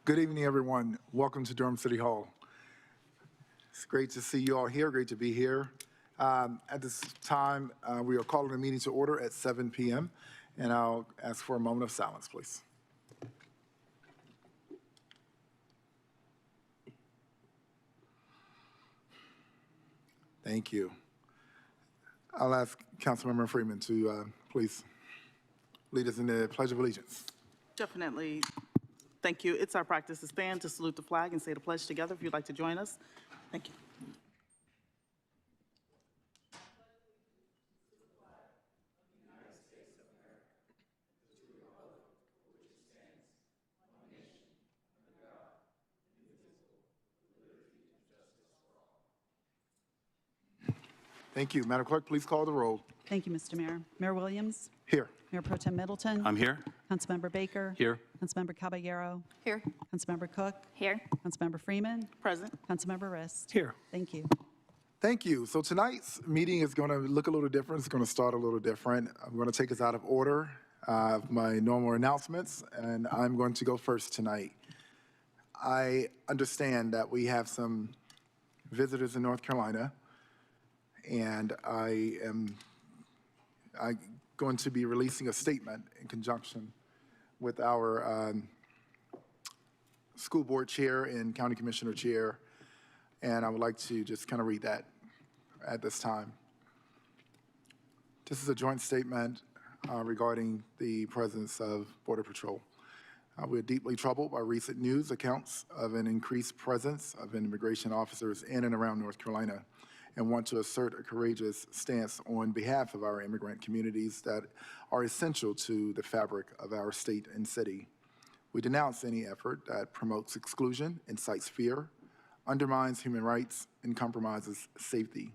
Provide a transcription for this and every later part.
Good evening, everyone. Welcome to Durham City Hall. It's great to see you all here, great to be here. At this time, we are calling the meeting to order at 7 p.m., and I'll ask for a moment of silence, please. Thank you. I'll ask Councilmember Freeman to please lead us in the Pledge of Allegiance. Definitely. Thank you. It's our practice to stand, to salute the flag, and say the pledge together. If you'd like to join us. Thank you. Thank you. Madam Clerk, please call the roll. Thank you, Mr. Mayor. Mayor Williams? Here. Mayor Pro Tem Middleton? I'm here. Councilmember Baker? Here. Councilmember Caballero? Here. Councilmember Cook? Here. Councilmember Freeman? Present. Councilmember Rist? Here. Thank you. Thank you. So tonight's meeting is going to look a little different. It's going to start a little different. I'm going to take us out of order of my normal announcements, and I'm going to go first tonight. I understand that we have some visitors in North Carolina, and I'm going to be releasing a statement in conjunction with our school board chair and county commissioner chair, and I would like to just kind of read that at this time. This is a joint statement regarding the presence of Border Patrol. We're deeply troubled by recent news accounts of an increased presence of immigration officers in and around North Carolina, and want to assert a courageous stance on behalf of our immigrant communities that are essential to the fabric of our state and city. We denounce any effort that promotes exclusion, incites fear, undermines human rights, and compromises safety.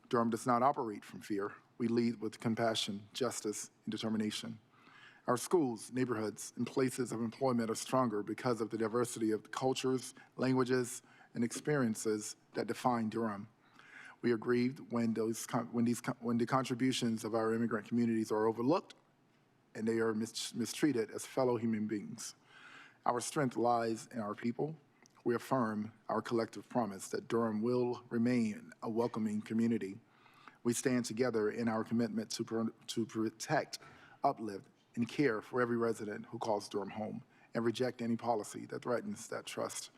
Durham does not operate from fear. We lead with compassion, justice, and determination. Our schools, neighborhoods, and places of employment are stronger because of the diversity of the cultures, languages, and experiences that define Durham. We are grieved when the contributions of our immigrant communities are overlooked and they are mistreated as fellow human beings. Our strength lies in our people. We affirm our collective promise that Durham will remain a welcoming community. We stand together in our commitment to protect, uplift, and care for every resident who calls Durham home, and reject any policy that threatens that trust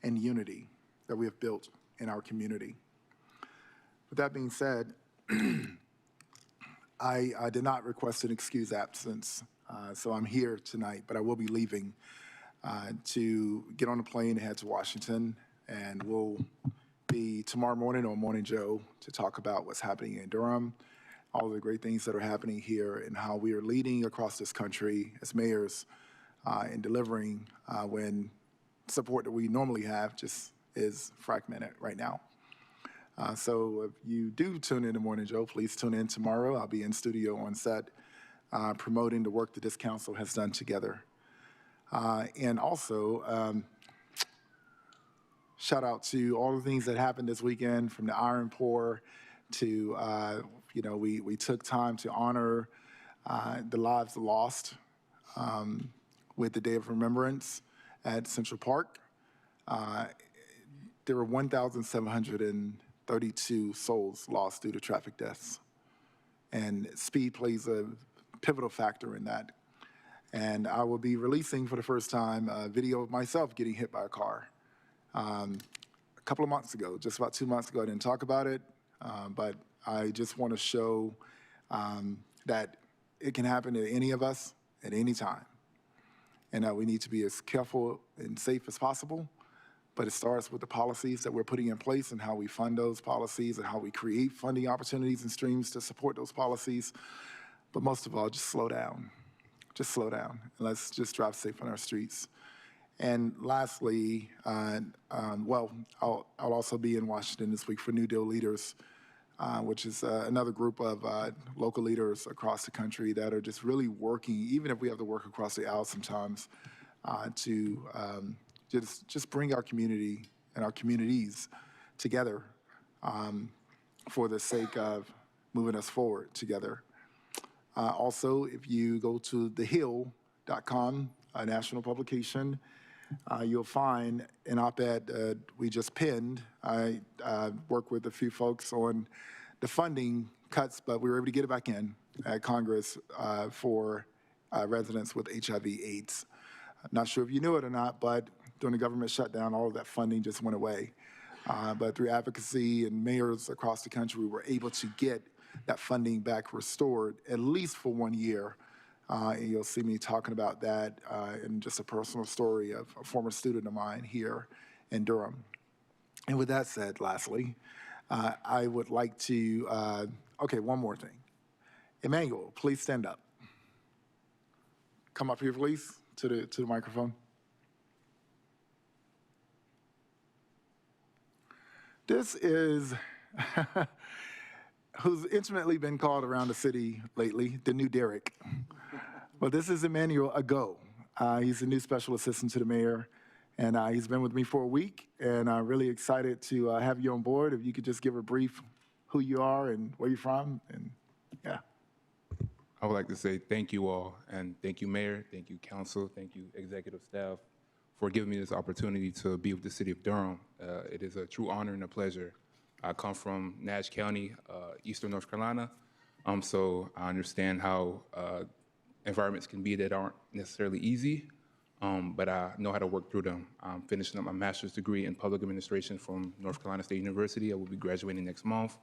and unity that we have built in our community. With that being said, I did not request an excused absence, so I'm here tonight, but I will be leaving to get on a plane and head to Washington, and we'll be tomorrow morning on Morning Joe to talk about what's happening in Durham, all the great things that are happening here, and how we are leading across this country as mayors in delivering when support that we normally have just is fragmented right now. So if you do tune in to Morning Joe, please tune in tomorrow. I'll be in studio on set promoting the work that this council has done together. And also, shout out to all the things that happened this weekend, from the Iron Pour to, we took time to honor the lives lost with the Day of Remembrance at Central Park. There were 1,732 souls lost due to traffic deaths. And speed plays a pivotal factor in that. And I will be releasing for the first time a video of myself getting hit by a car. A couple of months ago, just about 2 months ago, I didn't talk about it, but I just want to show that it can happen to any of us at any time, and that we need to be as careful and safe as possible. But it starts with the policies that we're putting in place and how we fund those policies and how we create funding opportunities and streams to support those policies. But most of all, just slow down. Just slow down, and let's just drive safe on our streets. And lastly, I'll also be in Washington this week for New Deal Leaders, which is another group of local leaders across the country that are just really working, even if we have to work across the aisle sometimes, to just bring our community and our communities together for the sake of moving us forward together. Also, if you go to thehill.com, a national publication, you'll find an op-ed we just pinned. I worked with a few folks on the funding cuts, but we were able to get it back in at Congress for residents with HIV/AIDS. I'm not sure if you knew it or not, but during the government shutdown, all of that funding just went away. But through advocacy and mayors across the country, we were able to get that funding back restored, at least for 1 year. And you'll see me talking about that in just a personal story of a former student of mine here in Durham. And with that said, lastly, I would like to, okay, one more thing. Emmanuel, please stand up. Come up here, please, to the microphone. This is who's intimately been called around the city lately, the new Derek. Well, this is Emmanuel Ago. He's a new special assistant to the mayor, and he's been with me for a week, and I'm really excited to have you on board. If you could just give a brief who you are and where you're from, and yeah. I would like to say thank you all, and thank you, Mayor, thank you, Council, thank you, Executive Staff, for giving me this opportunity to be with the City of Durham. It is a true honor and a pleasure. I come from Nash County, Eastern North Carolina, so I understand how environments can be that aren't necessarily easy, but I know how to work through them. I'm finishing up my master's degree in public administration from North Carolina State University. I will be graduating next month,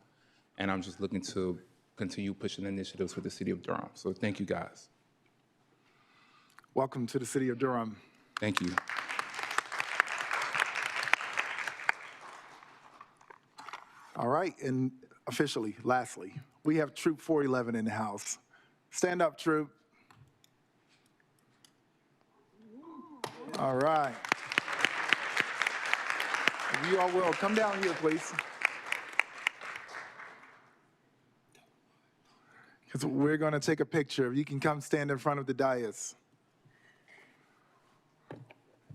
and I'm just looking to continue pushing initiatives for the City of Durham. So thank you, guys. Welcome to the City of Durham. Thank you. All right, and officially, lastly, we have Troop 411 in the house. Stand up, Troop. All right. If you all will, come down here, please. Because we're going to take a picture. If you can come stand in front of the dais.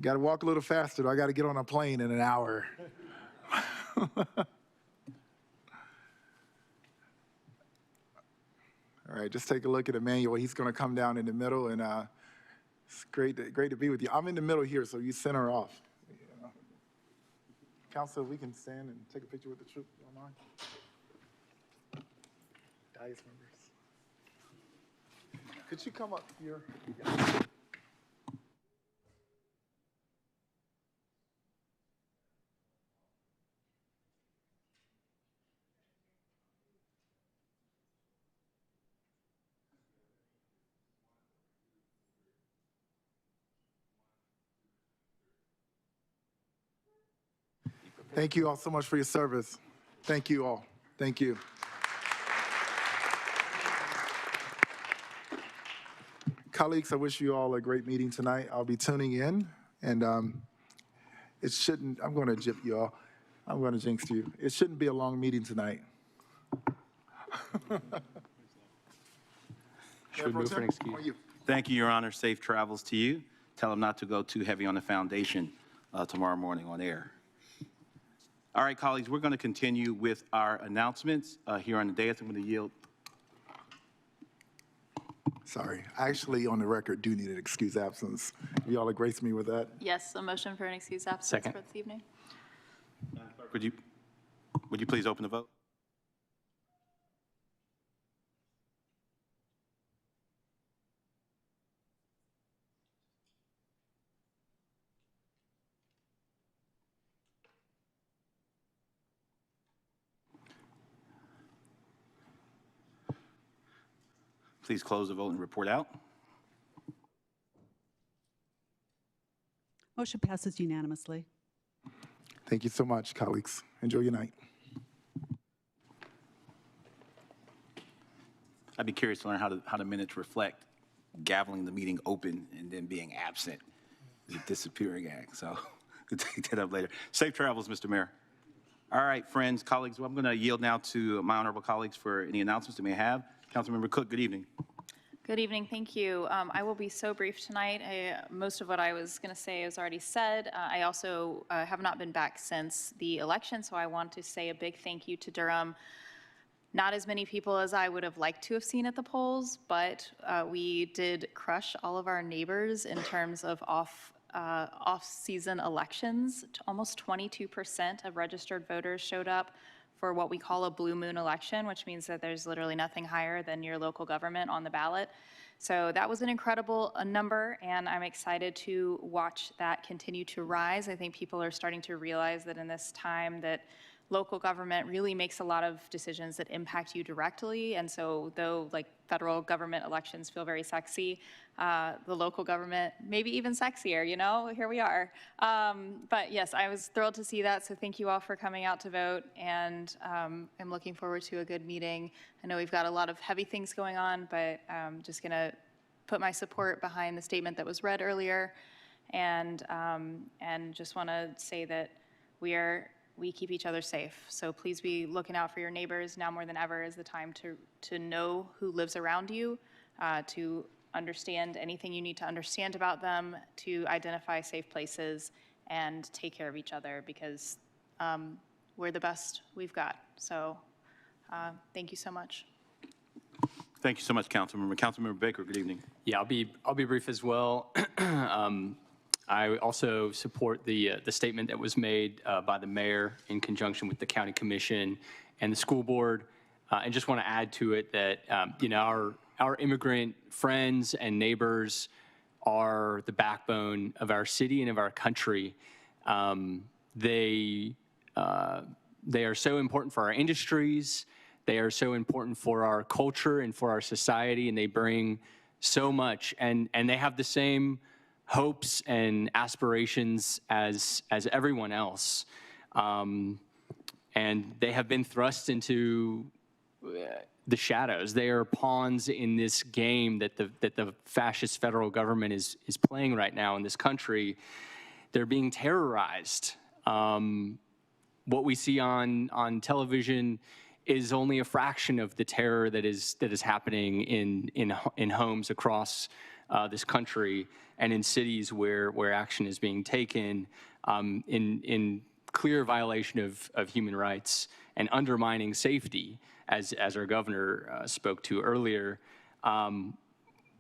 Got to walk a little faster. I got to get on a plane in an hour. All right, just take a look at Emmanuel. He's going to come down in the middle, and it's great to be with you. I'm in the middle here, so you center off. You know. Council, we can stand and take a picture with the troop. You don't mind? Dias members. Could you come up here? Thank you all so much for your service. Thank you all. Thank you. Colleagues, I wish you all a great meeting tonight. I'll be tuning in, and it shouldn't, I'm going to jip you all. I'm going to jinx you. It shouldn't be a long meeting tonight. Should we move for an excuse? Thank you, Your Honor. Safe travels to you. Tell them not to go too heavy on the foundation tomorrow morning on air. All right, colleagues, we're going to continue with our announcements here on the dais. I'm going to yield. Sorry. I actually, on the record, do need an excused absence. You all grace me with that? Yes, a motion for an excused absence Second. for this evening. Clerk, would you please open the vote? Please close the vote and report out. Motion passes unanimously. Thank you so much, colleagues. Enjoy your night. I'd be curious to learn how the minutes reflect gaveling the meeting open and then being absent. It's a disappearing act, so we'll take that up later. Safe travels, Mr. Mayor. All right, friends, colleagues, well, I'm going to yield now to my honorable colleagues for any announcements they may have. Councilmember Cook, good evening. Good evening, thank you. I will be so brief tonight. Most of what I was going to say is already said. I also have not been back since the election, so I want to say a big thank you to Durham. Not as many people as I would have liked to have seen at the polls, but we did crush all of our neighbors in terms of off-season elections. Almost 22% of registered voters showed up for what we call a blue moon election, which means that there's literally nothing higher than your local government on the ballot. So that was an incredible number, and I'm excited to watch that continue to rise. I think people are starting to realize that in this time that local government really makes a lot of decisions that impact you directly. And so though like federal government elections feel very sexy, the local government maybe even sexier, you know, here we are. But yes, I was thrilled to see that. So thank you all for coming out to vote. And I'm looking forward to a good meeting. I know we've got a lot of heavy things going on, but I'm just gonna put my support behind the statement that was read earlier. And just wanna say that we keep each other safe. So please be looking out for your neighbors. Now more than ever is the time to know who lives around you, to understand anything you need to understand about them, to identify safe places, and take care of each other because we're the best we've got. So thank you so much. Thank you so much, Councilmember. Councilmember Baker, good evening. Yeah, I'll be brief as well. I also support the statement that was made by the mayor in conjunction with the county commission and the school board, and just want to add to it that you know our immigrant friends and neighbors are the backbone of our city and of our country. They are so important for our industries. They are so important for our culture and for our society, and they bring so much. And they have the same hopes and aspirations as everyone else. And they have been thrust into the shadows. They are pawns in this game that the fascist federal government is playing right now in this country. They're being terrorized. What we see on television is only a fraction of the terror that is happening in homes across this country and in cities where action is being taken in clear violation of human rights and undermining safety, as our governor spoke to earlier.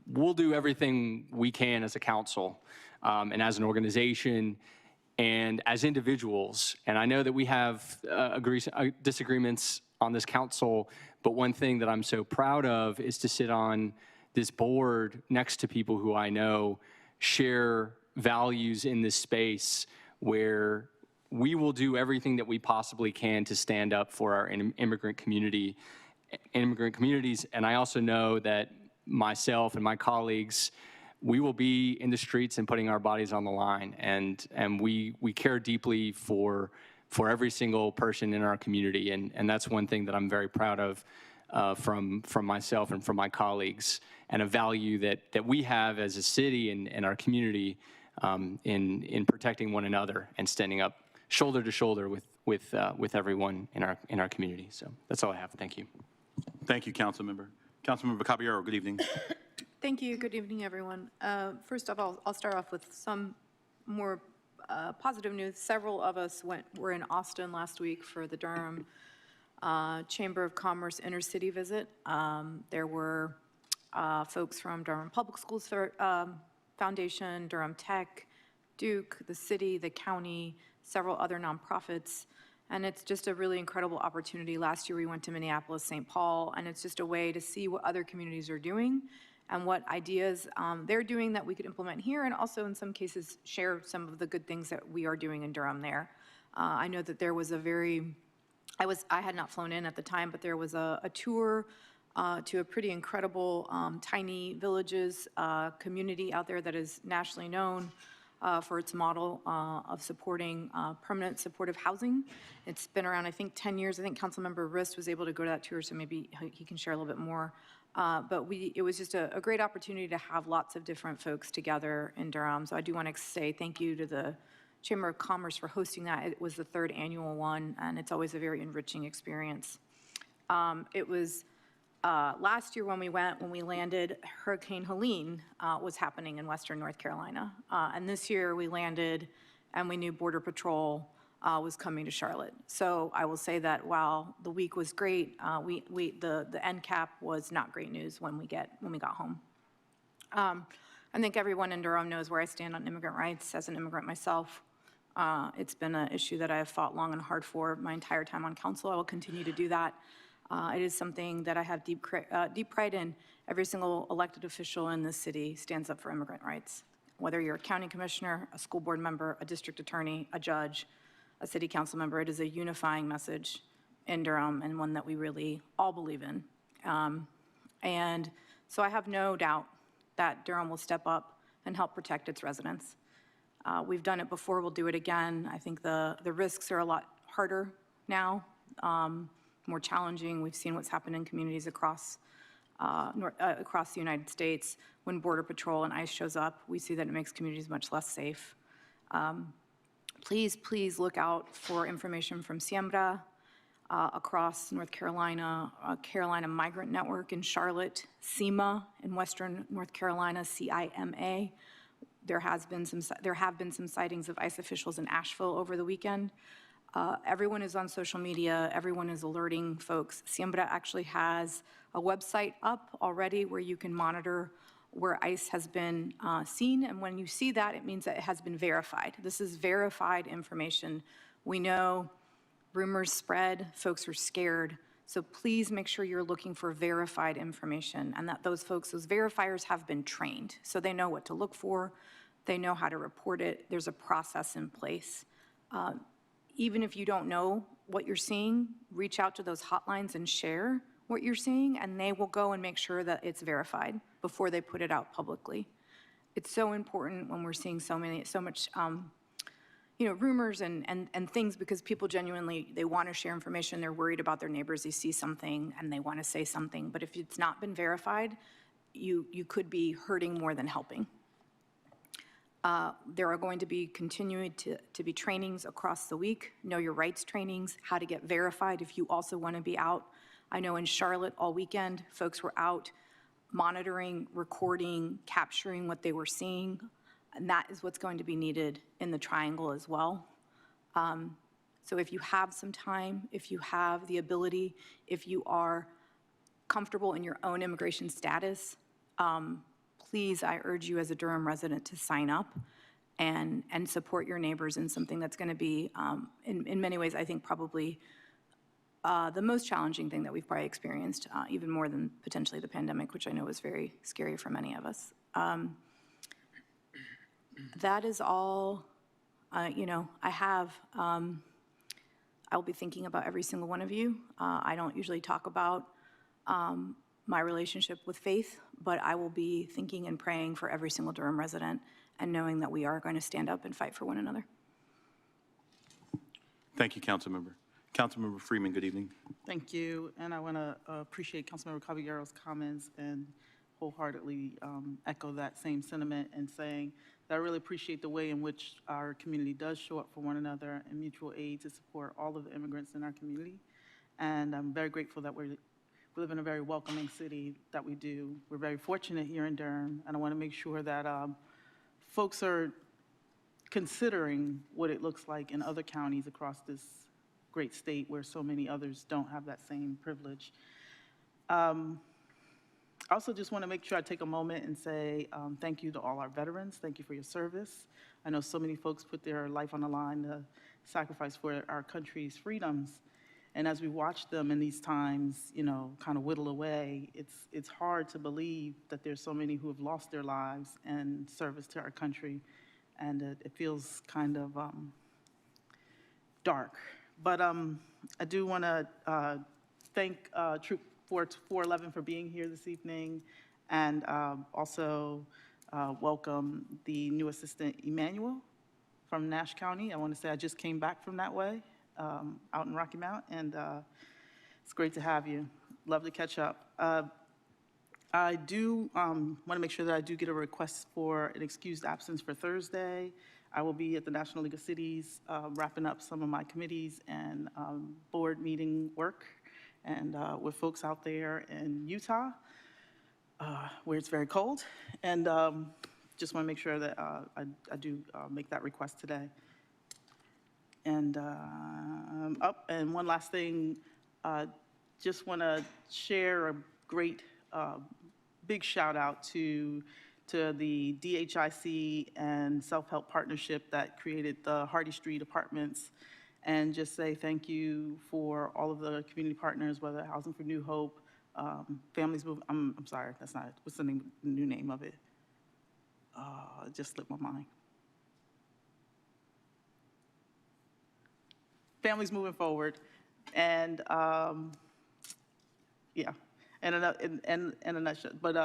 We'll do everything we can as a council and as an organization and as individuals. And I know that we have disagreements on this council, but one thing that I'm so proud of is to sit on this board next to people who I know share values in this space where we will do everything that we possibly can to stand up for our immigrant communities. And I also know that myself and my colleagues, we will be in the streets and putting our bodies on the line. And we care deeply for every single person in our community. And that's one thing that I'm very proud of from myself and from my colleagues, and a value that we have as a city and our community in protecting one another and standing up shoulder to shoulder with everyone in our community. So that's all I have. Thank you. Thank you, Councilmember. Councilmember Caballero, good evening. Thank you. Good evening, everyone. First of all, I'll start off with some more positive news. Several of us were in Austin last week for the Durham Chamber of Commerce intercity visit. There were folks from Durham Public Schools Foundation, Durham Tech, Duke, the city, the county, several other nonprofits. And it's just a really incredible opportunity. Last year we went to Minneapolis, St. Paul, and it's just a way to see what other communities are doing and what ideas they're doing that we could implement here, and also in some cases share some of the good things that we are doing in Durham there. I know that there was I had not flown in at the time, but there was a tour to a pretty incredible tiny villages community out there that is nationally known for its model of supporting permanent supportive housing. It's been around, I think, 10 years. I think Councilmember Rist was able to go to that tour, so maybe he can share a little bit more. But it was just a great opportunity to have lots of different folks together in Durham. So I do want to say thank you to the Chamber of Commerce for hosting that. It was the 3rd annual one, and it's always a very enriching experience. It was last year when we landed, Hurricane Helene was happening in western North Carolina. And this year we landed and we knew Border Patrol was coming to Charlotte. So I will say that while the week was great, the end cap was not great news when we got home. I think everyone in Durham knows where I stand on immigrant rights as an immigrant myself. It's been an issue that I have fought long and hard for my entire time on council. I will continue to do that. It is something that I have deep pride in. Every single elected official in this city stands up for immigrant rights. Whether you're a county commissioner, a school board member, a district attorney, a judge, a city council member, it is a unifying message in Durham and one that we really all believe in. And so I have no doubt that Durham will step up and help protect its residents. We've done it before, we'll do it again. I think the risks are a lot harder now, more challenging. We've seen what's happened in communities across the United States. When Border Patrol and ICE shows up, we see that it makes communities much less safe. Please look out for information from Siembra across North Carolina, Carolina Migrant Network in Charlotte, CIMA in Western North Carolina, CIMA. There have been some sightings of ICE officials in Asheville over the weekend. Everyone is on social media. Everyone is alerting folks. Siembra actually has a website up already where you can monitor where ICE has been seen. And when you see that, it means that it has been verified. This is verified information. We know rumors spread, folks are scared. So please make sure you're looking for verified information and that those verifiers have been trained. So they know what to look for. They know how to report it. There's a process in place. Even if you don't know what you're seeing, reach out to those hotlines and share what you're seeing, and they will go and make sure that it's verified before they put it out publicly. It's so important when we're seeing so much rumors and things, because people genuinely, they want to share information. They're worried about their neighbors. They see something and they want to say something. But if it's not been verified, you could be hurting more than helping. There are going to be continuing to be trainings across the week, know your rights trainings, how to get verified if you also want to be out. I know in Charlotte all weekend, folks were out monitoring, recording, capturing what they were seeing, and that is what's going to be needed in the Triangle as well. So if you have some time, if you have the ability, if you are comfortable in your own immigration status, please, I urge you as a Durham resident to sign up and support your neighbors in something that's going to be, in many ways, I think probably the most challenging thing that we've probably experienced, even more than potentially the pandemic, which I know was very scary for many of us. That is all, I have. I'll be thinking about every single one of you. I don't usually talk about my relationship with faith, but I will be thinking and praying for every single Durham resident and knowing that we are going to stand up and fight for one another. Thank you, Councilmember. Councilmember Freeman, good evening. Thank you, and I want to appreciate Councilmember Caballero's comments and wholeheartedly echo that same sentiment and saying that I really appreciate the way in which our community does show up for one another and mutual aid to support all of the immigrants in our community. And I'm very grateful that we live in a very welcoming city, that we do. We're very fortunate here in Durham, and I want to make sure that folks are considering what it looks like in other counties across this great state where so many others don't have that same privilege. I also just want to make sure I take a moment and say thank you to all our veterans. Thank you for your service. I know so many folks put their life on the line to sacrifice for our country's freedoms. And as we watch them in these times, kind of whittle away, it's hard to believe that there's so many who have lost their lives in service to our country. And it feels kind of dark. But I do want to thank Troop 411 for being here this evening, and also welcome the new assistant, Emmanuel, from Nash County. I want to say I just came back from that way, out in Rocky Mount, and it's great to have you. Love to catch up. I do want to make sure that I do get a request for an excused absence for Thursday. I will be at the National League of Cities wrapping up some of my committees and board meeting work, and with folks out there in Utah, where it's very cold. And just want to make sure that I do make that request today. And and one last thing, just want to share a great big shout out to to the DHIC and self-help partnership that created the Hardy Street Apartments, and just say thank you for all of the community partners, whether Housing for New Hope, Families Move, I'm sorry, that's not it. What's the new name of it? It just slipped my mind. Families Moving Forward, and yeah, in a nutshell. But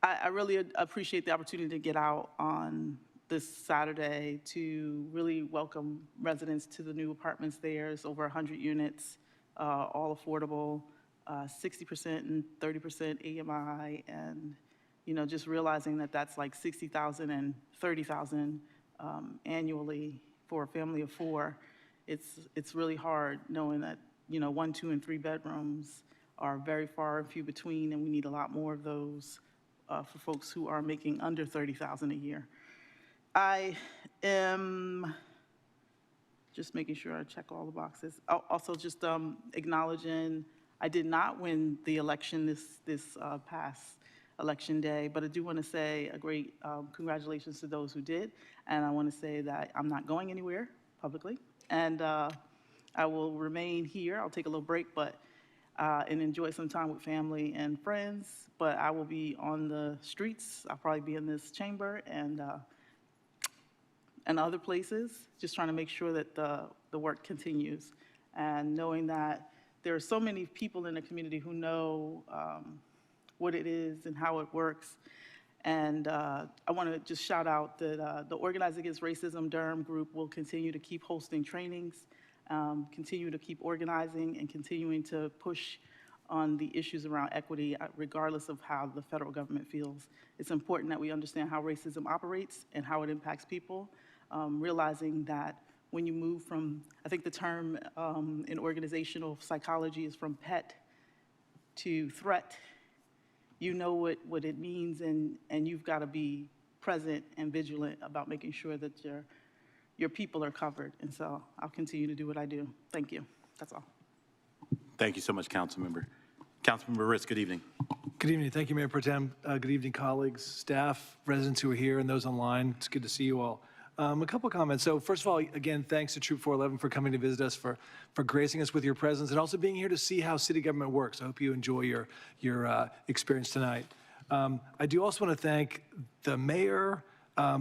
I really appreciate the opportunity to get out on this Saturday to really welcome residents to the new apartments there. It's over 100 units, all affordable, 60% and 30% AMI, and just realizing that that's like $60,000 and $30,000 annually for a family of 4. It's really hard knowing that 1, 2, and 3 bedrooms are very far and few between, and we need a lot more of those for folks who are making under $30,000 a year. I am just making sure I check all the boxes. Also, just acknowledging I did not win the election this past election day, but I do want to say a great congratulations to those who did, and I want to say that I'm not going anywhere publicly, and I will remain here. I'll take a little break, but and enjoy some time with family and friends, but I will be on the streets. I'll probably be in this chamber and other places, just trying to make sure that the work continues. And knowing that there are so many people in the community who know what it is and how it works. And I want to just shout out that the Organizing Against Racism Durham group will continue to keep hosting trainings, continue to keep organizing, and continuing to push on the issues around equity, regardless of how the federal government feels. It's important that we understand how racism operates and how it impacts people, realizing that when you move from, I think the term in organizational psychology is from pet to threat, you know what it means, and you've got to be present and vigilant about making sure that your people are covered. And so I'll continue to do what I do. Thank you. That's all. Thank you so much, Councilmember. Councilmember Ritz, good evening. Good evening. Thank you, Mayor Pro Tem. Good evening, colleagues, staff, residents who are here, and those online. It's good to see you all. A couple of comments. So first of all, again, thanks to Troop 411 for coming to visit us, for gracing us with your presence, and also being here to see how city government works. I hope you enjoy your experience tonight. I do also want to thank the mayor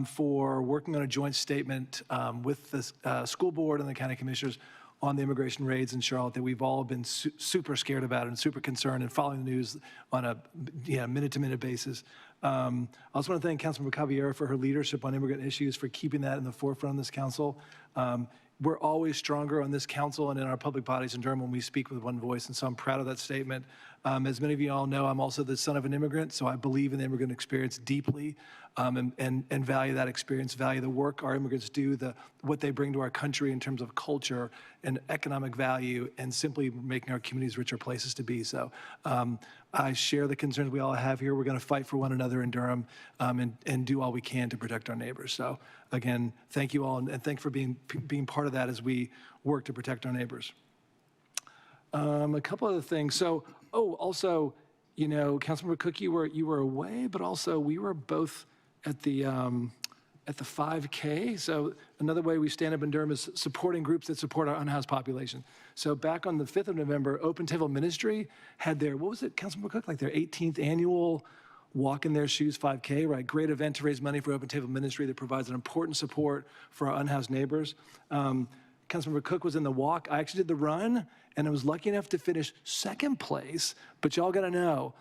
for working on a joint statement with the school board and the county commissioners on the immigration raids in Charlotte that we've all been super scared about and super concerned and following the news on a minute-to-minute basis. I also want to thank Councilmember Caballero for her leadership on immigrant issues, for keeping that in the forefront of this council. We're always stronger on this council and in our public bodies in Durham when we speak with one voice, and so I'm proud of that statement. As many of you all know, I'm also the son of an immigrant, so I believe in the immigrant experience deeply, and value that experience, value the work our immigrants do, what they bring to our country in terms of culture and economic value, and simply making our communities richer places to be. So I share the concerns we all have here. We're going to fight for one another in Durham, and do all we can to protect our neighbors. So again, thank you all, and thank you for being part of that as we work to protect our neighbors. A couple other things. So, also, Councilmember Cook, you were away, but also we were both at the 5K. So another way we stand up in Durham is supporting groups that support our unhoused population. So back on the 5th of November, Open Table Ministry had their, what was it, Councilmember Cook, like their 18th annual Walk in Their Shoes 5K, right? Great event to raise money for Open Table Ministry that provides an important support for our unhoused neighbors. Councilmember Cook was in the walk. I actually did the run, and I was lucky enough to finish second place. But y'all got to know,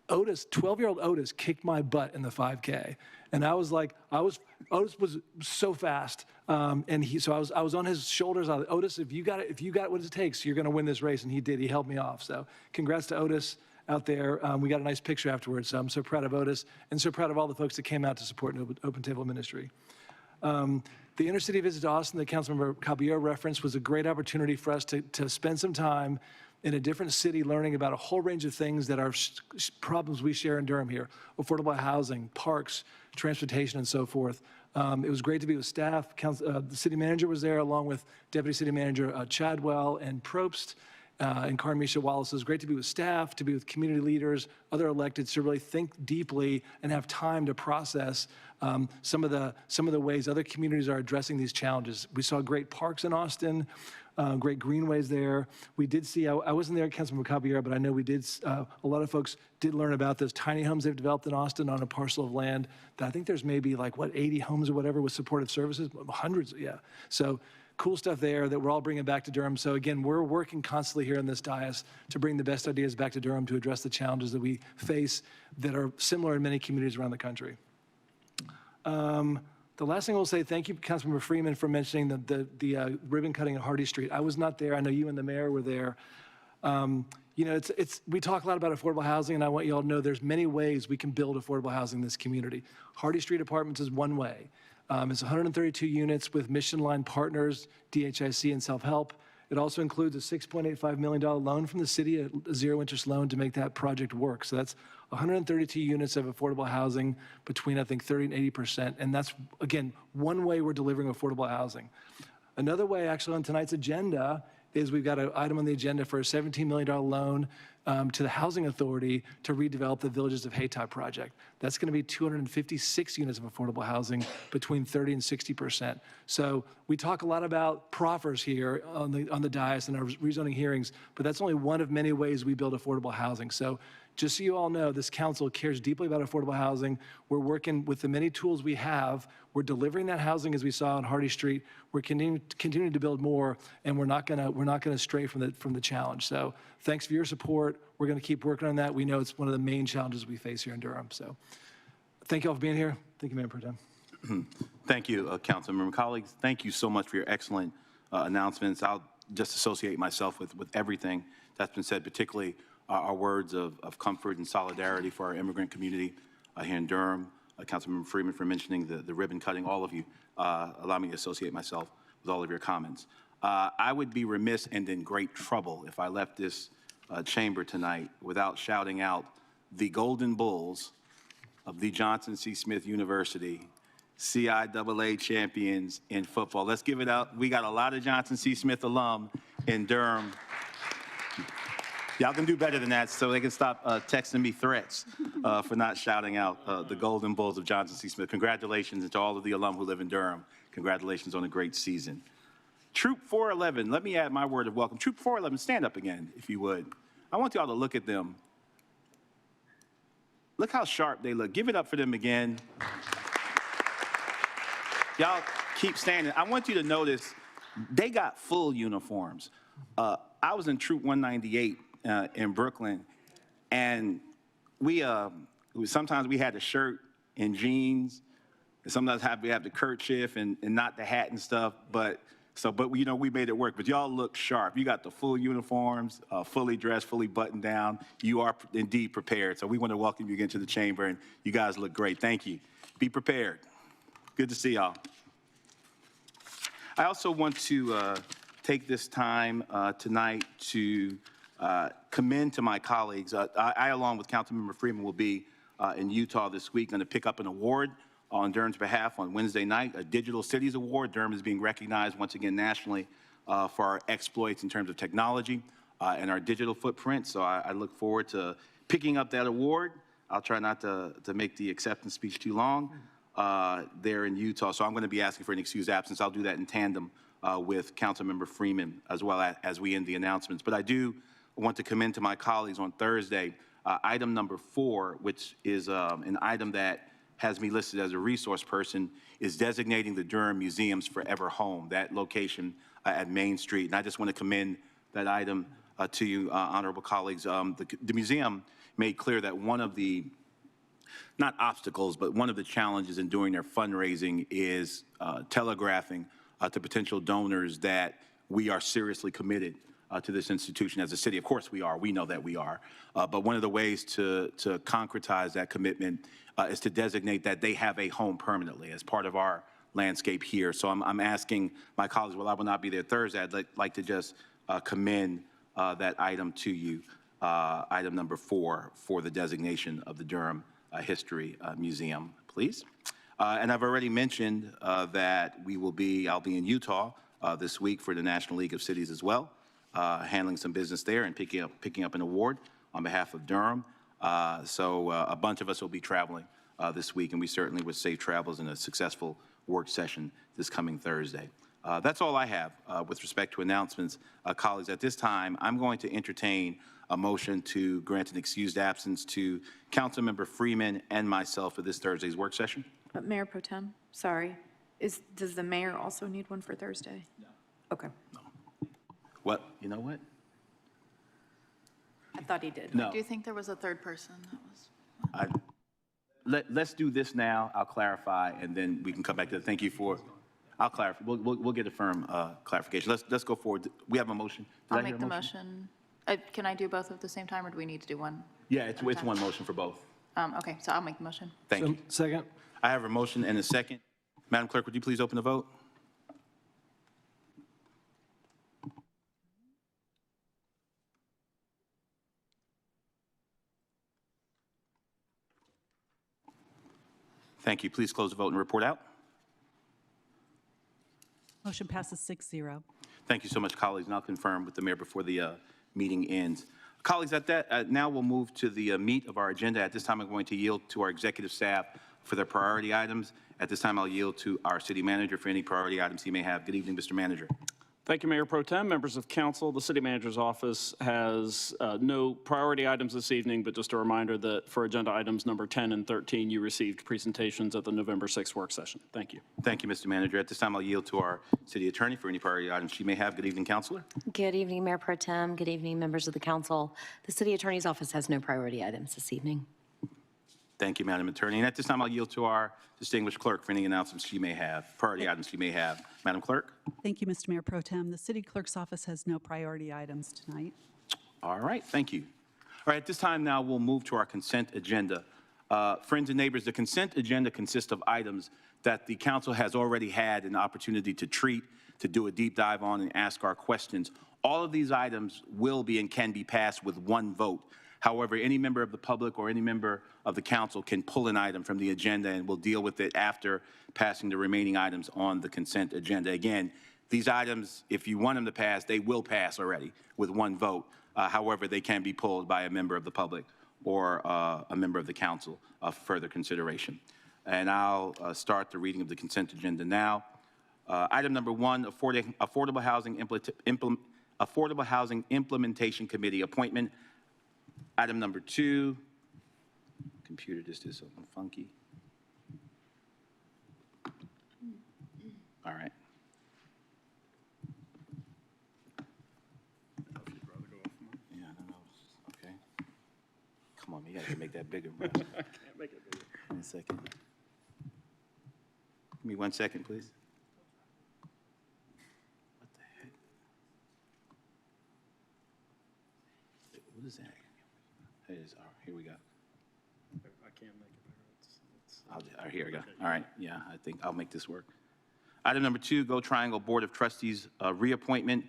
Otis, 12-year-old Otis, kicked my butt in the 5K, and I was like, Otis was so fast, and I was on his shoulders. Otis, if you got what it takes, you're going to win this race, and he did. He held me off. So, congrats to Otis out there. We got a nice picture afterwards. So I'm so proud of Otis, and so proud of all the folks that came out to support Open Table Ministry. The intercity visit to Austin that Councilmember Caballero referenced was a great opportunity for us to spend some time in a different city learning about a whole range of things that are problems we share in Durham here: affordable housing, parks, transportation, and so forth. It was great to be with staff. The city manager was there along with Deputy City Manager Chadwell and Probst, and Carmisha Wallace. It was great to be with staff, to be with community leaders, other electeds, to really think deeply and have time to process some of the ways other communities are addressing these challenges. We saw great parks in Austin, great greenways there. We did see, I wasn't there, Councilmember Caballero, but I know we did, a lot of folks did learn about those tiny homes they've developed in Austin on a parcel of land that I think there's maybe like, 80 homes or whatever with supportive services, hundreds, yeah. So cool stuff there that we're all bringing back to Durham. So again, we're working constantly here in this dais to bring the best ideas back to Durham to address the challenges that we face that are similar in many communities around the country. The last thing I will say, thank you, Councilmember Freeman, for mentioning the ribbon cutting at Hardy Street. I was not there. I know you and the mayor were there. You know, we talk a lot about affordable housing, and I want you all to know there's many ways we can build affordable housing in this community. Hardy Street Apartments is one way. It's 132 units with Mission Line Partners, DHIC, and Self-Help. It also includes a $6.85 million loan from the city, a zero-interest loan to make that project work. So that's 132 units of affordable housing between, I think, 30 and 80%. And that's, again, one way we're delivering affordable housing. Another way, actually, on tonight's agenda is we've got an item on the agenda for a $17 million loan to the Housing Authority to redevelop the Villages of Hayti project. That's going to be 256 units of affordable housing between 30 and 60%. So we talk a lot about proffers here on the dais and our rezoning hearings, but that's only one of many ways we build affordable housing. So just so you all know, this council cares deeply about affordable housing. We're working with the many tools we have. We're delivering that housing as we saw on Hardy Street. We're continuing to build more, and we're not gonna stray from the challenge. So thanks for your support. We're gonna keep working on that. We know it's one of the main challenges we face here in Durham. So thank you all for being here. Thank you, Mayor Pro Tem. Thank you, Councilmember. Colleagues, thank you so much for your excellent announcements. I'll just associate myself with everything that's been said, particularly our words of comfort and solidarity for our immigrant community here in Durham. Councilmember Freeman for mentioning the ribbon cutting, all of you. Allow me to associate myself with all of your comments. I would be remiss and in great trouble if I left this chamber tonight without shouting out the Golden Bulls of the Johnson C. Smith University, CIAA champions in football. Let's give it out. We got a lot of Johnson C. Smith alum in Durham. Y'all can do better than that so they can stop texting me threats for not shouting out the Golden Bulls of Johnson C. Smith. Congratulations to all of the alum who live in Durham. Congratulations on a great season. Troop 411, let me add my word of welcome. Troop 411, stand up again, if you would. I want y'all to look at them. Look how sharp they look. Give it up for them again. Y'all keep standing. I want you to notice they got full uniforms. I was in Troop 198 in Brooklyn, and sometimes we had the shirt and jeans, and sometimes we have the kerchief and not the hat and stuff, but you know, we made it work. But y'all look sharp. You got the full uniforms, fully dressed, fully buttoned down. You are indeed prepared. So we want to welcome you again to the chamber, and you guys look great. Thank you. Be prepared. Good to see y'all. I also want to take this time tonight to commend to my colleagues. I, along with Councilmember Freeman, will be in Utah this week, going to pick up an award on Durham's behalf on Wednesday night, a Digital Cities Award. Durham is being recognized once again nationally for our exploits in terms of technology and our digital footprint. So I look forward to picking up that award. I'll try not to make the acceptance speech too long there in Utah. So I'm going to be asking for an excused absence. I'll do that in tandem with Councilmember Freeman as well as we end the announcements. But I do want to commend to my colleagues on Thursday item number 4, which is an item that has me listed as a resource person, is designating the Durham Museum's Forever Home, that location at Main Street. And I just want to commend that item to you, honorable colleagues. The museum made clear that one of the, not obstacles, but one of the challenges in doing their fundraising is telegraphing to potential donors that we are seriously committed to this institution as a city. Of course we are, we know that we are. But one of the ways to concretize that commitment is to designate that they have a home permanently as part of our landscape here. So I'm asking my colleagues, well, I will not be there Thursday, I'd like to just commend that item to you, item number 4 for the designation of the Durham History Museum, please. And I've already mentioned that I'll be in Utah this week for the National League of Cities as well. handling some business there and picking up an award on behalf of Durham. So a bunch of us will be traveling this week, and we certainly would safe travels and a successful work session this coming Thursday. That's all I have with respect to announcements. Colleagues, at this time, I'm going to entertain a motion to grant an excused absence to Councilmember Freeman and myself for this Thursday's work session. But Mayor Pro Tem, sorry, does the mayor also need one for Thursday? No. Okay, What? You know what? I thought he did. No. Do you think there was a third person that was? Let's do this now. I'll clarify, and then we can come back to it. Thank you for, I'll clarify. We'll get a firm clarification. Let's go forward. We have a motion. Did I I'll hear make a the motion. Can I do both at the same time, or do we need to do one? Yeah, it's one motion for both. Okay, so I'll make the motion. Thank you. Second? I have a motion and a second. Madam Clerk, would you please open the vote? Thank you. Please close the vote and report out. Motion passes 6-0. Thank you so much, colleagues, and I'll confirm with the mayor before the meeting ends. Colleagues, at that, now we'll move to the meat of our agenda. At this time, I'm going to yield to our executive staff for their priority items. At this time, I'll yield to our city manager for any priority items he may have. Good evening, Mr. Manager. Thank you, Mayor Pro Tem, members of council. The city manager's office has no priority items this evening, but just a reminder that for agenda items number 10 and 13, you received presentations at the November 6th work session. Thank you. Thank you, Mr. Manager. At this time, I'll yield to our city attorney for any priority items she may have. Good evening, Councilor. Good evening, Mayor Pro Tem. Good evening, members of the council. The city attorney's office has no priority items this evening. Thank you, Madam Attorney. And at this time, I'll yield to our distinguished clerk for any announcements she may have, priority items she may have. Madam Clerk? Thank you, Mr. Mayor Pro Tem. The city clerk's office has no priority items tonight. All right, thank you. All right, at this time now, we'll move to our consent agenda. Friends and neighbors, the consent agenda consists of items that the council has already had an opportunity to treat, to do a deep dive on, and ask our questions. All of these items will be and can be passed with one vote. However, any member of the public or any member of the council can pull an item from the agenda, and we'll deal with it after passing the remaining items on the consent agenda. Again, these items, if you want them to pass, they will pass already with one vote. However, they can be pulled by a member of the public or a member of the council for further consideration. And I'll start the reading of the consent agenda now. Item number 1, Affordable Housing Implementation Committee appointment. Item number 2, computer just did something funky. All right. Yeah, I don't know. Okay. Come on, you got to make that bigger, bro. I can't make it bigger. 1 second. Give me 1 second, please. What the heck? What is that? It is, all right, here we go. I can't make it bigger. All right, here we go. All right, yeah, I think I'll make this work. Item number 2, Go Triangle Board of Trustees reappointment.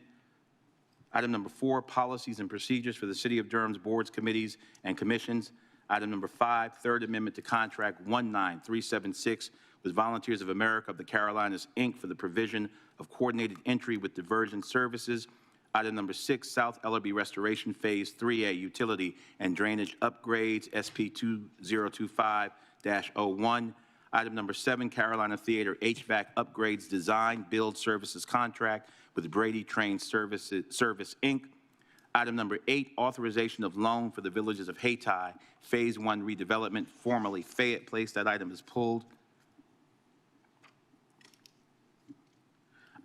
Item number 4, Policies and Procedures for the City of Durham's Boards, Committees, and Commissions. Item number 5, Third Amendment to Contract 19376 with Volunteers of America of the Carolinas, Inc. for the provision of coordinated entry with diversion services. Item number 6, South Ellerby Restoration Phase 3A Utility and Drainage Upgrades, SP 2025-01. Item number 7, Carolina Theater HVAC Upgrades Design Build Services Contract with Brady Train Service, Inc. Item number 8, Authorization of Loan for the Villages of Hayti, Phase 1 Redevelopment, formerly Fayette Place. That item is pulled.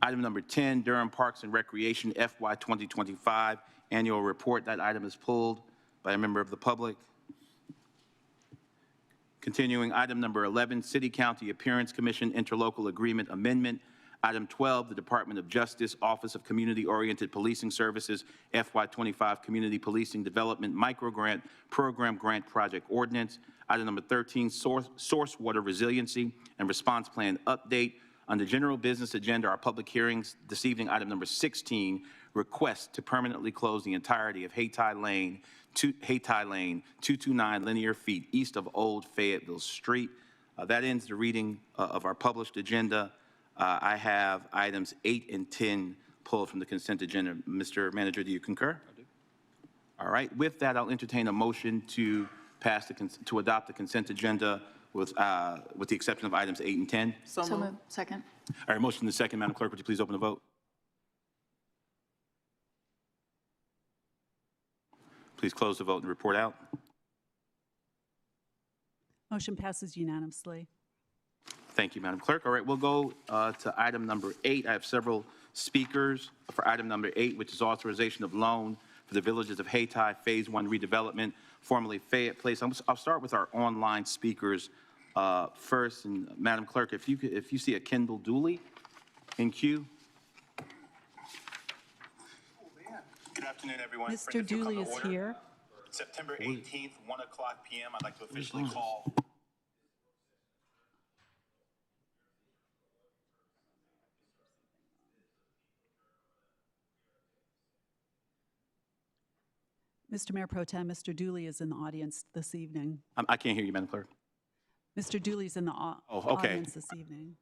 Item number 10, Durham Parks and Recreation FY 2025 Annual Report. That item is pulled by a member of the public. Continuing, item number 11, City County Appearance Commission Interlocal Agreement Amendment. Item 12, the Department of Justice Office of Community-Oriented Policing Services FY 25 Community Policing Development Microgrant Program Grant Project Ordinance. Item number 13, Source Water Resiliency and Response Plan Update. On the general business agenda, our public hearings this evening, item number 16, request to permanently close the entirety of Hayti Lane, 229 linear feet east of Old Fayetteville Street. That ends the reading of our published agenda. I have items 8 and 10 pulled from the consent agenda. Mr. Manager, do you concur? I do. All right. With that, I'll entertain a motion to pass to adopt the consent agenda with the exception of items 8 and 10. So So moved. moved. Second. All right, motion in the second. Madam Clerk, would you please open the vote? Please close the vote and report out. Motion passes unanimously. Thank you, Madam Clerk. All right, we'll go to item number 8. I have several speakers for item number 8, which is authorization of loan for the villages of Hayti, Phase 1 redevelopment, formerly Fayette Place. I'll start with our online speakers first. And Madam Clerk, if you see a Kendall Dooley in queue. Good afternoon, everyone. Mr. Dooley is here. September 18th, 1 o'clock p.m. I'd like to officially call. Mr. Mayor Pro Tem, Mr. Dooley is in the audience this evening. I can't hear you, Madam Clerk. Mr. Dooley's in the okay. audience this evening.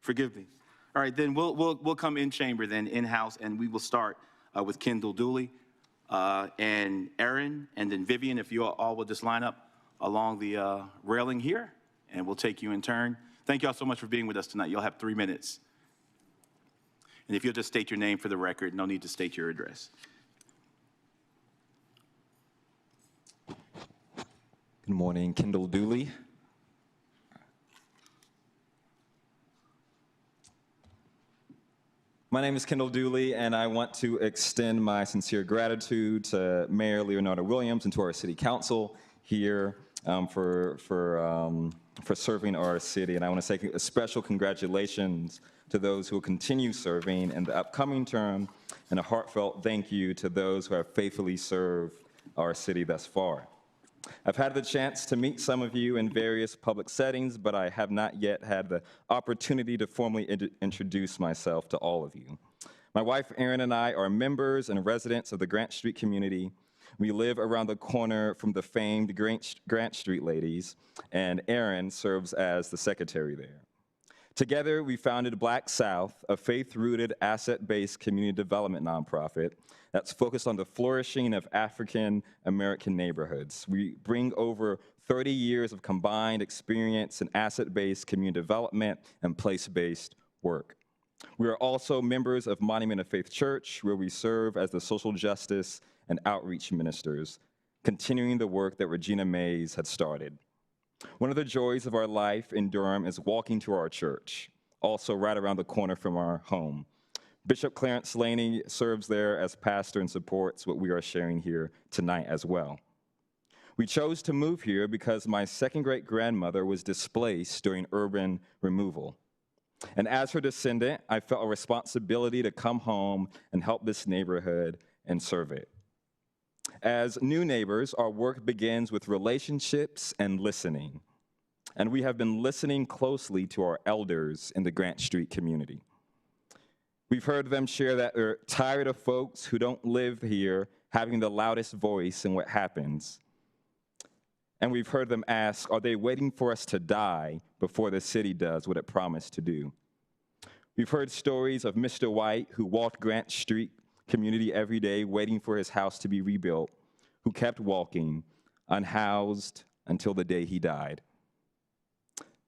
Forgive me. All right, then we'll come in chamber then, in-house, and we will start with Kendall Dooley and Aaron, and then Vivian, if you all will just line up along the railing here, and we'll take you in turn. Thank you all so much for being with us tonight. You'll have 3 minutes. And if you'll just state your name for the record, no need to state your address. Good morning, Kendall Dooley. My name is Kendall Dooley, and I want to extend my sincere gratitude to Mayor Leonardo Williams and to our City Council here for serving our city. And I want to say a special congratulations to those who will continue serving in the upcoming term, and a heartfelt thank you to those who have faithfully served our city thus far. I've had the chance to meet some of you in various public settings, but I have not yet had the opportunity to formally introduce myself to all of you. My wife, Erin, and I are members and residents of the Grant Street community. We live around the corner from the famed Grant Street ladies, and Erin serves as the secretary there. Together, we founded Black South, a faith-rooted, asset-based community development nonprofit that's focused on the flourishing of African-American neighborhoods. We bring over 30 years of combined experience in asset-based community development and place-based work. We are also members of Monument of Faith Church, where we serve as the social justice and outreach ministers, continuing the work that Regina Mays had started. One of the joys of our life in Durham is walking to our church, also right around the corner from our home. Bishop Clarence Laney serves there as pastor and supports what we are sharing here tonight as well. We chose to move here because my second great-grandmother was displaced during urban removal. And as her descendant, I felt a responsibility to come home and help this neighborhood and serve it. As new neighbors, our work begins with relationships and listening. And we have been listening closely to our elders in the Grant Street community. We've heard them share that they're tired of folks who don't live here having the loudest voice in what happens. And we've heard them ask, are they waiting for us to die before the city does what it promised to do? We've heard stories of Mr. White, who walked Grant Street community every day waiting for his house to be rebuilt, who kept walking, unhoused until the day he died.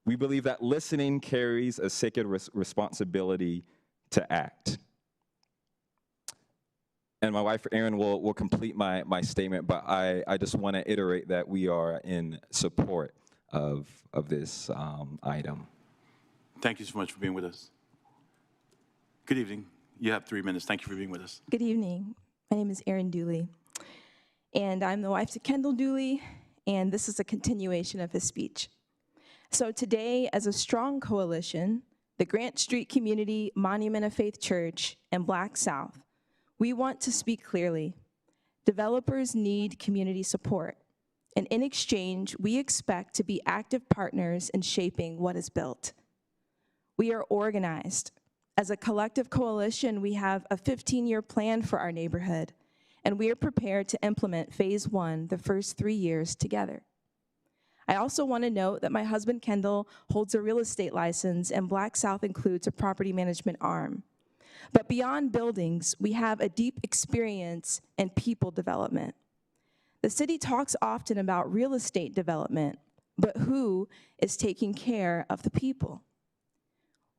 We believe that listening carries a sacred responsibility to act. And my wife, Erin, will complete my statement, but I just want to iterate that we are in support of this item. Thank you so much for being with us. Good evening. You have 3 minutes. Thank you for being with us. Good evening. My name is Erin Dooley, and I'm the wife to Kendall Dooley, and this is a continuation of his speech. So today, as a strong coalition, the Grant Street Community, Monument of Faith Church, and Black South, we want to speak clearly. Developers need community support, and in exchange, we expect to be active partners in shaping what is built. We are organized. As a collective coalition, we have a 15-year plan for our neighborhood, and we are prepared to implement Phase 1 the first 3 years together. I also want to note that my husband Kendall holds a real estate license, and Black South includes a property management arm. But beyond buildings, we have a deep experience in people development. The city talks often about real estate development, but who is taking care of the people?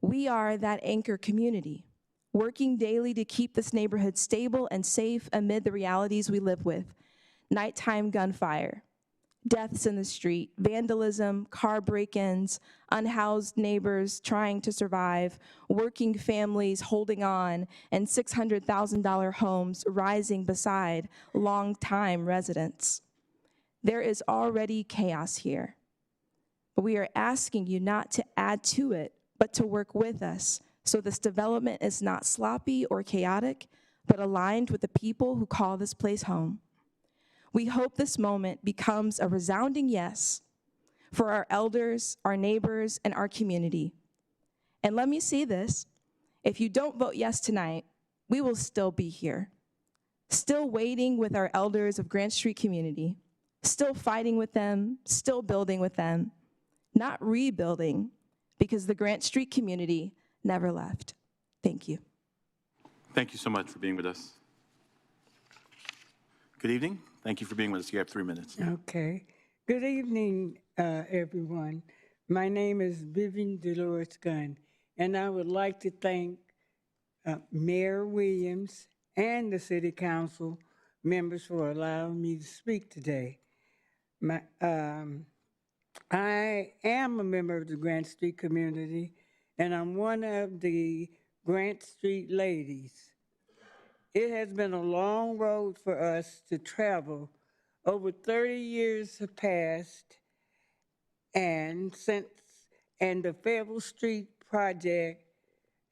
We are that anchor community, working daily to keep this neighborhood stable and safe amid the realities we live with: nighttime gunfire, deaths in the street, vandalism, car break-ins, unhoused neighbors trying to survive, working families holding on, and $600,000 homes rising beside long-time residents. There is already chaos here, but we are asking you not to add to it, but to work with us so this development is not sloppy or chaotic, but aligned with the people who call this place home. We hope this moment becomes a resounding yes for our elders, our neighbors, and our community. And let me say this, if you don't vote yes tonight, we will still be here, still waiting with our elders of Grant Street community, still fighting with them, still building with them, not rebuilding, because the Grant Street community never left. Thank you. Thank you so much for being with us. Good evening. Thank you for being with us. You have 3 minutes. Okay. Good evening, everyone. My name is Vivian Dolores Gunn, and I would like to thank Mayor Williams and the City Council members for allowing me to speak today. I am a member of the Grant Street community, and I'm one of the Grant Street ladies. It has been a long road for us to travel. Over 30 years have passed, and the Fayetteville Street project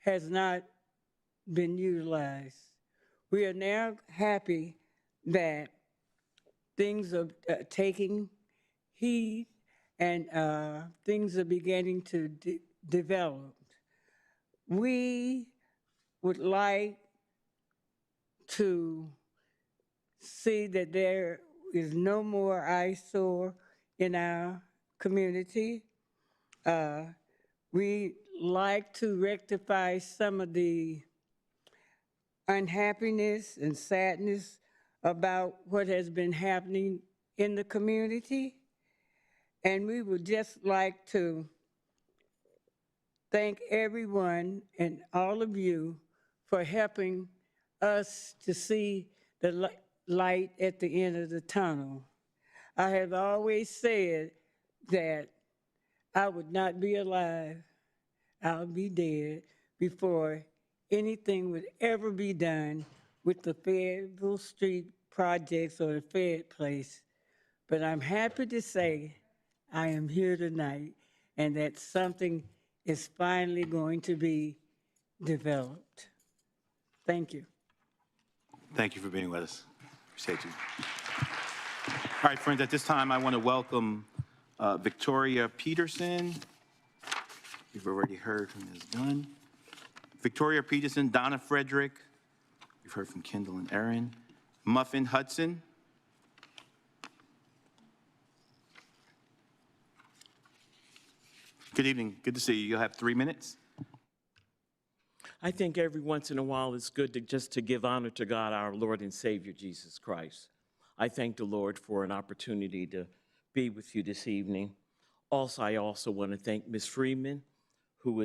has not been utilized. We are now happy that things are taking heed and things are beginning to develop. We would like to see that there is no more eyesore in our community. We like to rectify some of the unhappiness and sadness about what has been happening in the community. And we would just like to thank everyone and all of you for helping us to see the light at the end of the tunnel. I have always said that I would not be alive, I'll be dead, before anything would ever be done with the Fayetteville Street projects or the Fayette place. But I'm happy to say I am here tonight and that something is finally going to be developed. Thank you. Thank you for being with us. Appreciate you. All right, friends, at this time, I want to welcome Victoria Peterson. You've already heard from Ms. Dunn. Victoria Peterson, Donna Frederick. You've heard from Kendall and Erin. Muffin Hudson. Good evening. Good to see you. You'll have 3 minutes. I think every once in a while it's good to give honor to God, our Lord and Savior, Jesus Christ. I thank the Lord for an opportunity to be with you this evening. I also want to thank Ms. Freeman, who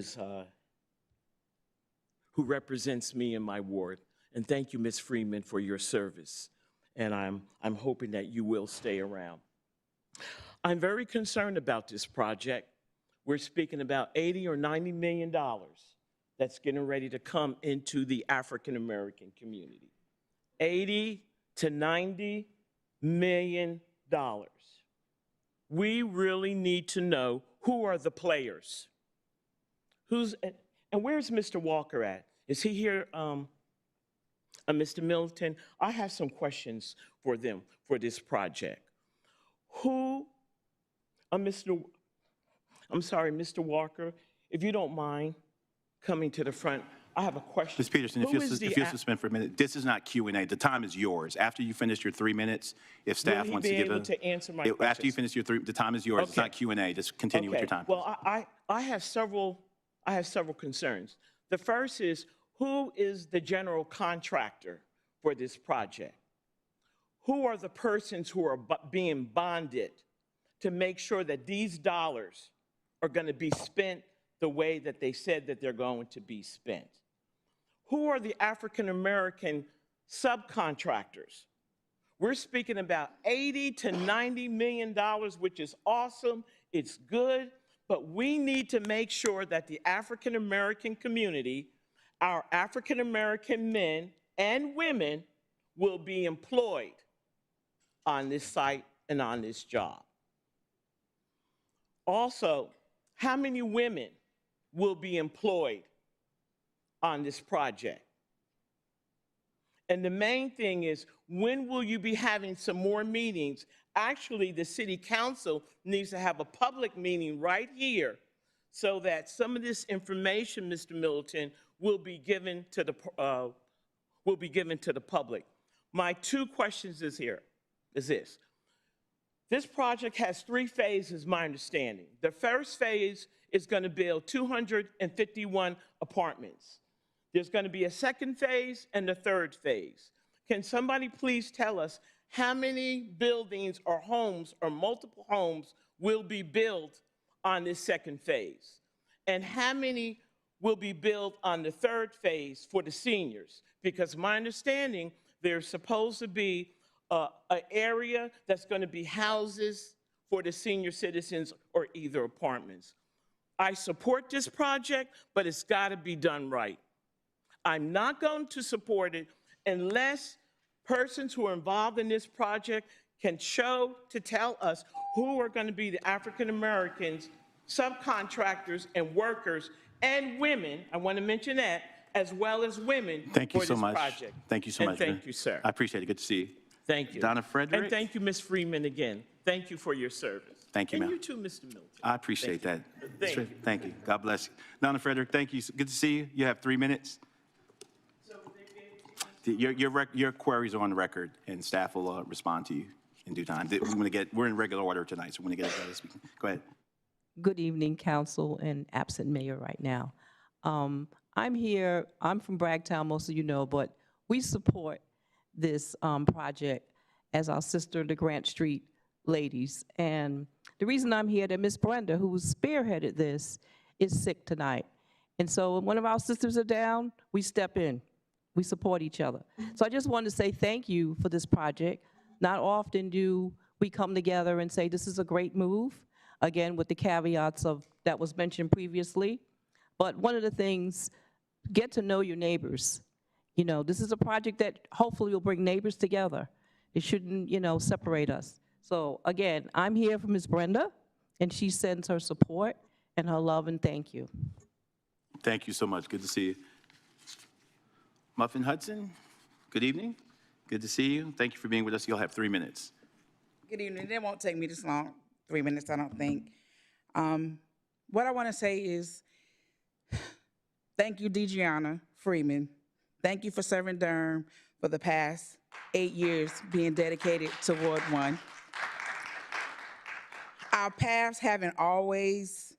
represents me in my ward. And thank you, Ms. Freeman, for your service. And I'm hoping that you will stay around. I'm very concerned about this project. We're speaking about $80 or $90 million that's getting ready to come into the African-American community. $80 to $90 million. We really need to know who are the players. And where's Mr. Walker at? Is he here, Mr. Middleton? I have some questions for them for this project. Mr. Walker, if you don't mind coming to the front, I have a question. Ms. Peterson, if Who you'll is the if you'll suspend for a minute, this is not Q&A. The time is yours. After you finish your 3 minutes, if staff he wants to be give able to answer my After you questions? finish your the time is yours. It's Okay. not Q&A. Just continue with your time. Well, I have several concerns. The first is, who is the general contractor for this project? Who are the persons who are being bonded to make sure that these dollars are going to be spent the way that they said that they're going to be spent? Who are the African-American subcontractors? We're speaking about $80 to $90 million, which is awesome. It's good, but we need to make sure that the African-American community, our African-American men and women, will be employed on this site and on this job. Also, how many women will be employed on this project? And the main thing is, when will you be having some more meetings? Actually, the city council needs to have a public meeting right here so that some of this information, Mr. Middleton, will be given to the public. My two questions is this. This project has 3 phases, my understanding. The first phase is going to build 251 apartments. There's going to be a second phase and a third phase. Can somebody please tell us how many buildings or homes or multiple homes will be built on this second phase? And how many will be built on the third phase for the seniors? Because my understanding, there's supposed to be an area that's going to be houses for the senior citizens or either apartments. I support this project, but it's got to be done right. I'm not going to support it unless persons who are involved in this project can tell us who are going to be the African Americans, subcontractors and workers, and women, I want to mention that, as well as women Thank you for so this much. project. Thank you so And much. thank you, sir. I appreciate it. Good to see you. Thank you. Donna Frederick. And thank you, Ms. Freeman, again. Thank you for your service. Thank you, And ma'am. you too, Mr. Middleton. I appreciate that. Thank you. Thank you. God bless you. Donna Frederick, thank you. Good to see you. You have 3 minutes. Your queries are on the record, and staff will respond to you in due time. We're in regular order tonight, so we're going to get it this week. Go ahead. Good evening, council and absent mayor right now. I'm here, I'm from Bragtown, most of you know, but we support this project as our sister, the Grant Street ladies. And the reason I'm here, that Miss Brenda, who spearheaded this, is sick tonight. And so when one of our sisters are down, we step in. We support each other. So I just wanted to say thank you for this project. Not often do we come together and say this is a great move, again, with the caveats of that was mentioned previously. But one of the things, get to know your neighbors. You know, this is a project that hopefully will bring neighbors together. It shouldn't, separate us. So again, I'm here for Ms. Brenda, and she sends her support and her love and thank you. Thank you so much. Good to see you. Muffin Hudson, good evening. Good to see you. Thank you for being with us. You'll have 3 minutes. Good evening. It won't take me this long, 3 minutes, I don't think. What I want to say is thank you, Deidreana Freeman. Thank you for serving Durham for the past 8 years, being dedicated to Ward 1. Our paths haven't always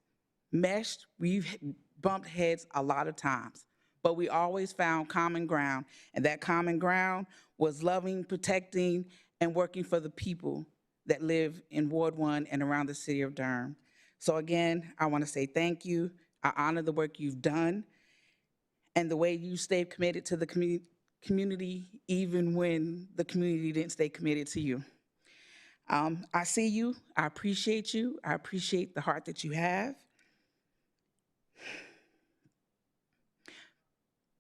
meshed. We've bumped heads a lot of times, but we always found common ground, and that common ground was loving, protecting, and working for the people that live in Ward 1 and around the city of Durham. So again, I want to say thank you. I honor the work you've done and the way you stayed committed to the community, even when the community didn't stay committed to you. I see you. I appreciate you. I appreciate the heart that you have.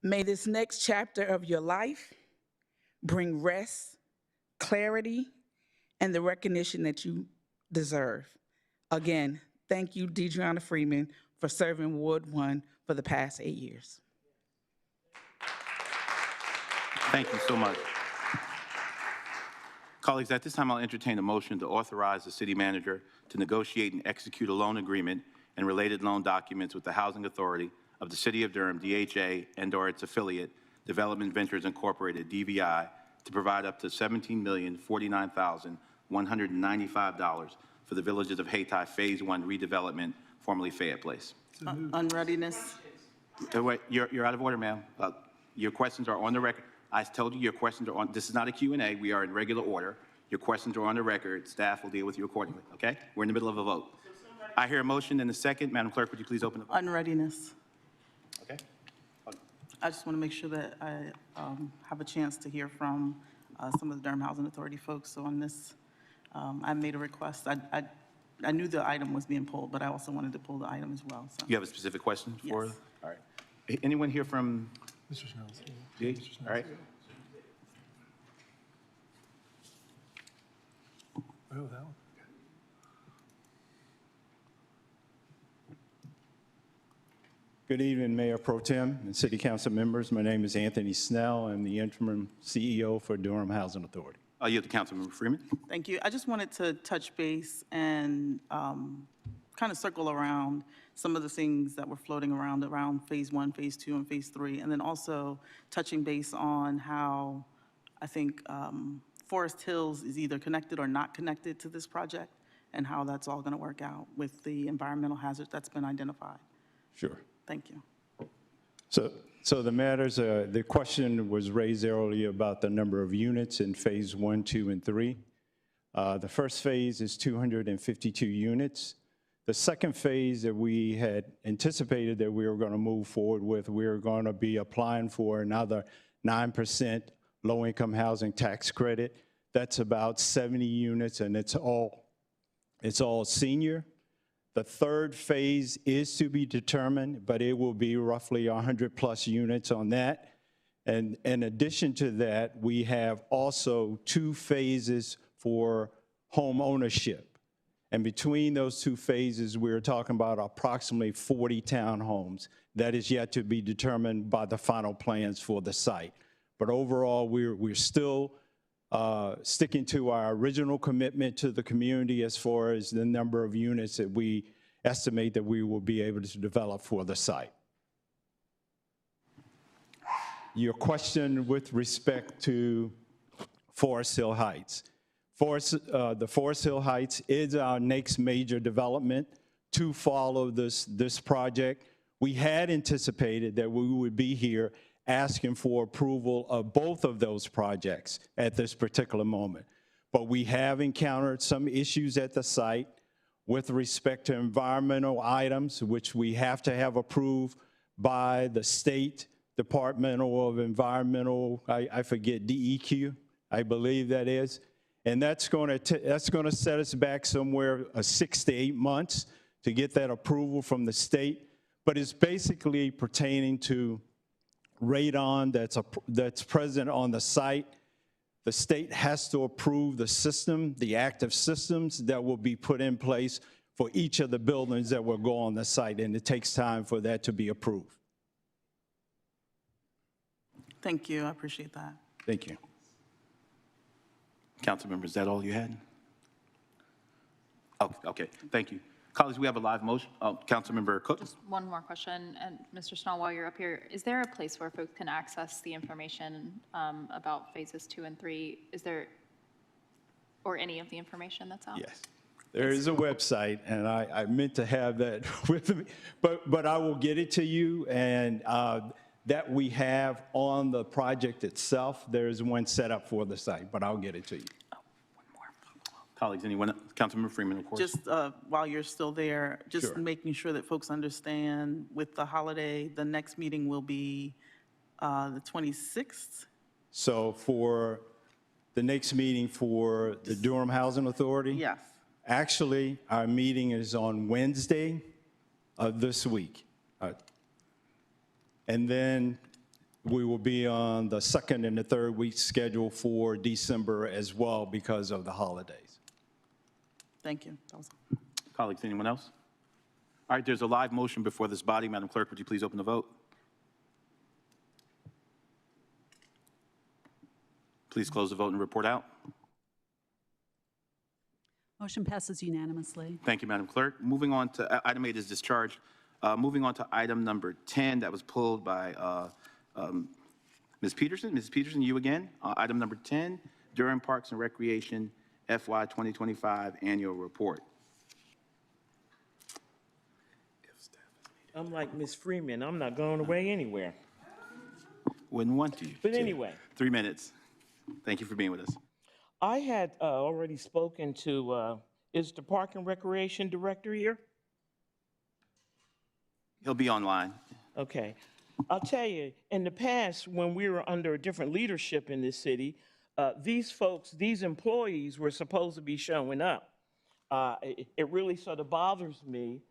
May this next chapter of your life bring rest, clarity, and the recognition that you deserve. Again, thank you, Deidreana Freeman, for serving Ward 1 for the past 8 years. Thank you so much. Colleagues, at this time, I'll entertain a motion to authorize the city manager to negotiate and execute a loan agreement and related loan documents with the Housing Authority of the City of Durham, DHA, and/or its affiliate, Development Ventures Incorporated, DVI, to provide up to $17,049,195 for the villages of Hayti Phase 1 redevelopment, formerly Fayette Place. Unreadiness. Wait, you're out of order, ma'am. Your questions are on the record. I told you your questions are on, this is not a Q&A. We are in regular order. Your questions are on the record. Staff will deal with you accordingly, okay? We're in the middle of a vote. I hear a motion and a second. Madam Clerk, would you please open the vote? Unreadiness. Okay. I just want to make sure that I have a chance to hear from some of the Durham Housing Authority folks. So on this, I made a request. I knew the item was being pulled, but I also wanted to pull the item as well. So. You have a specific question for? Yes. All right. Anyone here from? Mr. Snell's. DH? All right. Oh, that one. Good evening, Mayor Pro Tem and City Council members. My name is Anthony Snell. I'm the interim CEO for Durham Housing Authority. You have the Councilmember Freeman. Thank you. I just wanted to touch base and kind of circle around some of the things that were floating around Phase 1, Phase 2, and Phase 3, and then also touching base on how I think Forest Hills is either connected or not connected to this project, and how that's all going to work out with the environmental hazard that's been identified. Sure. Thank you. So the matters, the question was raised earlier about the number of units in Phase 1, 2, and 3. The first phase is 252 units. The second phase that we had anticipated that we were going to move forward with, we were going to be applying for another 9% low-income housing tax credit. That's about 70 units, and it's all senior. The third phase is to be determined, but it will be roughly 100+ units on that. And in addition to that, we have also 2 phases for home ownership. And between those 2 phases, we're talking about approximately 40 townhomes. That is yet to be determined by the final plans for the site. But overall, we're still sticking to our original commitment to the community as far as the number of units that we estimate that we will be able to develop for the site. Your question with respect to Forest Hill Heights. The Forest Hill Heights is our next major development to follow this project. We had anticipated that we would be here asking for approval of both of those projects at this particular moment. But we have encountered some issues at the site with respect to environmental items, which we have to have approved by the State Department of Environmental, I forget, DEQ, I believe that is. And that's going to set us back somewhere 6 to 8 months to get that approval from the state. But it's basically pertaining to radon that's present on the site. The state has to approve the system, the active systems that will be put in place for each of the buildings that will go on the site, and it takes time for that to be approved. Thank you. I appreciate that. Thank you. Councilmember, is that all you had? Oh, okay. Thank you. Colleagues, we have a live motion. Councilmember Cook. Just one more question, and Mr. Schnall, while you're up here, is there a place where folks can access the information about phases 2 and 3? Is there, or any of the information that's out? Yes. There is a website, and I meant to have that with me, but I will get it to you, and that we have on the project itself. There's one set up for the site, but I'll get it to you. Colleagues, anyone? Councilmember Freeman, of course. Just while you're still there, just Sure. making sure that folks understand with the holiday, the next meeting will be the 26th. So for the next meeting for the Durham Housing Authority? Yes. Actually, our meeting is on Wednesday of this week. And then we will be on the 2nd and the 3rd week schedule for December as well because of the holidays. Thank you. That was Colleagues, anyone else? All right, there's a live motion before this body. Madam Clerk, would you please open the vote? Please close the vote and report out. Motion passes unanimously. Thank you, Madam Clerk. Moving on to item 8 is discharge Moving on to item number 10, that was pulled by Ms. Peterson. Ms. Peterson, you again. Item number 10, Durham Parks and Recreation FY 2025 Annual Report. I'm like Ms. Freeman, I'm not going away anywhere. Wouldn't want to. But anyway. 3 minutes. Thank you for being with us. I had already spoken to, is the Park and Recreation Director here? He'll be online. Okay. I'll tell you, in the past, when we were under a different leadership in this city, these folks, these employees were supposed to be showing up. It really sort of bothers me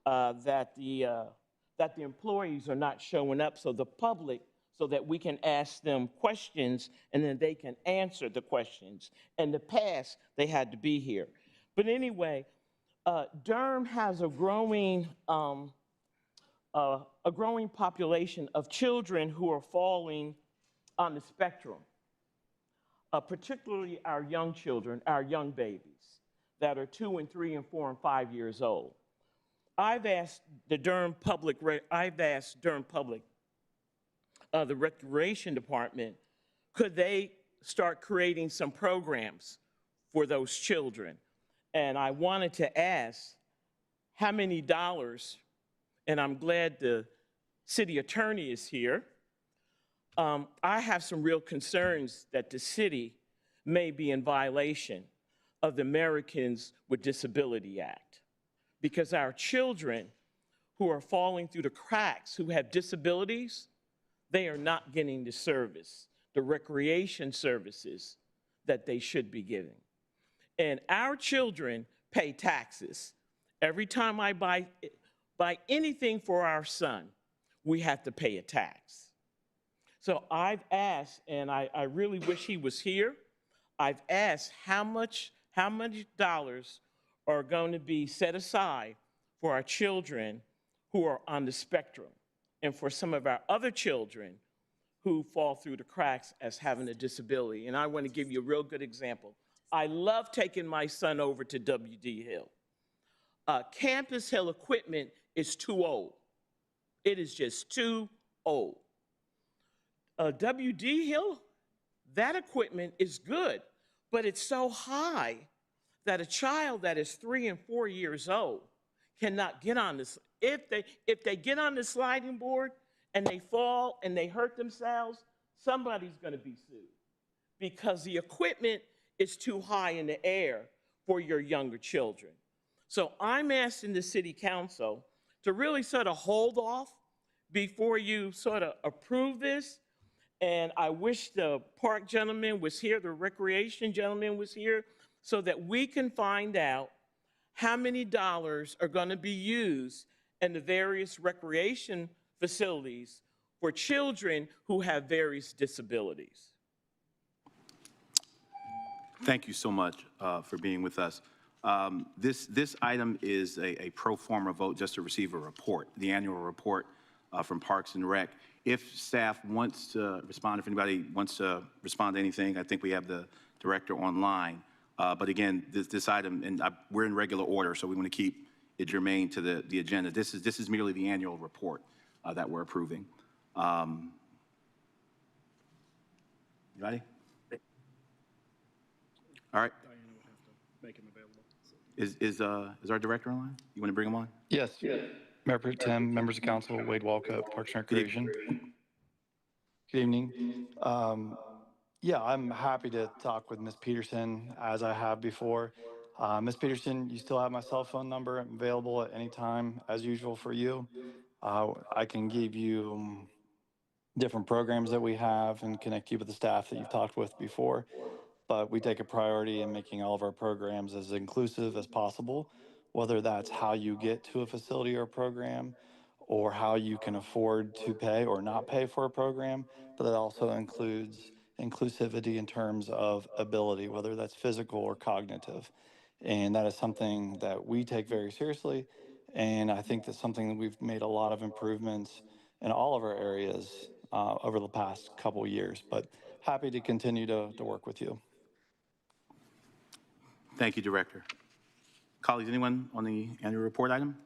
that the employees are not showing up, so the public, so that we can ask them questions and then they can answer the questions. In the past, they had to be here. But anyway, Durham has a growing population of children who are falling on the spectrum, particularly our young children, our young babies that are 2 and 3 and 4 and 5 years old. I've asked Durham Public, the Recreation Department, could they start creating some programs for those children? And I wanted to ask how many dollars, and I'm glad the city attorney is here. I have some real concerns that the city may be in violation of the Americans with Disability Act, because our children who are falling through the cracks, who have disabilities, they are not getting the service, the recreation services that they should be getting. And our children pay taxes. Every time I buy anything for our son, we have to pay a tax. So I've asked, and I really wish he was here, I've asked how much dollars are going to be set aside for our children who are on the spectrum and for some of our other children who fall through the cracks as having a disability. And I want to give you a real good example. I love taking my son over to W.D. Hill. Campus Hill equipment is too old. It is just too old. W.D. Hill, that equipment is good, but it's so high that a child that is 3 and 4 years old cannot get on this. If they get on the sliding board and they fall and they hurt themselves, somebody's going to be sued because the equipment is too high in the air for your younger children. So I'm asking the city council to really sort of hold off before you sort of approve this. And I wish the park gentleman was here, the recreation gentleman was here, so that we can find out how many dollars are going to be used in the various recreation facilities for children who have various disabilities. Thank you so much for being with us. This item is a pro forma vote just to receive a report, the annual report from Parks and Rec. If staff wants to respond, if anybody wants to respond to anything, I think we have the director online. But again, this item, and we're in regular order, so we want to keep it germane to the agenda. This is merely the annual report that we're approving. You ready? All right. Make him available. Is our director online? You want to bring him on? Yes. Mayor Pro Tem, members of council, Wade Walkup, Parks and Recreation. Good evening. Yeah, I'm happy to talk with Ms. Peterson as I have before. Ms. Peterson, you still have my cell phone number. I'm available at any time as usual for you. I can give you different programs that we have and connect you with the staff that you've talked with before. But we take a priority in making all of our programs as inclusive as possible, whether that's how you get to a facility or a program, or how you can afford to pay or not pay for a program, but that also includes inclusivity in terms of ability, whether that's physical or cognitive. And that is something that we take very seriously. And I think that's something that we've made a lot of improvements in all of our areas over the past couple of years, but happy to continue to work with you. Thank you, Director. Colleagues, anyone on the annual report item?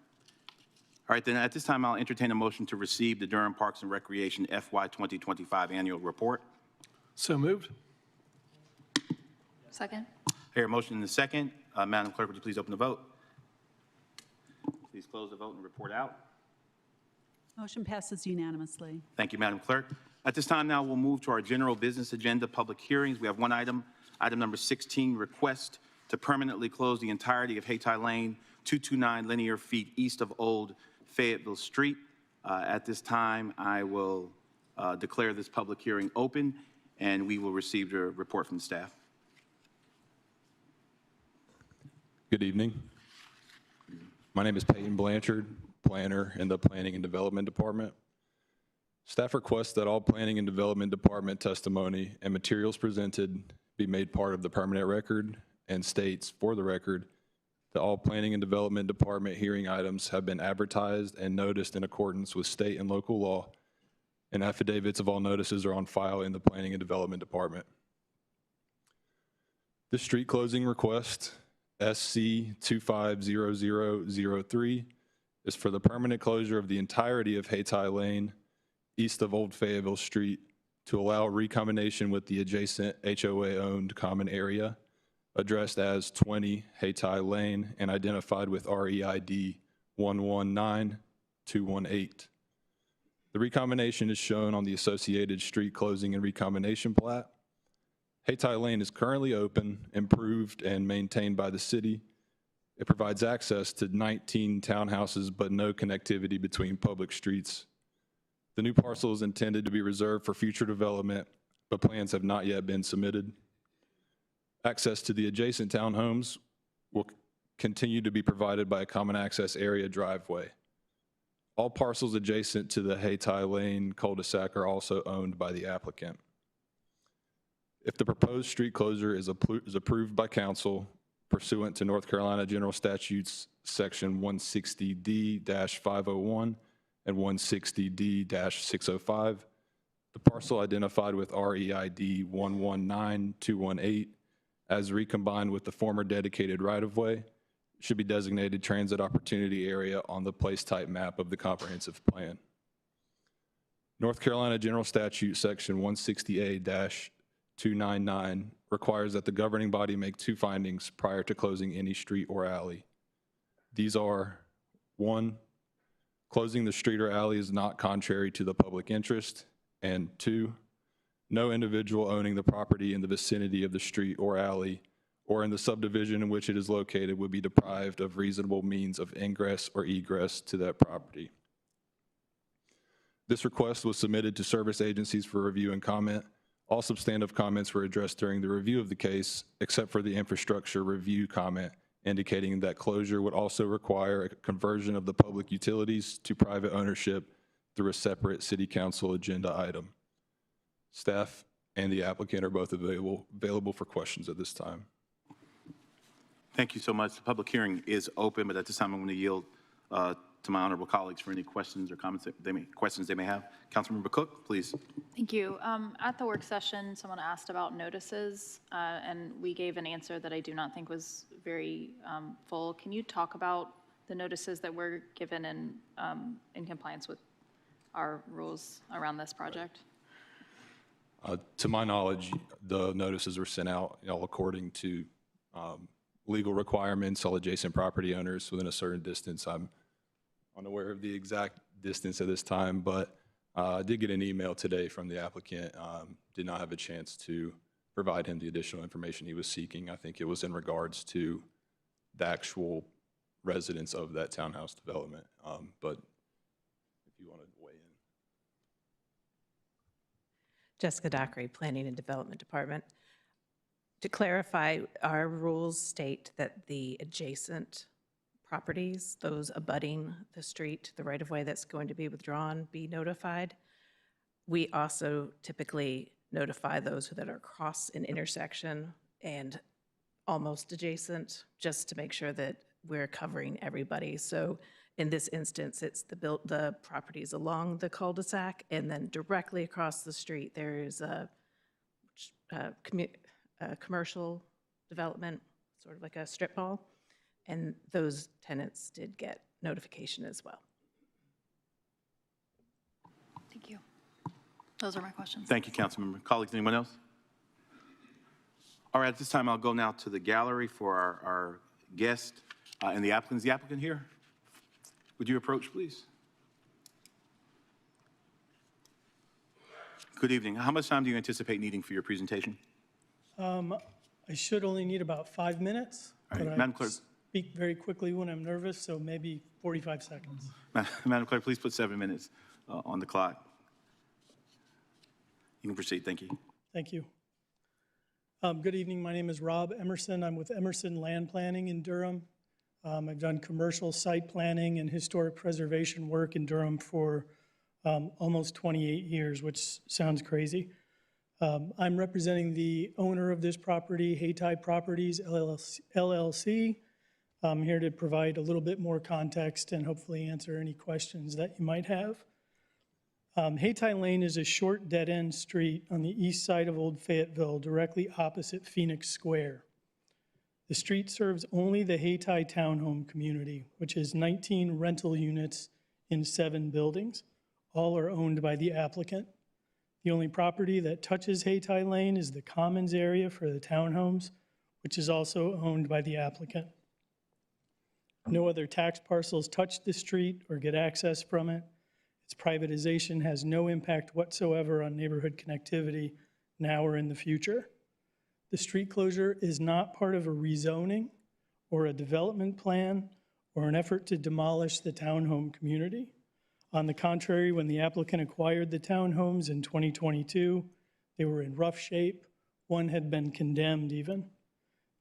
All All right, then at this time, I'll entertain a motion to receive the Durham Parks and Recreation FY 2025 Annual Report. So moved. Second? Here, motion and a second. Madam Clerk, would you please open the vote? Please close the vote and report out. Motion passes unanimously. Thank you, Madam Clerk. At this time now, we'll move to our general business agenda, public hearings. We have one item, item number 16, request to permanently close the entirety of Hayti Lane, 229 linear feet east of Old Fayetteville Street. At this time, I will declare this public hearing open, and we will receive the report from the staff. Good evening. My name is Peyton Blanchard, planner in the Planning and Development Department. Staff requests that all Planning and Development Department testimony and materials presented be made part of the permanent record, and states, for the record, that all Planning and Development Department hearing items have been advertised and noticed in accordance with state and local law, and affidavits of all notices are on file in the Planning and Development Department. The street closing request, SC 250003, is for the permanent closure of the entirety of Hayti Lane east of Old Fayetteville Street to allow recombination with the adjacent HOA-owned common area, addressed as 20 Hayti Lane and identified with REID 119218. The recombination is shown on the associated street closing and recombination plat. Hayti Lane is currently open, improved, and maintained by the city. It provides access to 19 townhouses, but no connectivity between public streets. The new parcel is intended to be reserved for future development, but plans have not yet been submitted. Access to the adjacent townhomes will continue to be provided by a common access area driveway. All parcels adjacent to the Hayti Lane cul-de-sac are also owned by the applicant. If the proposed street closure is approved by council pursuant to North Carolina General Statutes Section 160D-501 and 160D-605, the parcel identified with REID 119218 as recombined with the former dedicated right-of-way should be designated transit opportunity area on the place type map of the comprehensive plan. North Carolina General Statute Section 160A-299 requires that the governing body make two findings prior to closing any street or alley. These are, 1, closing the street or alley is not contrary to the public interest, and 2, no individual owning the property in the vicinity of the street or alley or in the subdivision in which it is located would be deprived of reasonable means of ingress or egress to that property. This request was submitted to service agencies for review and comment. All substantive comments were addressed during the review of the case, except for the infrastructure review comment, indicating that closure would also require a conversion of the public utilities to private ownership through a separate city council agenda item. Staff and the applicant are both available for questions at this time. Thank you so much. The public hearing is open, but at this time, I'm going to yield to my honorable colleagues for any questions or comments they may have. Councilmember Cook, please. Thank you. At the work session, someone asked about notices, and we gave an answer that I do not think was very full. Can you talk about the notices that were given in compliance with our rules around this project? To my knowledge, the notices were sent out according to legal requirements, all adjacent property owners within a certain distance. I'm unaware of the exact distance at this time, but I did get an email today from the applicant. Did not have a chance to provide him the additional information he was seeking. I think it was in regards to the actual residents of that townhouse development. But if you want to weigh in. Jessica Dockery, Planning and Development Department. To clarify, our rules state that the adjacent properties, those abutting the street, the right-of-way that's going to be withdrawn, be notified. We also typically notify those that are across an intersection and almost adjacent, just to make sure that we're covering everybody. So in this instance, it's the properties along the cul-de-sac, and then directly across the street, there is a commercial development, sort of like a strip mall, and those tenants did get notification as well. Those are my questions. Thank you, Councilmember. Colleagues, anyone else? All right, at this time, I'll go now to the gallery for our guest and the applicant. Is the applicant here? Would you approach, please? Good evening. How much time do you anticipate needing for your presentation? I should only need about 5 minutes. All right, but Madam I Clerk. speak very quickly when I'm nervous, so maybe 45 seconds. Madam Clerk, please put 7 minutes on the clock. You can proceed. Thank you. Thank you. Good evening. My name is Rob Emerson. I'm with Emerson Land Planning in Durham. I've done commercial site planning and historic preservation work in Durham for almost 28 years, which sounds crazy. I'm representing the owner of this property, Hayti Properties LLC. I'm here to provide a little bit more context and hopefully answer any questions that you might have. Hayti Lane is a short dead-end street on the east side of Old Fayetteville, directly opposite Phoenix Square. The street serves only the Hayti townhome community, which is 19 rental units in 7 buildings. All are owned by the applicant. The only property that touches Hayti Lane is the commons area for the townhomes, which is also owned by the applicant. No other tax parcels touch the street or get access from it. Its privatization has no impact whatsoever on neighborhood connectivity now or in the future. The street closure is not part of a rezoning or a development plan or an effort to demolish the townhome community. On the contrary, when the applicant acquired the townhomes in 2022, they were in rough shape. One had been condemned even.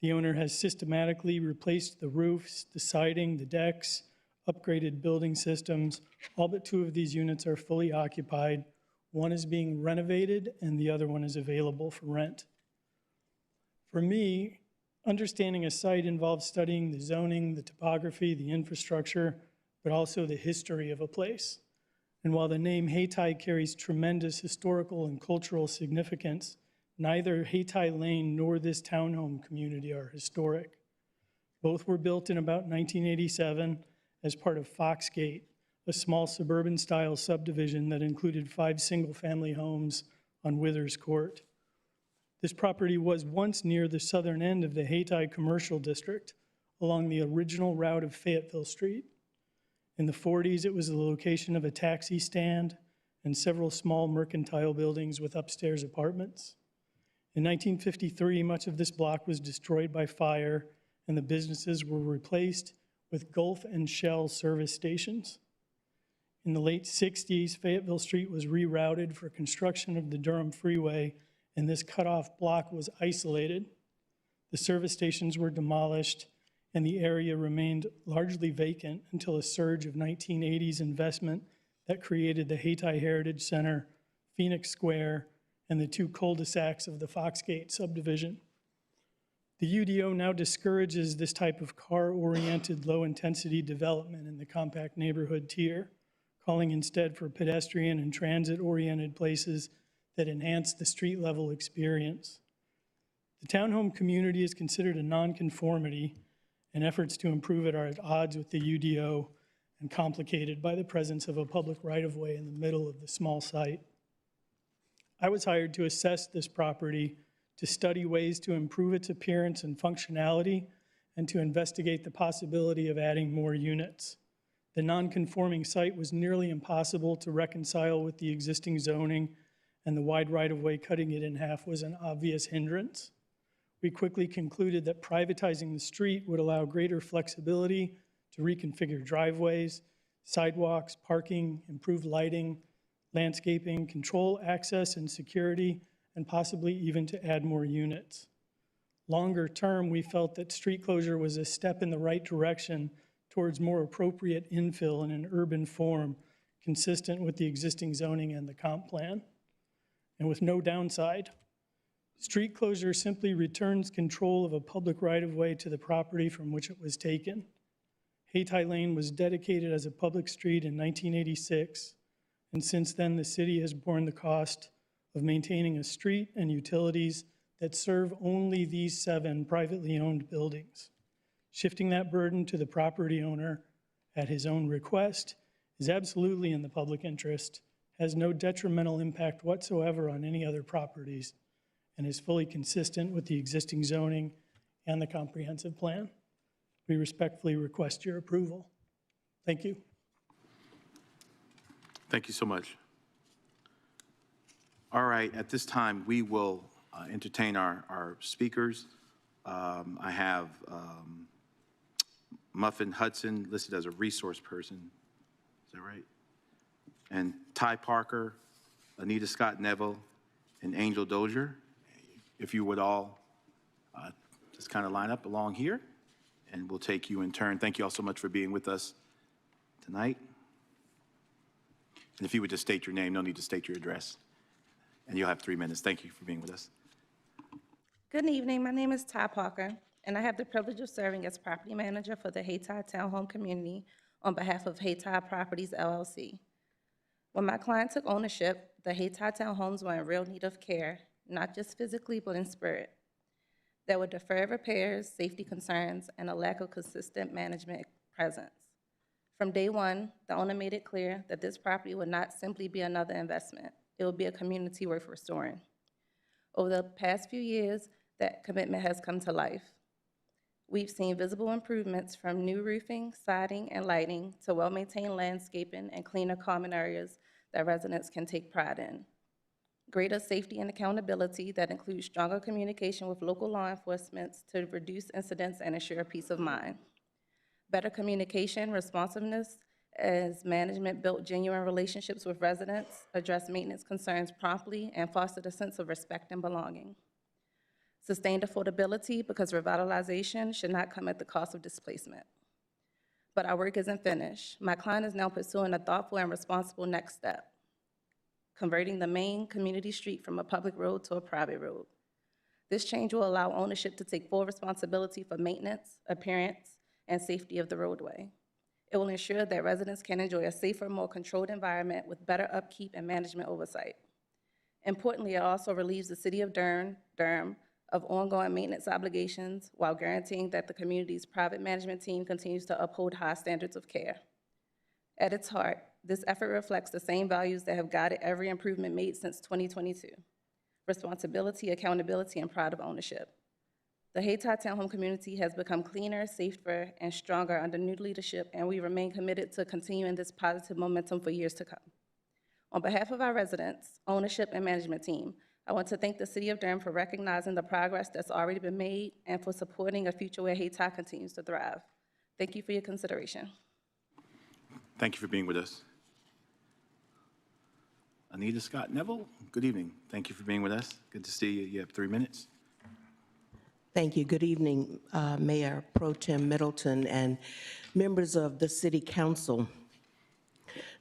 The owner has systematically replaced the roofs, the siding, the decks, upgraded building systems. All but 2 of these units are fully occupied. One is being renovated and the other one is available for rent. For me, understanding a site involves studying the zoning, the topography, the infrastructure, but also the history of a place. And while the name Hayti carries tremendous historical and cultural significance, neither Hayti Lane nor this townhome community are historic. Both were built in about 1987 as part of Foxgate, a small suburban-style subdivision that included 5 single-family homes on Withers Court. This property was once near the southern end of the Hayti Commercial District, along the original route of Fayetteville Street. In the 40s, it was the location of a taxi stand and several small mercantile buildings with upstairs apartments. In 1953, much of this block was destroyed by fire, and the businesses were replaced with Gulf and Shell service stations. In the late 60s, Fayetteville Street was rerouted for construction of the Durham Freeway, and this cutoff block was isolated. The service stations were demolished, and the area remained largely vacant until a surge of 1980s investment that created the Hayti Heritage Center, Phoenix Square, and the 2 cul-de-sacs of the Foxgate subdivision. The UDO now discourages this type of car-oriented, low-intensity development in the compact neighborhood tier, calling instead for pedestrian and transit-oriented places that enhance the street-level experience. The townhome community is considered a nonconformity, and efforts to improve it are at odds with the UDO and complicated by the presence of a public right-of-way in the middle of the small site. I was hired to assess this property, to study ways to improve its appearance and functionality, and to investigate the possibility of adding more units. The non-conforming site was nearly impossible to reconcile with the existing zoning, and the wide right-of-way cutting it in half was an obvious hindrance. We quickly concluded that privatizing the street would allow greater flexibility to reconfigure driveways, sidewalks, parking, improve lighting, landscaping, control access and security, and possibly even to add more units. Longer term, we felt that street closure was a step in the right direction towards more appropriate infill in an urban form consistent with the existing zoning and the comp plan, and with no downside. Street closure simply returns control of a public right-of-way to the property from which it was taken. Hayti Lane was dedicated as a public street in 1986, and since then the city has borne the cost of maintaining a street and utilities that serve only these 7 privately owned buildings. Shifting that burden to the property owner at his own request is absolutely in the public interest has no detrimental impact whatsoever on any other properties, and is fully consistent with the existing zoning and the comprehensive plan. We respectfully request your approval. Thank you. Thank you so much. All right, at this time, we will entertain our speakers. I have Muffin Hudson listed as a resource person. Is that right? And Ty Parker, Anita Scott Neville, and Angel Dozier. If you would all just kind of line up along here, and we'll take you in turn. Thank you all so much for being with us tonight. And if you would just state your name, no need to state your address. And you'll have 3 minutes. Thank you for being with us. Good evening. My name is Ty Parker, and I have the privilege of serving as property manager for the Hayti Townhome Community on behalf of Hayti Properties, LLC. When my client took ownership, the Hayti Townhomes were in real need of care, not just physically, but in spirit. There were deferred repairs, safety concerns, and a lack of consistent management presence. From day one, the owner made it clear that this property would not simply be another investment. It would be a community worth restoring. Over the past few years, that commitment has come to life. We've seen visible improvements from new roofing, siding, and lighting to well-maintained landscaping and cleaner common areas that residents can take pride in. Greater safety and accountability that includes stronger communication with local law enforcement to reduce incidents and ensure peace of mind. Better communication, responsiveness, as management built genuine relationships with residents, addressed maintenance concerns promptly, and fostered a sense of respect and belonging. Sustained affordability, because revitalization should not come at the cost of displacement. But our work isn't finished. My client is now pursuing a thoughtful and responsible next step, converting the main community street from a public road to a private road. This change will allow ownership to take full responsibility for maintenance, appearance, and safety of the roadway. It will ensure that residents can enjoy a safer, more controlled environment with better upkeep and management oversight. Importantly, it also relieves the city of Durham of ongoing maintenance obligations while guaranteeing that the community's private management team continues to uphold high standards of care. At its heart, this effort reflects the same values that have guided every improvement made since 2022: responsibility, accountability, and pride of ownership. The Hayti Townhome community has become cleaner, safer, and stronger under new leadership, and we remain committed to continuing this positive momentum for years to come. On behalf of our residents, ownership, and management team, I want to thank the City of Durham for recognizing the progress that's already been made and for supporting a future where Hayti continues to thrive. Thank you for your consideration. Thank you for being with us. Anita Scott Neville, good evening. Thank you for being with us. Good to see you. You have 3 minutes. Thank you. Good evening, Mayor Pro Tem Middleton and members of the City Council.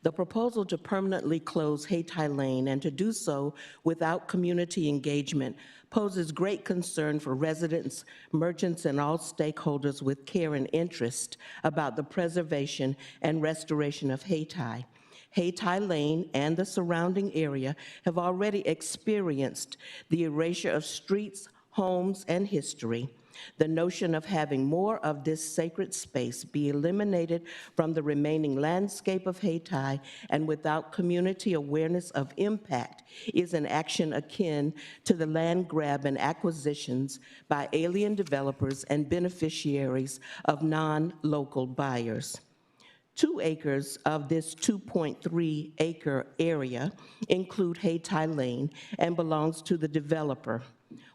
The proposal to permanently close Hayti Lane and to do so without community engagement poses great concern for residents, merchants, and all stakeholders with care and interest about the preservation and restoration of Hayti. Hayti Lane and the surrounding area have already experienced the erasure of streets, homes, and history. The notion of having more of this sacred space be eliminated from the remaining landscape of Hayti and without community awareness of impact is an action akin to the land grab and acquisitions by alien developers and beneficiaries of non-local buyers. 2 acres of this 2.3 acre area include Hayti Lane and belongs to the developer.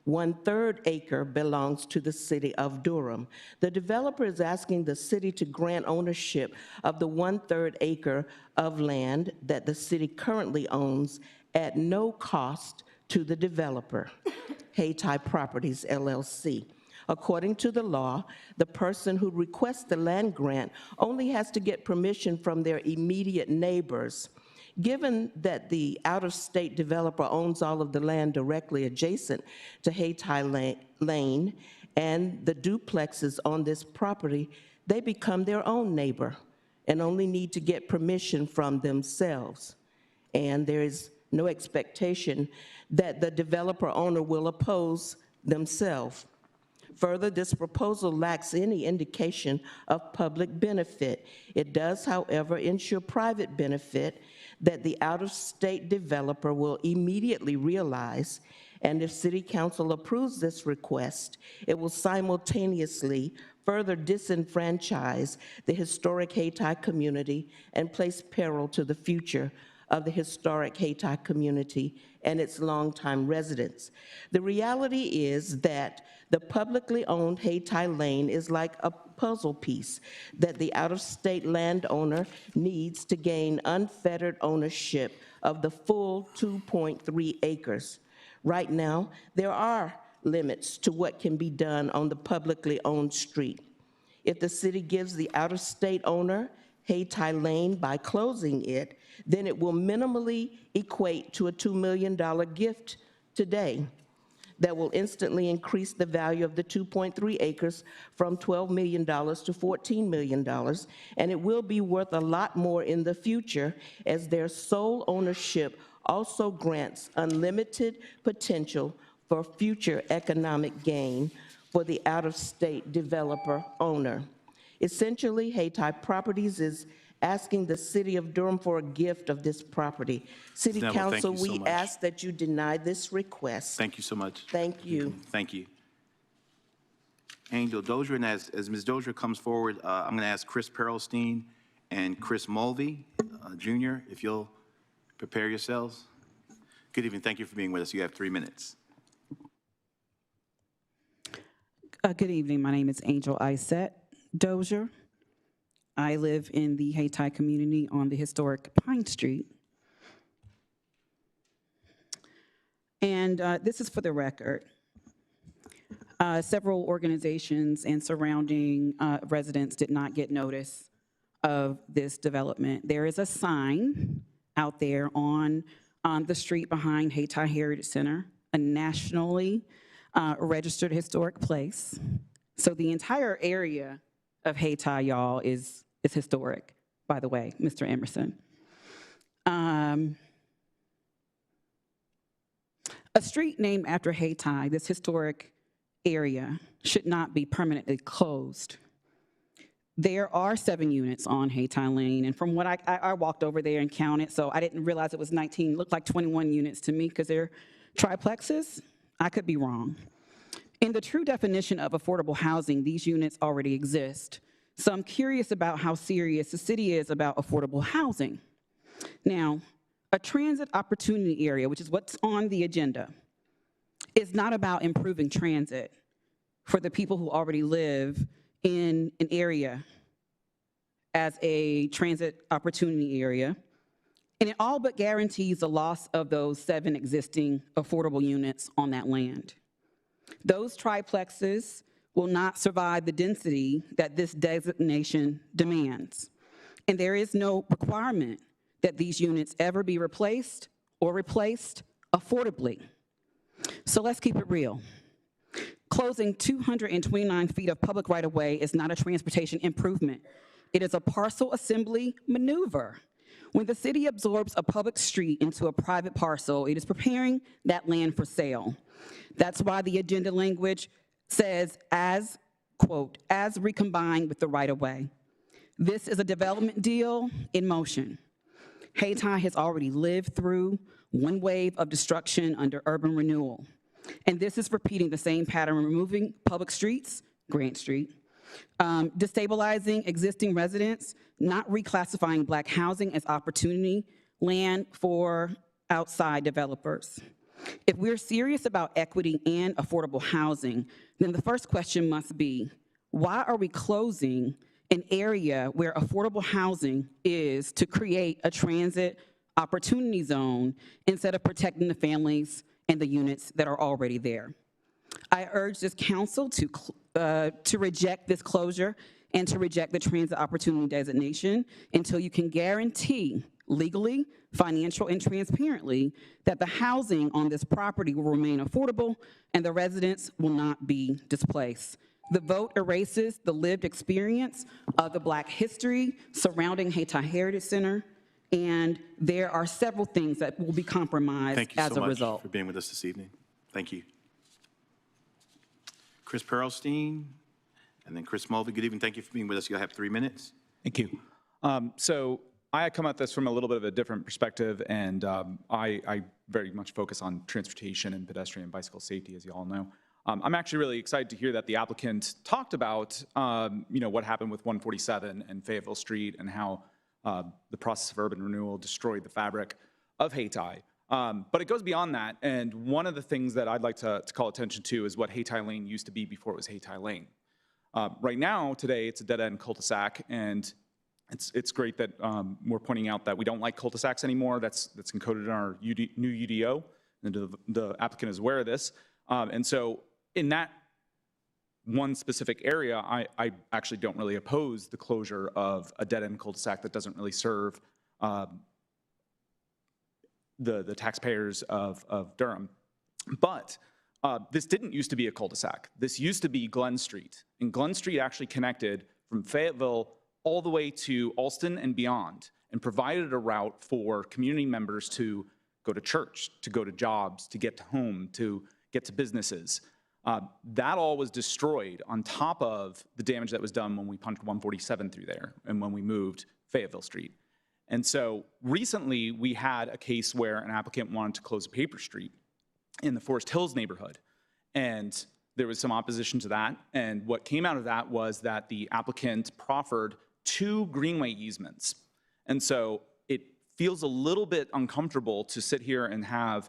1/3 acre belongs to the city of Durham. The developer is asking the city to grant ownership of the 1/3 acre of land that the city currently owns at no cost to the developer, Hayti Properties, LLC. According to the law, the person who requests the land grant only has to get permission from their immediate neighbors. Given that the out-of-state developer owns all of the land directly adjacent to Hayti Lane and the duplexes on this property, they become their own neighbor and only need to get permission from themselves. And there is no expectation that the developer owner will oppose themselves. Further, this proposal lacks any indication of public benefit. It does, however, ensure private benefit that the out-of-state developer will immediately realize, and if City Council approves this request, it will simultaneously further disenfranchise the historic Hayti community and place peril to the future of the historic Hayti community and its longtime residents. The reality is that the publicly owned Hayti Lane is like a puzzle piece that the out-of-state landowner needs to gain unfettered ownership of the full 2.3 acres. Right now, there are limits to what can be done on the publicly owned street. If the city gives the out-of-state owner Hayti Lane by closing it, then it will minimally equate to a $2 million gift today that will instantly increase the value of the 2.3 acres from $12 million to $14 million, and it will be worth a lot more in the future as their sole ownership also grants unlimited potential for future economic gain for the out-of-state developer owner. Essentially, Hayti Properties is asking the city of Durham for a gift of this property. City Ms. Neville, thank Council, you so we much. ask that you deny this request. Thank you so much. Thank you. Thank you. Angel Dozier, and as Ms. Dozier comes forward, I'm going to ask Chris Perlstein and Chris Mulvey, Jr., if you'll prepare yourselves. Good evening. Thank you for being with us. You have 3 minutes. Good evening. My name is Angel Isette Dozier. I live in the Hayti community on the historic Pine Street. And this is for the record. Several organizations and surrounding residents did not get notice of this development. There is a sign out there on the street behind Hayti Heritage Center, a nationally registered historic place. So the entire area of Hayti, y'all, is historic, by the way, Mr. Emerson. A street named after Hayti, this historic area, should not be permanently closed. There are 7 units on Hayti Lane, and from what I walked over there and counted, so I didn't realize it was 19, it looked like 21 units to me because they're triplexes. I could be wrong. In the true definition of affordable housing, these units already exist. So I'm curious about how serious the city is about affordable housing. Now, a transit opportunity area, which is what's on the agenda, is not about improving transit for the people who already live in an area as a transit opportunity area. And it all but guarantees the loss of those 7 existing affordable units on that land. Those triplexes will not survive the density that this designation demands. And there is no requirement that these units ever be replaced or replaced affordably. So let's keep it real. Closing 229 feet of public right-of-way is not a transportation improvement. It is a parcel assembly maneuver. When the city absorbs a public street into a private parcel, it is preparing that land for sale. That's why the agenda language says, as, quote, as recombined with the right-of-way. This is a development deal in motion. Hayti has already lived through one wave of destruction under urban renewal. And this is repeating the same pattern, removing public streets, Grant Street, destabilizing existing residents, not reclassifying Black housing as opportunity land for outside developers. If we're serious about equity and affordable housing, then the first question must be, why are we closing an area where affordable housing is to create a transit opportunity zone instead of protecting the families and the units that are already there? I urge this council to reject this closure and to reject the transit opportunity designation until you can guarantee legally, financial, and transparently that the housing on this property will remain affordable and the residents will not be displaced. The vote erases the lived experience of the Black history surrounding Hayti Heritage Center, and there are several things that will be compromised as a result. Thank you so much for being with us this evening. Thank you. Chris Perlstein, and then Chris Mulvey. Good evening. Thank you for being with us. You'll have 3 minutes. Thank you. So I come at this from a little bit of a different perspective, and I very much focus on transportation and pedestrian and bicycle safety, as you all know. I'm actually really excited to hear that the applicant talked about, what happened with 147 and Fayetteville Street and how the process of urban renewal destroyed the fabric of Hayti. But it goes beyond that, and one of the things that I'd like to call attention to is what Hayti Lane used to be before it was Hayti Lane. Right now, today, it's a dead-end cul-de-sac, and it's great that we're pointing out that we don't like cul-de-sacs anymore. That's encoded in our new UDO, and the applicant is aware of this. And so in that one specific area, I actually don't really oppose the closure of a dead-end cul-de-sac that doesn't really serve the taxpayers of Durham. But this didn't used to be a cul-de-sac. This used to be Glen Street. And Glen Street actually connected from Fayetteville all the way to Alston and beyond, and provided a route for community members to go to church, to go to jobs, to get home, to get to businesses. That all was destroyed on top of the damage that was done when we punched 147 through there and when we moved Fayetteville Street. And so recently we had a case where an applicant wanted to close a paper street in the Forest Hills neighborhood. And there was some opposition to that. And what came out of that was that the applicant proffered 2 greenway easements. And so it feels a little bit uncomfortable to sit here and have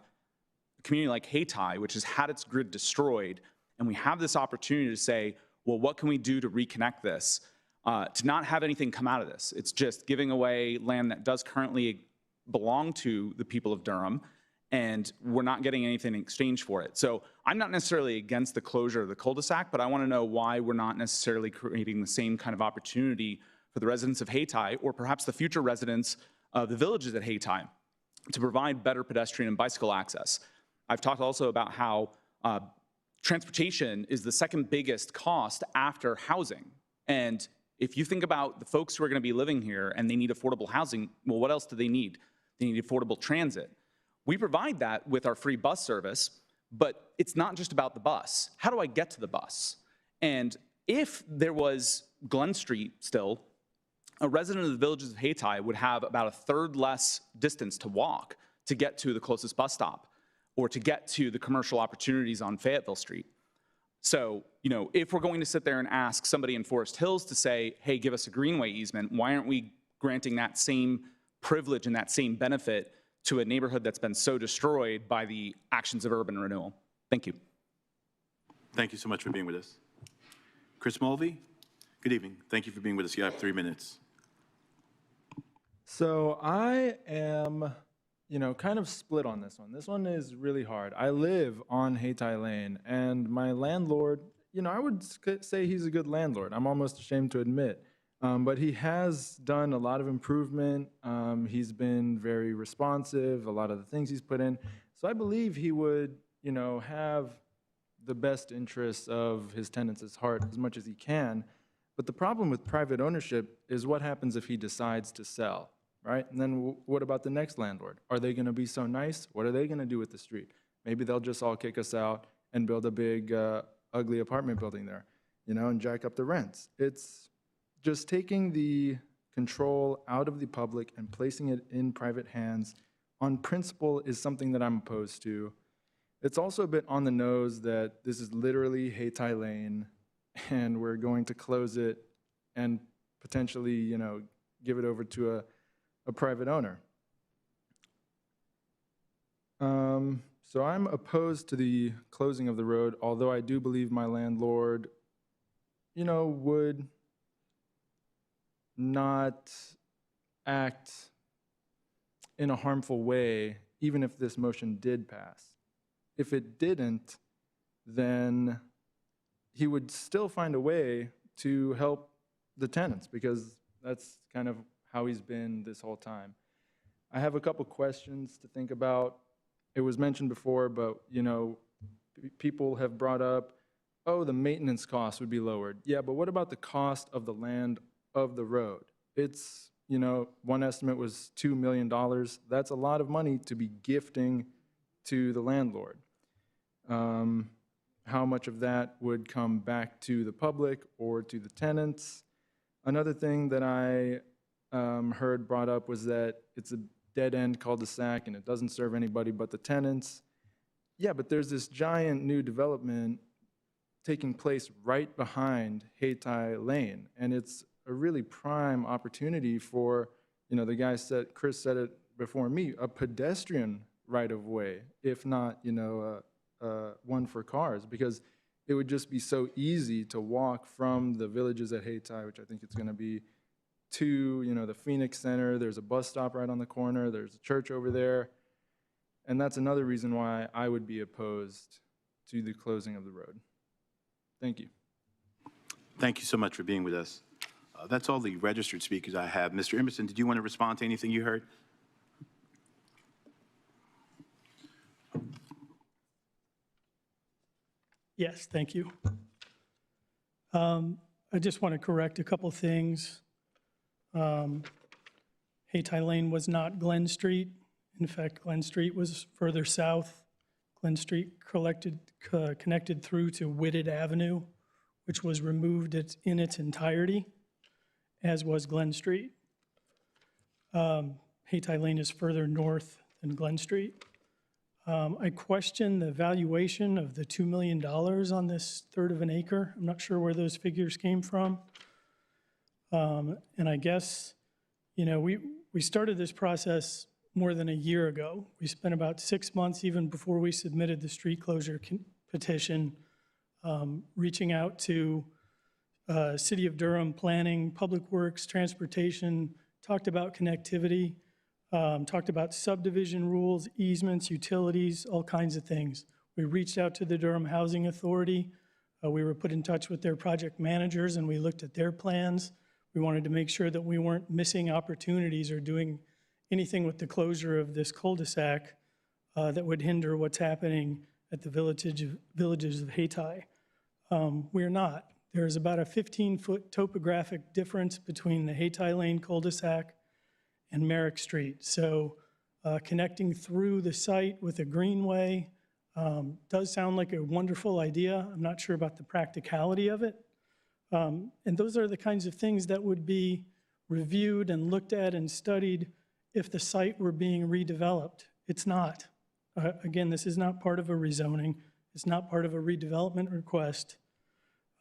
a community like Hayti, which has had its grid destroyed, and we have this opportunity to say, well, what can we do to reconnect this? To not have anything come out of this. It's just giving away land that does currently belong to the people of Durham, and we're not getting anything in exchange for it. So I'm not necessarily against the closure of the cul-de-sac, but I want to know why we're not necessarily creating the same kind of opportunity for the residents of Hayti, or perhaps the future residents of the villages at Hayti, to provide better pedestrian and bicycle access. I've talked also about how transportation is the second biggest cost after housing. And if you think about the folks who are going to be living here and they need affordable housing, well, what else do they need? They need affordable transit. We provide that with our free bus service, but it's not just about the bus. How do I get to the bus? And if there was Glen Street still, a resident of the villages of Hayti would have about 1/3 less distance to walk to get to the closest bus stop or to get to the commercial opportunities on Fayetteville Street. So, if we're going to sit there and ask somebody in Forest Hills to say, hey, give us a greenway easement, why aren't we granting that same privilege and that same benefit to a neighborhood that's been so destroyed by the actions of urban renewal? Thank you. Thank you so much for being with us. Chris Mulvey, good evening. Thank you for being with us. You have 3 minutes. So I am, kind of split on this one. This one is really hard. I live on Hayti Lane, and my landlord, I would say he's a good landlord. I'm almost ashamed to admit. But he has done a lot of improvement. He's been very responsive, a lot of the things he's put in. So I believe he would, have the best interests of his tenants' heart as much as he can. But the problem with private ownership is what happens if he decides to sell, right? And then what about the next landlord? Are they going to be so nice? What are they going to do with the street? Maybe they'll just all kick us out and build a big, ugly apartment building there, and jack up the rents. It's just taking the control out of the public and placing it in private hands on principle is something that I'm opposed to. It's also a bit on the nose that this is literally Hayti Lane, and we're going to close it and potentially, give it over to a private owner. So I'm opposed to the closing of the road, although I do believe my landlord, would not act in a harmful way, even if this motion did pass. If it didn't, then he would still find a way to help the tenants, because that's kind of how he's been this whole time. I have a couple questions to think about. It was mentioned before, but people have brought up, oh, the maintenance costs would be lowered. Yeah, but what about the cost of the land of the road? It's, one estimate was $2 million. That's a lot of money to be gifting to the landlord. how much of that would come back to the public or to the tenants. Another thing that I heard brought up was that it's a dead-end cul-de-sac and it doesn't serve anybody but the tenants. Yeah, but there's this giant new development taking place right behind Hayti Lane, and it's a really prime opportunity for, the guy said, Chris said it before me, a pedestrian right-of-way, if not, one for cars, because it would just be so easy to walk from the villages at Hayti, which I think it's going to be, to, the Phoenix Center. There's a bus stop right on the corner. There's a church over there. And that's another reason why I would be opposed to the closing of the road. Thank you. Thank you so much for being with us. That's all the registered speakers I have. Mr. Emerson, did you want to respond to anything you heard? Yes, thank you. I just want to correct a couple things. Hayti Lane was not Glen Street. In fact, Glen Street was further south. Glen Street connected through to Whitted Avenue, which was removed in its entirety, as was Glen Street. Hayti Lane is further north than Glen Street. I question the valuation of the $2 million on this third of an acre. I'm not sure where those figures came from. And I guess, we started this process more than a year ago. We spent about 6 months, even before we submitted the street closure petition, reaching out to City of Durham Planning, Public Works, Transportation, talked about connectivity, talked about subdivision rules, easements, utilities, all kinds of things. We reached out to the Durham Housing Authority. We were put in touch with their project managers, and we looked at their plans. We wanted to make sure that we weren't missing opportunities or doing anything with the closure of this cul-de-sac that would hinder what's happening at the villages of Hayti. We're not. There's about a 15-foot topographic difference between the Hayti Lane cul-de-sac and Merrick Street. So connecting through the site with a greenway does sound like a wonderful idea. I'm not sure about the practicality of it. And those are the kinds of things that would be reviewed and looked at and studied if the site were being redeveloped. It's not. Again, this is not part of a rezoning. It's not part of a redevelopment request.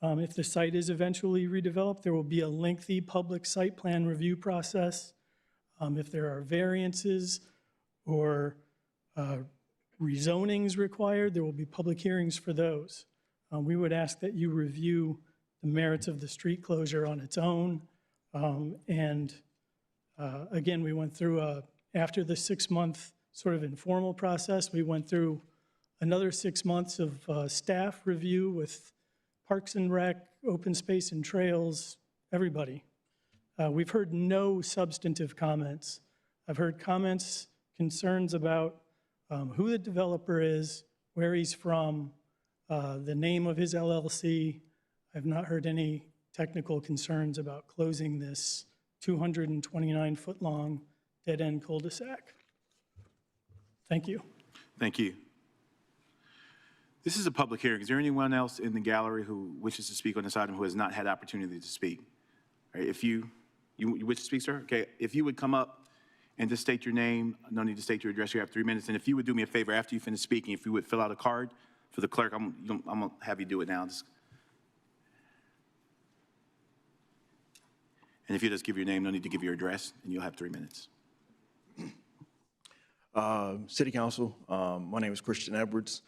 If the site is eventually redeveloped, there will be a lengthy public site plan review process. If there are variances or rezonings required, there will be public hearings for those. We would ask that you review the merits of the street closure on its own. Again, we went through, after the 6-month sort of informal process, we went through another 6 months of staff review with Parks and Rec, Open Space and Trails, everybody. We've heard no substantive comments. I've heard comments, concerns about who the developer is, where he's from, the name of his LLC. I've not heard any technical concerns about closing this 229-foot-long dead-end cul-de-sac. Thank you. Thank you. This is a public hearing. Is there anyone else in the gallery who wishes to speak on this item who has not had opportunity to speak? All right, if you wish to speak, sir? Okay, if you would come up and just state your name, no need to state your address, you have 3 minutes. And if you would do me a favor, after you finish speaking, if you would fill out a card for the clerk, I'm gonna have you do it now. And if you just give your name, no need to give your address, and you'll have 3 minutes. City Council, my name is Christian Edwards.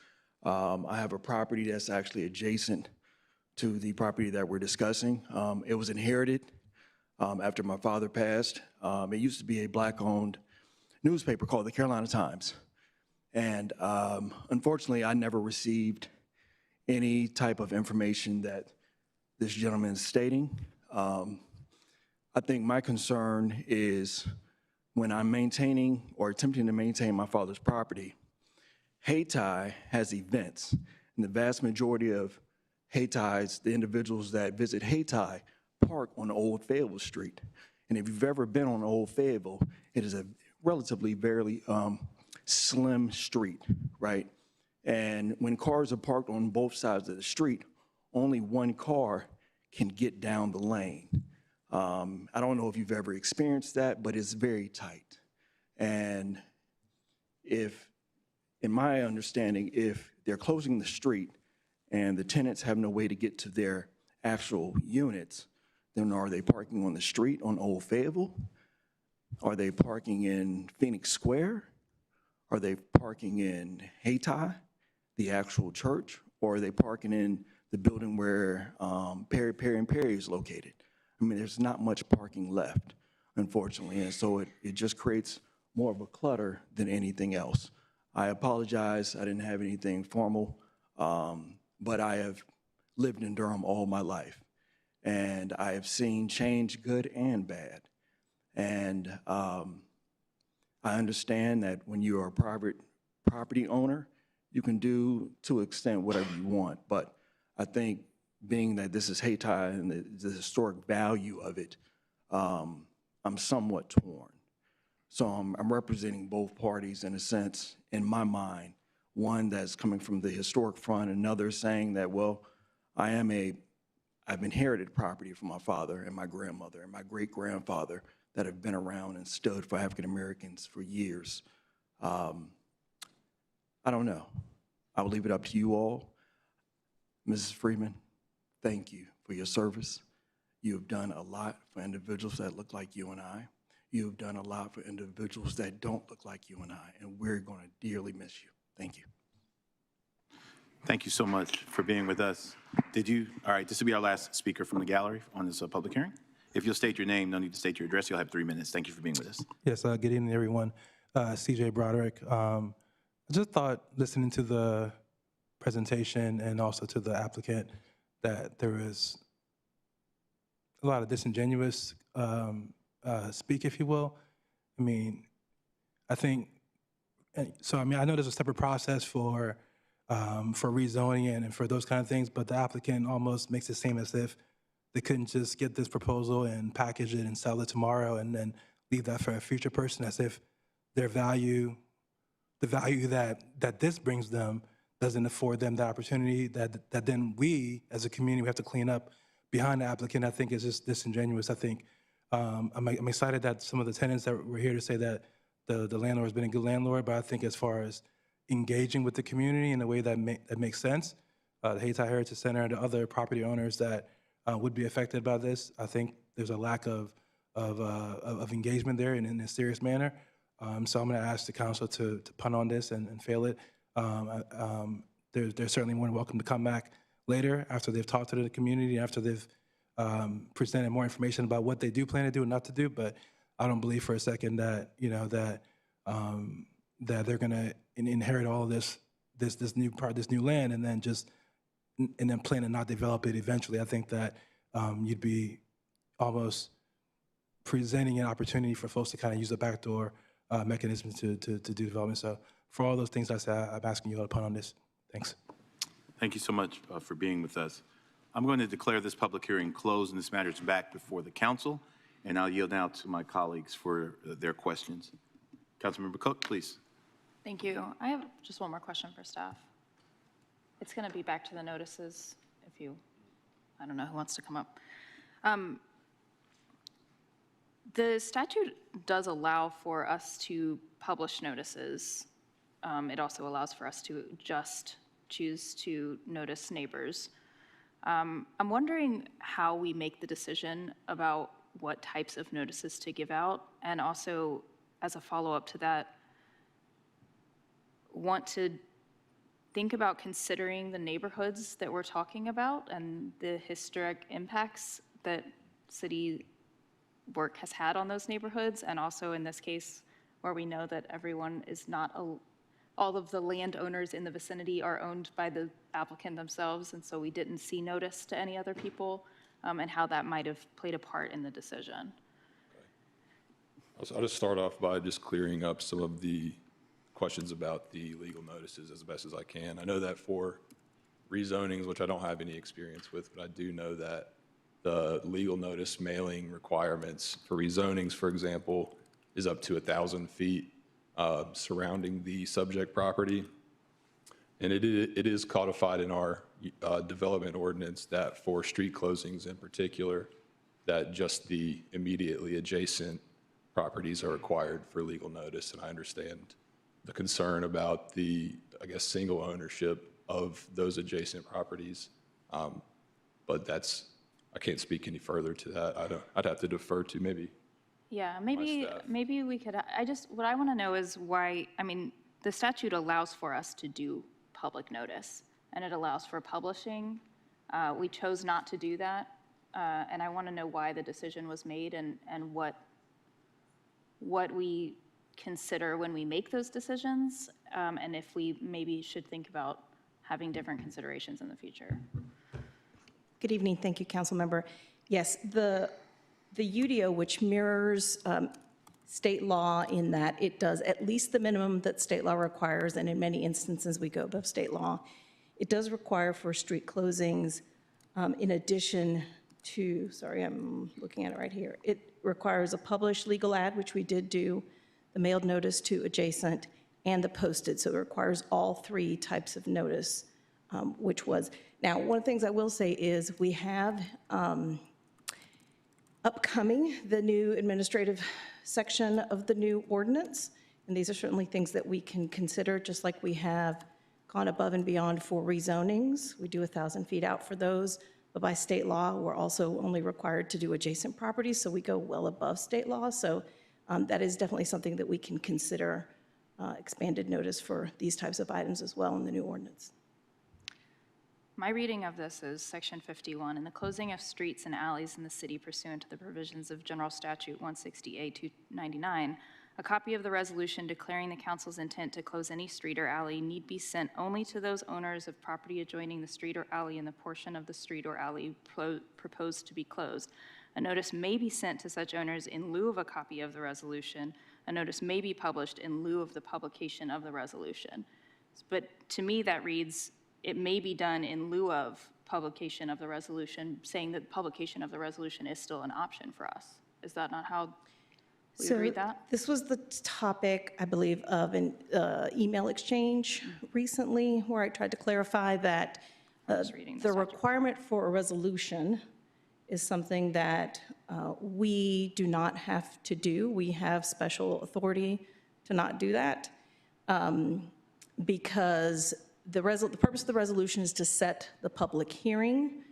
I have a property that's actually adjacent to the property that we're discussing. It was inherited after my father passed. It used to be a Black-owned newspaper called the Carolina Times. And unfortunately, I never received any type of information that this gentleman is stating. I think my concern is when I'm maintaining or attempting to maintain my father's property, Hayti has events, and the vast majority of Hayti's, the individuals that visit Hayti, park on Old Fayetteville Street. And if you've ever been on Old Fayetteville, it is a relatively very slim street, right? And when cars are parked on both sides of the street, only one car can get down the lane. I don't know if you've ever experienced that, but it's very tight. And if, in my understanding, if they're closing the street and the tenants have no way to get to their actual units, then are they parking on the street on Old Fayetteville? Are they parking in Phoenix Square? Are they parking in Hayti, the actual church? Or are they parking in the building where Perry is located? I mean, there's not much parking left, unfortunately, and so it just creates more of a clutter than anything else. I apologize, I didn't have anything formal, but I have lived in Durham all my life, and I have seen change, good and bad. And I understand that when you are a private property owner, you can do, to an extent, whatever you want, but I think being that this is Hayti and the historic value of it, I'm somewhat torn. So I'm representing both parties in a sense, in my mind, one that's coming from the historic front, another saying that, well, I've inherited property from my father and my grandmother and my great-grandfather that have been around and stood for African Americans for years. I don't know. I'll leave it up to you all. Mrs. Freeman, thank you for your service. You have done a lot for individuals that look like you and I. You have done a lot for individuals that don't look like you and I, and we're going to dearly miss you. Thank you. Thank you so much for being with us. All right, this will be our last speaker from the gallery on this public hearing. If you'll state your name, no need to state your address, you'll have 3 minutes. Thank you for being with us. Yes, good evening, everyone. CJ Broderick. I just thought, listening to the presentation and also to the applicant, that there was a lot of disingenuous speak, if you will. I mean, I think, so I mean, I know there's a separate process for rezoning and for those kind of things, but the applicant almost makes it seem as if they couldn't just get this proposal and package it and sell it tomorrow and then leave that for a future person, as if their value, the value that this brings them doesn't afford them the opportunity that then we, as a community, we have to clean up behind the applicant. I think is just disingenuous. I think I'm excited that some of the tenants that were here to say that the landlord has been a good landlord, but I think as far as engaging with the community in a way that makes sense, the Hayti Heritage Center and the other property owners that would be affected by this, I think there's a lack of engagement there in a serious manner. So I'm going to ask the council to punt on this and fail it. They're certainly more than welcome to come back later after they've talked to the community, after they've presented more information about what they do plan to do and not to do. But I don't believe for a second that that they're going to inherit all of this new land and then plan to not develop it eventually. I think that you'd be almost presenting an opportunity for folks to kind of use the backdoor mechanism to do development. So for all those things I said, I'm asking you all to punt on this. Thanks. Thank you so much for being with us. I'm going to declare this public hearing closed and this matter is back before the council, and I'll yield now to my colleagues for their questions. Councilmember Cook, please. Thank you. I have just one more question for staff. It's going to be back to the notices I don't know who wants to come up. The statute does allow for us to publish notices. It also allows for us to just choose to notice neighbors. I'm wondering how we make the decision about what types of notices to give out, and also, as a follow-up to that, want to think about considering the neighborhoods that we're talking about and the historic impacts that city work has had on those neighborhoods, and also in this case where we know that everyone is not, all of the landowners in the vicinity are owned by the applicant themselves, and so we didn't see notice to any other people, and how that might have played a part in the decision. I'll just start off by just clearing up some of the questions about the legal notices as best as I can. I know that for rezonings, which I don't have any experience with, but I do know that the legal notice mailing requirements for rezonings, for example, is up to 1,000 feet surrounding the subject property. And it is codified in our development ordinance that for street closings in particular, that just the immediately adjacent properties are required for legal notice. And I understand the concern about the, I guess, single ownership of those adjacent properties. But that's, I can't speak any further to that. I'd have to defer to maybe. Yeah, maybe we could, what I want to know is why, I mean, the statute allows for us to do public notice, and it allows for publishing. We chose not to do that, and I want to know why the decision was made and what we consider when we make those decisions, and if we maybe should think about having different considerations in the future. Good evening. Thank you, Council Member. Yes, the UDO, which mirrors state law in that it does at least the minimum that state law requires, and in many instances we go above state law. It does require for street closings, in addition to, sorry, I'm looking at it right here. It requires a published legal ad, which we did do, the mailed notice to adjacent, and the posted. So it requires all three types of notice, which was. Now, one of the things I will say is we have upcoming the new administrative section of the new ordinance, and these are certainly things that we can consider, just like we have gone above and beyond for rezonings. We do 1,000 feet out for those, but by state law, we're also only required to do adjacent properties, so we go well above state law. So that is definitely something that we can consider expanded notice for these types of items as well in the new ordinance. My reading of this is Section 51, in the closing of streets and alleys in the city pursuant to the provisions of General Statute 160A 299, a copy of the resolution declaring the council's intent to close any street or alley need be sent only to those owners of property adjoining the street or alley in the portion of the street or alley proposed to be closed. A notice may be sent to such owners in lieu of a copy of the resolution. A notice may be published in lieu of the publication of the resolution. But to me, that reads, it may be done in lieu of publication of the resolution, saying that publication of the resolution is still an option for us. Is that not how we would read that? This was the topic, I believe, of an email exchange recently, where I tried to clarify that the requirement for a resolution is something that we do not have to do. We have special authority to not do that because the purpose of the resolution is to set the public hearing.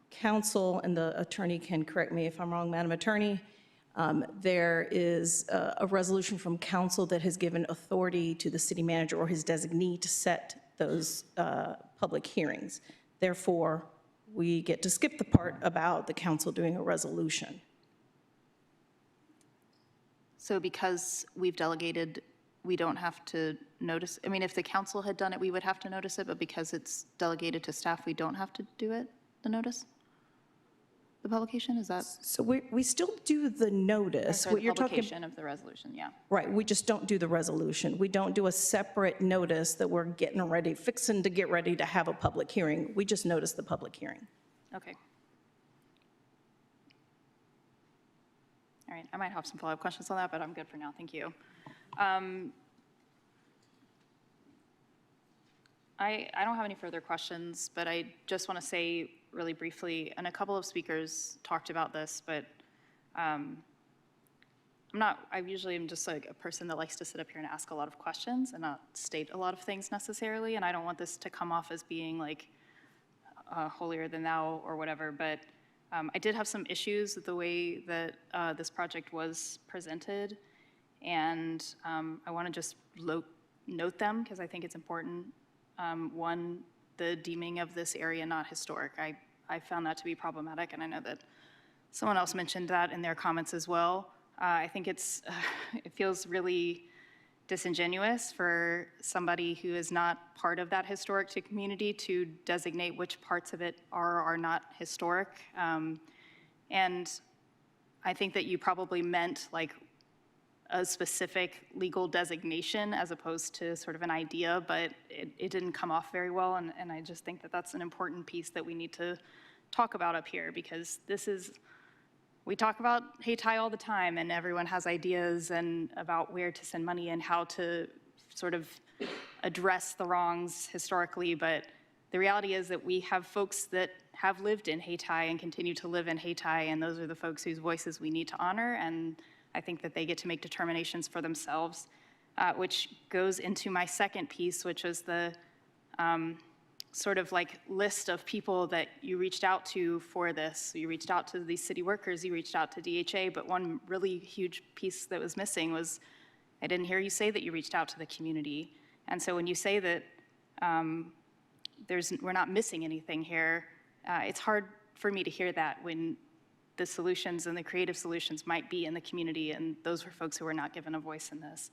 Council, and the attorney can correct me if I'm wrong, Madam Attorney, there is a resolution from council that has given authority to the city manager or his designee to set those public hearings. Therefore, we get to skip the part about the council doing a resolution. So because we've delegated, we don't have to notice, I mean, if the council had done it, we would have to notice it, but because it's delegated to staff, we don't have to do it, the notice? The publication, is that? So we still do the notice. What you're talking publication of the resolution, yeah. Right, we just don't do the resolution. We don't do a separate notice that we're getting ready, fixing to get ready to have a public hearing. We just notice the public hearing. Okay. All right, I might have some follow-up questions on that, but I'm good for now, thank you. I don't have any further questions, but I just want to say really briefly, and a couple of speakers talked about this, but I usually am just like a person that likes to sit up here and ask a lot of questions and not state a lot of things necessarily, and I don't want this to come off as being like holier than thou or whatever, but I did have some issues with the way that this project was presented, and I want to just note them because I think it's important. One, the deeming of this area not historic. I found that to be problematic, and I know that someone else mentioned that in their comments as well. I think it feels really disingenuous for somebody who is not part of that historic community to designate which parts of it are or are not historic. And I think that you probably meant like a specific legal designation as opposed to sort of an idea, but it didn't come off very well, and I just think that that's an important piece that we need to talk about up here, because we talk about Hayti all the time, and everyone has ideas and about where to send money and how to sort of address the wrongs historically, but the reality is that we have folks that have lived in Hayti and continue to live in Hayti, and those are the folks whose voices we need to honor, and I think that they get to make determinations for themselves, which goes into my second piece, which is the sort of like list of people that you reached out to for this. You reached out to these city workers, you reached out to DHA, but one really huge piece that was missing was, I didn't hear you say that you reached out to the community. And so when you say that we're not missing anything here, it's hard for me to hear that when the solutions and the creative solutions might be in the community, and those were folks who were not given a voice in this.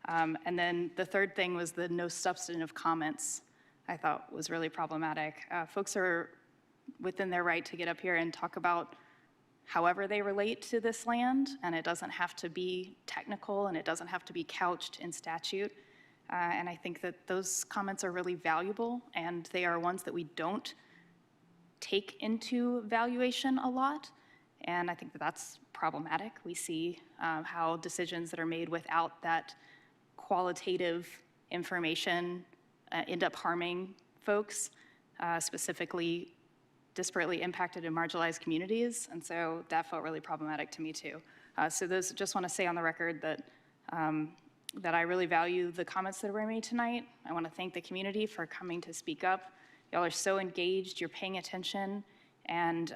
And then the third thing was the no substantive comments, I thought was really problematic. Folks are within their right to get up here and talk about however they relate to this land, and it doesn't have to be technical, and it doesn't have to be couched in statute. And I think that those comments are really valuable, and they are ones that we don't take into valuation a lot, and I think that that's problematic. We see how decisions that are made without that qualitative information end up harming folks, specifically disparately impacted and marginalized communities, and so that felt really problematic to me too. So those, just want to say on the record that that I really value the comments that were made tonight. I want to thank the community for coming to speak up. Y'all are so engaged, you're paying attention, and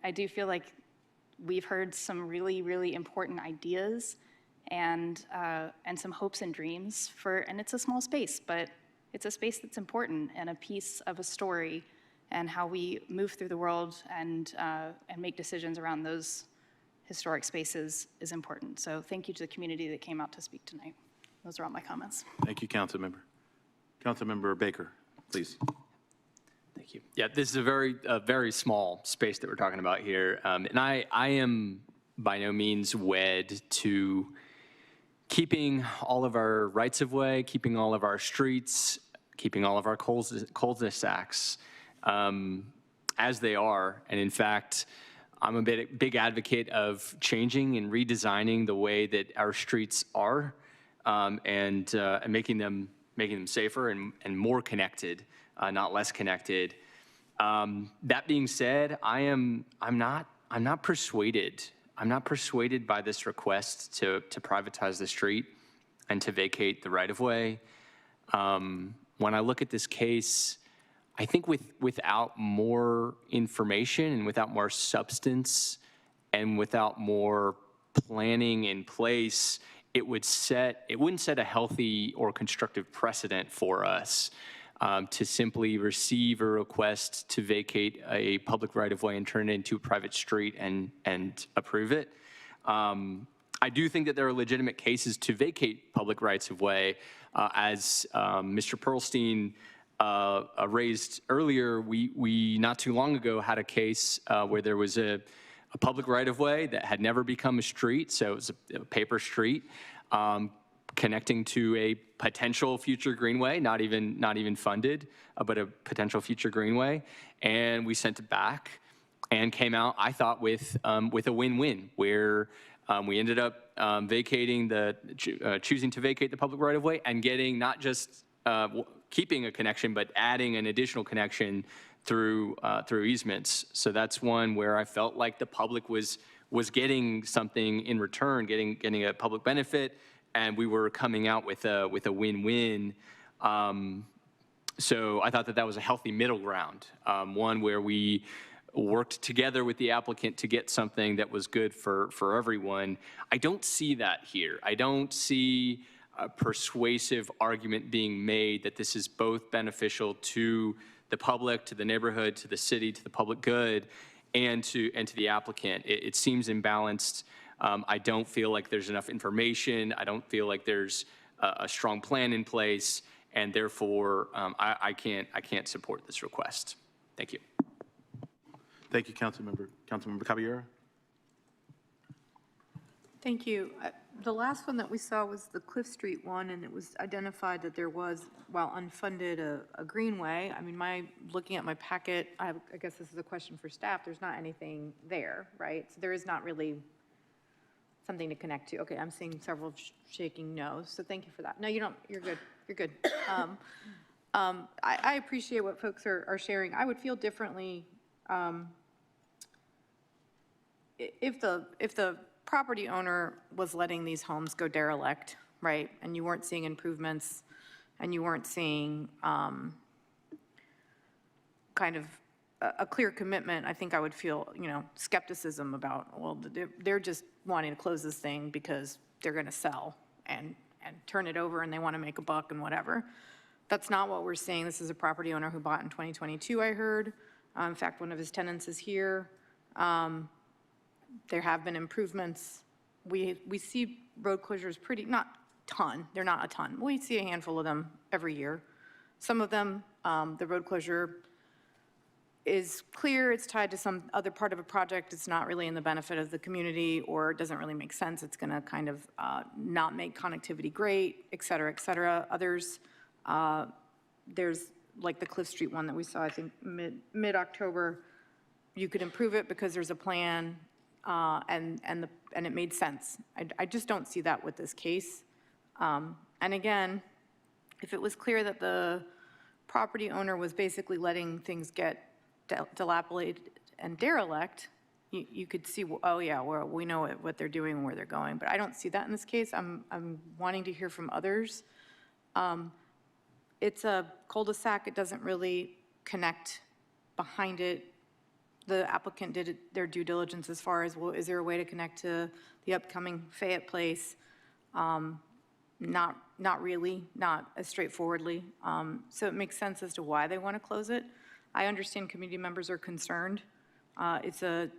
I do feel like we've heard some really, really important ideas and some hopes and dreams and it's a small space, but it's a space that's important and a piece of a story, and how we move through the world and make decisions around those historic spaces is important. So thank you to the community that came out to speak tonight. Those are all my comments. Thank you, Councilmember. Councilmember Baker, please. Thank you. Yeah, this is a very small space that we're talking about here. And I am by no means wed to keeping all of our rights of way, keeping all of our streets, keeping all of our cul-de-sacs as they are. And in fact, I'm a big advocate of changing and redesigning the way that our streets are, and making them safer and more connected, not less connected. That being said, I'm not persuaded. I'm not persuaded by this request to privatize the street and to vacate the right-of-way. When I look at this case, I think without more information and without more substance and without more planning in place, it wouldn't set a healthy or constructive precedent for us to simply receive a request to vacate a public right-of-way and turn it into a private street and approve it. I do think that there are legitimate cases to vacate public rights-of-way. As Mr. Pearlstein raised earlier, we not too long ago had a case where there was a public right-of-way that had never become a street, so it was a paper street, connecting to a potential future greenway, not even funded, but a potential future greenway, and we sent it back and came out, I thought, with a win-win, where we ended up choosing to vacate the public right-of-way and getting not just keeping a connection, but adding an additional connection through easements. So that's one where I felt like the public was getting something in return, getting a public benefit, and we were coming out with a win-win. So I thought that was a healthy middle ground, one where we worked together with the applicant to get something that was good for everyone. I don't see that here. I don't see a persuasive argument being made that this is both beneficial to the public, to the neighborhood, to the city, to the public good, and to the applicant. It seems imbalanced. I don't feel like there's enough information. I don't feel like there's a strong plan in place, and therefore I can't support this request. Thank you. Thank you, Councilmember. Councilmember Caballero. Thank you. The last one that we saw was the Cliff Street one, and it was identified that there was, while unfunded, a greenway. I mean, looking at my packet, I guess this is a question for staff, there's not anything there, right? So there is not really something to connect to. Okay, I'm seeing several shaking no's, so thank you for that. No, you don't, you're good, you're good. I appreciate what folks are sharing. I would feel differently if the property owner was letting these homes go derelict, right? And you weren't seeing improvements, and you weren't seeing kind of a clear commitment. I think I would feel, skepticism about, well, they're just wanting to close this thing because they're going to sell and turn it over, and they want to make a buck and whatever. That's not what we're seeing. This is a property owner who bought in 2022, I heard. In fact, one of his tenants is here. There have been improvements. We see road closures not ton, they're not a ton. We see a handful of them every year. Some of them, the road closure is clear, it's tied to some other part of a project, it's not really in the benefit of the community, or it doesn't really make sense, it's gonna kind of not make connectivity great, et cetera, et cetera. Others, there's like the Cliff Street one that we saw, I think mid-October, you could improve it because there's a plan, and it made sense. I just don't see that with this case. And again, if it was clear that the property owner was basically letting things get dilapidated and derelict, you could see, oh yeah, we know what they're doing and where they're going. But I don't see that in this case. I'm wanting to hear from others. It's a cul-de-sac. It doesn't really connect behind it. The applicant did their due diligence as far as, well, is there a way to connect to the upcoming Fayette place? Not really, not as straightforwardly. So it makes sense as to why they want to close it. I understand community members are concerned. It's a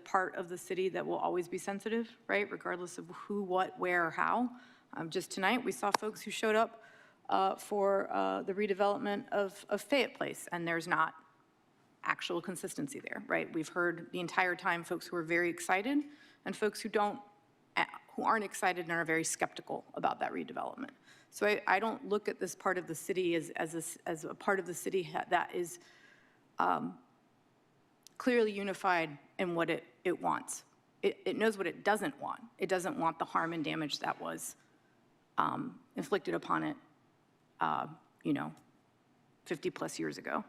part of the city that will always be sensitive, right? Regardless of who, what, where, or how. Just tonight, we saw folks who showed up for the redevelopment of Fayette Place, and there's not actual consistency there, right? We've heard the entire time folks who are very excited and folks who aren't excited and are very skeptical about that redevelopment. So I don't look at this part of the city as a part of the city that is clearly unified in what it wants. It knows what it doesn't want. It doesn't want the harm and damage that was inflicted upon it, 50 plus years ago.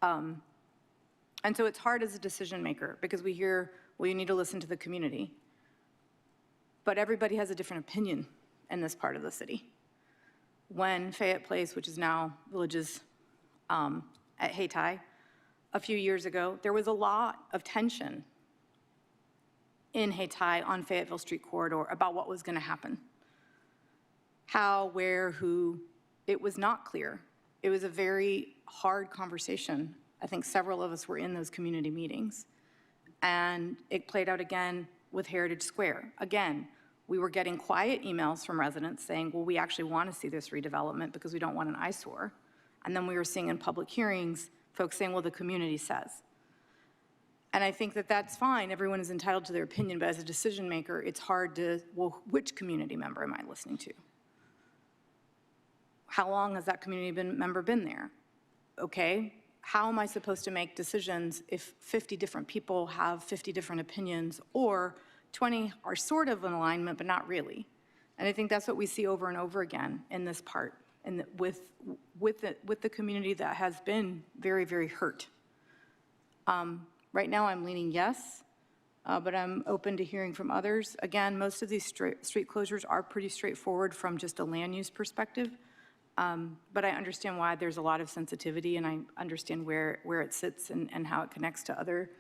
And so it's hard as a decision maker because we hear, well, you need to listen to the community. But everybody has a different opinion in this part of the city. When Fayette Place, which is now Villages at Hayti, a few years ago, there was a lot of tension in Hayti on Fayetteville Street corridor about what was going to happen. How, where, who, it was not clear. It was a very hard conversation. I think several of us were in those community meetings. And it played out again with Heritage Square. Again, we were getting quiet emails from residents saying, well, we actually want to see this redevelopment because we don't want an eyesore. And then we were seeing in public hearings, folks saying, well, the community says. And I think that that's fine. Everyone is entitled to their opinion, but as a decision maker, it's hard to, well, which community member am I listening to? How long has that community member been there? Okay, how am I supposed to make decisions if 50 different people have 50 different opinions, or 20 are sort of in alignment, but not really? And I think that's what we see over and over again in this part, and with the community that has been very, very hurt. Right now, I'm leaning yes, but I'm open to hearing from others. Again, most of these street closures are pretty straightforward from just a land use perspective. But I understand why there's a lot of sensitivity, and I understand where it sits and how it connects to other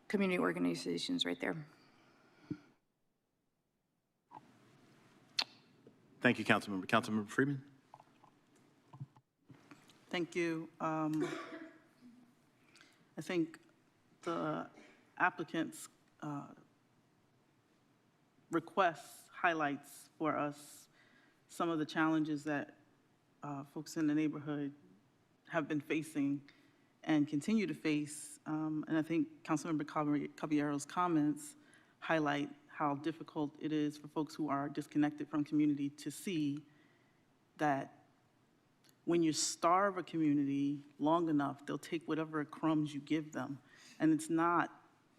community organizations right there. Thank you, Councilmember. Councilmember Freeman. Thank you. I think the applicant's request highlights for us some of the challenges that folks in the neighborhood have been facing and continue to face. And I think Councilmember Caballero's comments highlight how difficult it is for folks who are disconnected from community to see that when you starve a community long enough, they'll take whatever crumbs you give them. And it's not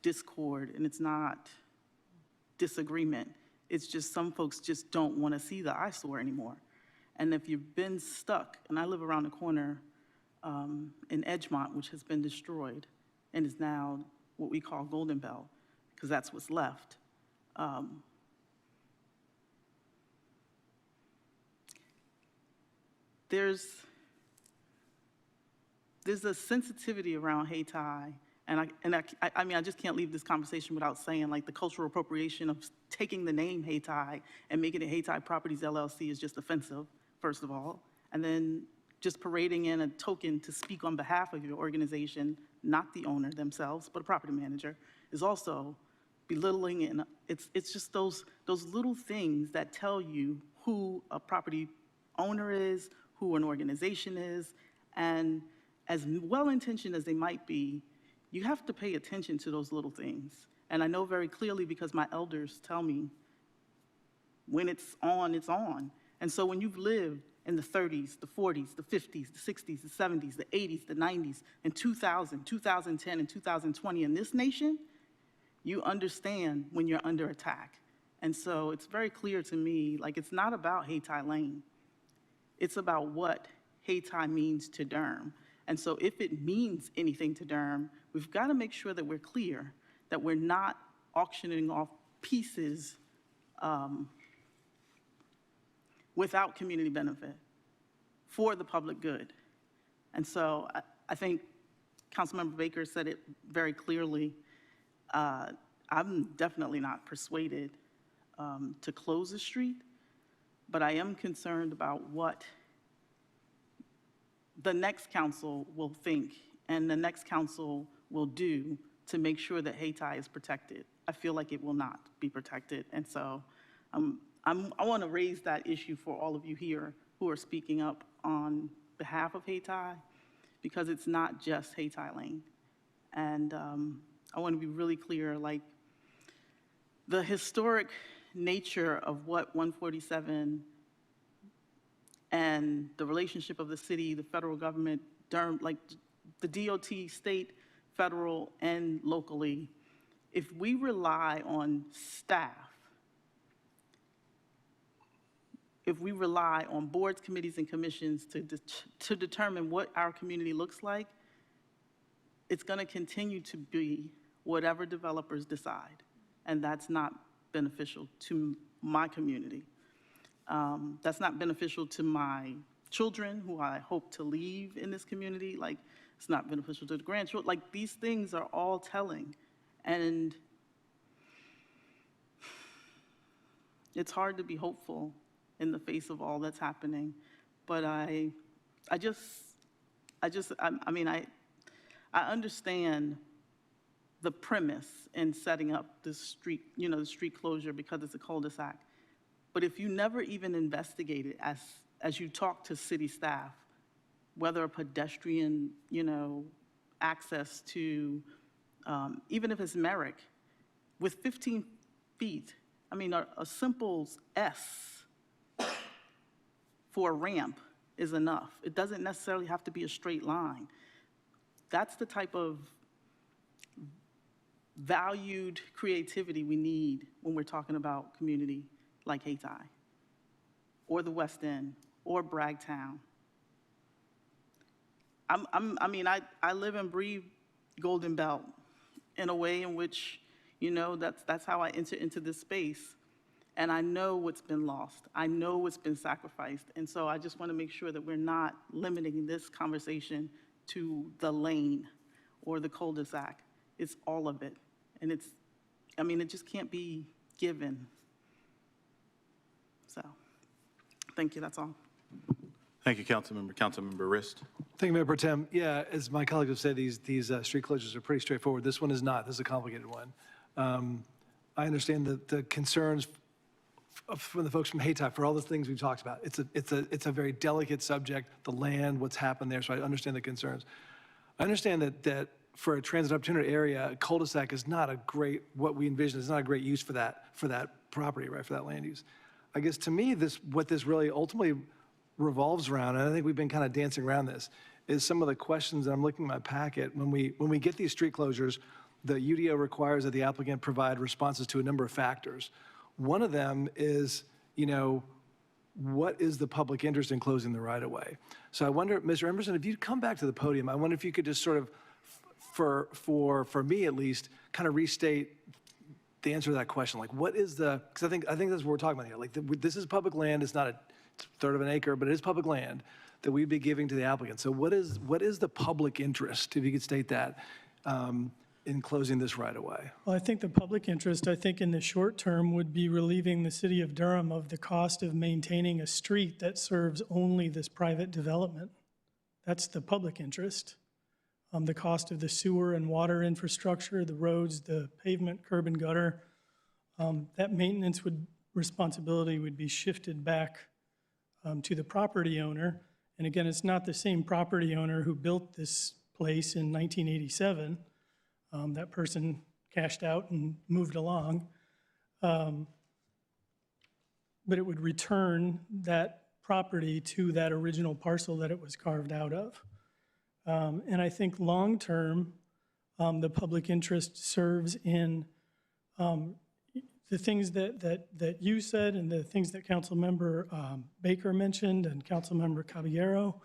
discord and it's not disagreement. It's just some folks just don't want to see the eyesore anymore. And if you've been stuck, and I live around the corner in Edgemont, which has been destroyed and is now what we call Golden Bell, because that's what's left. There's a sensitivity around Hayti, and I mean, I just can't leave this conversation without saying, like, the cultural appropriation of taking the name Hayti and making it Hayti Properties LLC is just offensive, first of all, and then just parading in a token to speak on behalf of your organization, not the owner themselves, but a property manager, is also belittling, and it's just those little things that tell you who a property owner is, who an organization is, and as well-intentioned as they might be, you have to pay attention to those little things. And I know very clearly because my elders tell me when it's on, it's on. And so when you've lived in the 30s, the 40s, the 50s, the 60s, the 70s, the 80s, the 90s, and 2000, 2010, and 2020 in this nation, you understand when you're under attack. And so it's very clear to me, like, it's not about Hayti Lane. It's about what Hayti means to Durham. And so if it means anything to Durham, we've got to make sure that we're clear, that we're not auctioning off pieces without community benefit for the public good. And so I think Councilmember Baker said it very clearly. I'm definitely not persuaded to close the street, but I am concerned about what the next council will think and the next council will do to make sure that Hayti is protected. I feel like it will not be protected. And so I want to raise that issue for all of you here who are speaking up on behalf of Hayti, because it's not just Hayti Lane. And I want to be really clear, like, the historic nature of what 147 and the relationship of the city, the federal government, Durham, like the DOT, state, federal, and locally, if we rely on staff, if we rely on boards, committees, and commissions to determine what our community looks like, it's going to continue to be whatever developers decide, and that's not beneficial to my community. That's not beneficial to my children, who I hope to leave in this community. Like, it's not beneficial to the grandchildren. Like, these things are all telling, and it's hard to be hopeful in the face of all that's happening. But I mean, I understand the premise in setting up this street, you know, the street closure because it's a cul-de-sac. But if you never even investigate it as you talk to city staff, whether a pedestrian, you know, access to, even if it's Merrick, with 15 feet, I mean, a simple S for a ramp is enough. It doesn't necessarily have to be a straight line. That's the type of valued creativity we need when we're talking about community like Hayti, or the West End, or Bragtown. I mean, I live and breathe Golden Belt in a way in which, you know, that's how I enter into this space. And I know what's been lost. I know what's been sacrificed. And so I just want to make sure that we're not limiting this conversation to the lane or the cul-de-sac. It's all of it. And it's, I mean, it just can't be given. So, thank you, that's all. Thank you, Councilmember. Councilmember Rist. Thank you, Mayor Pro Tem. Yeah, as my colleagues have said, these street closures are pretty straightforward. This one is not. This is a complicated one. I understand the concerns from the folks from Hayti for all the things we've talked about. It's a very delicate subject, the land, what's happened there, so I understand the concerns. I understand that for a transit opportunity area, a cul-de-sac is not a great, what we envision is not a great use for that property, right, for that land use. I guess to me, what this really ultimately revolves around, and I think we've been kind of dancing around this, is some of the questions that I'm looking at my packet. When we get these street closures, the UDO requires that the applicant provide responses to a number of factors. One of them is, what is the public interest in closing the right-of-way? So I wonder, Mr. Emerson, if you'd come back to the podium, I wonder if you could just sort of, for me at least, kind of restate the answer to that question. Like, what is because I think that's what we're talking about here. Like, this is public land. It's not it's a third of an acre, but it is public land that we'd be giving to the applicant. So what is the public interest, if you could state that, in closing this right-of-way? Well, I think the public interest, I think in the short term, would be relieving the city of Durham of the cost of maintaining a street that serves only this private development. That's the public interest. The cost of the sewer and water infrastructure, the roads, the pavement, curb and gutter, that maintenance responsibility would be shifted back to the property owner. And again, it's not the same property owner who built this place in 1987. That person cashed out and moved along. But it would return that property to that original parcel that it was carved out of. And I think long-term, the public interest serves in the things that you said and the things that Councilmember Baker mentioned and Councilmember Caballero.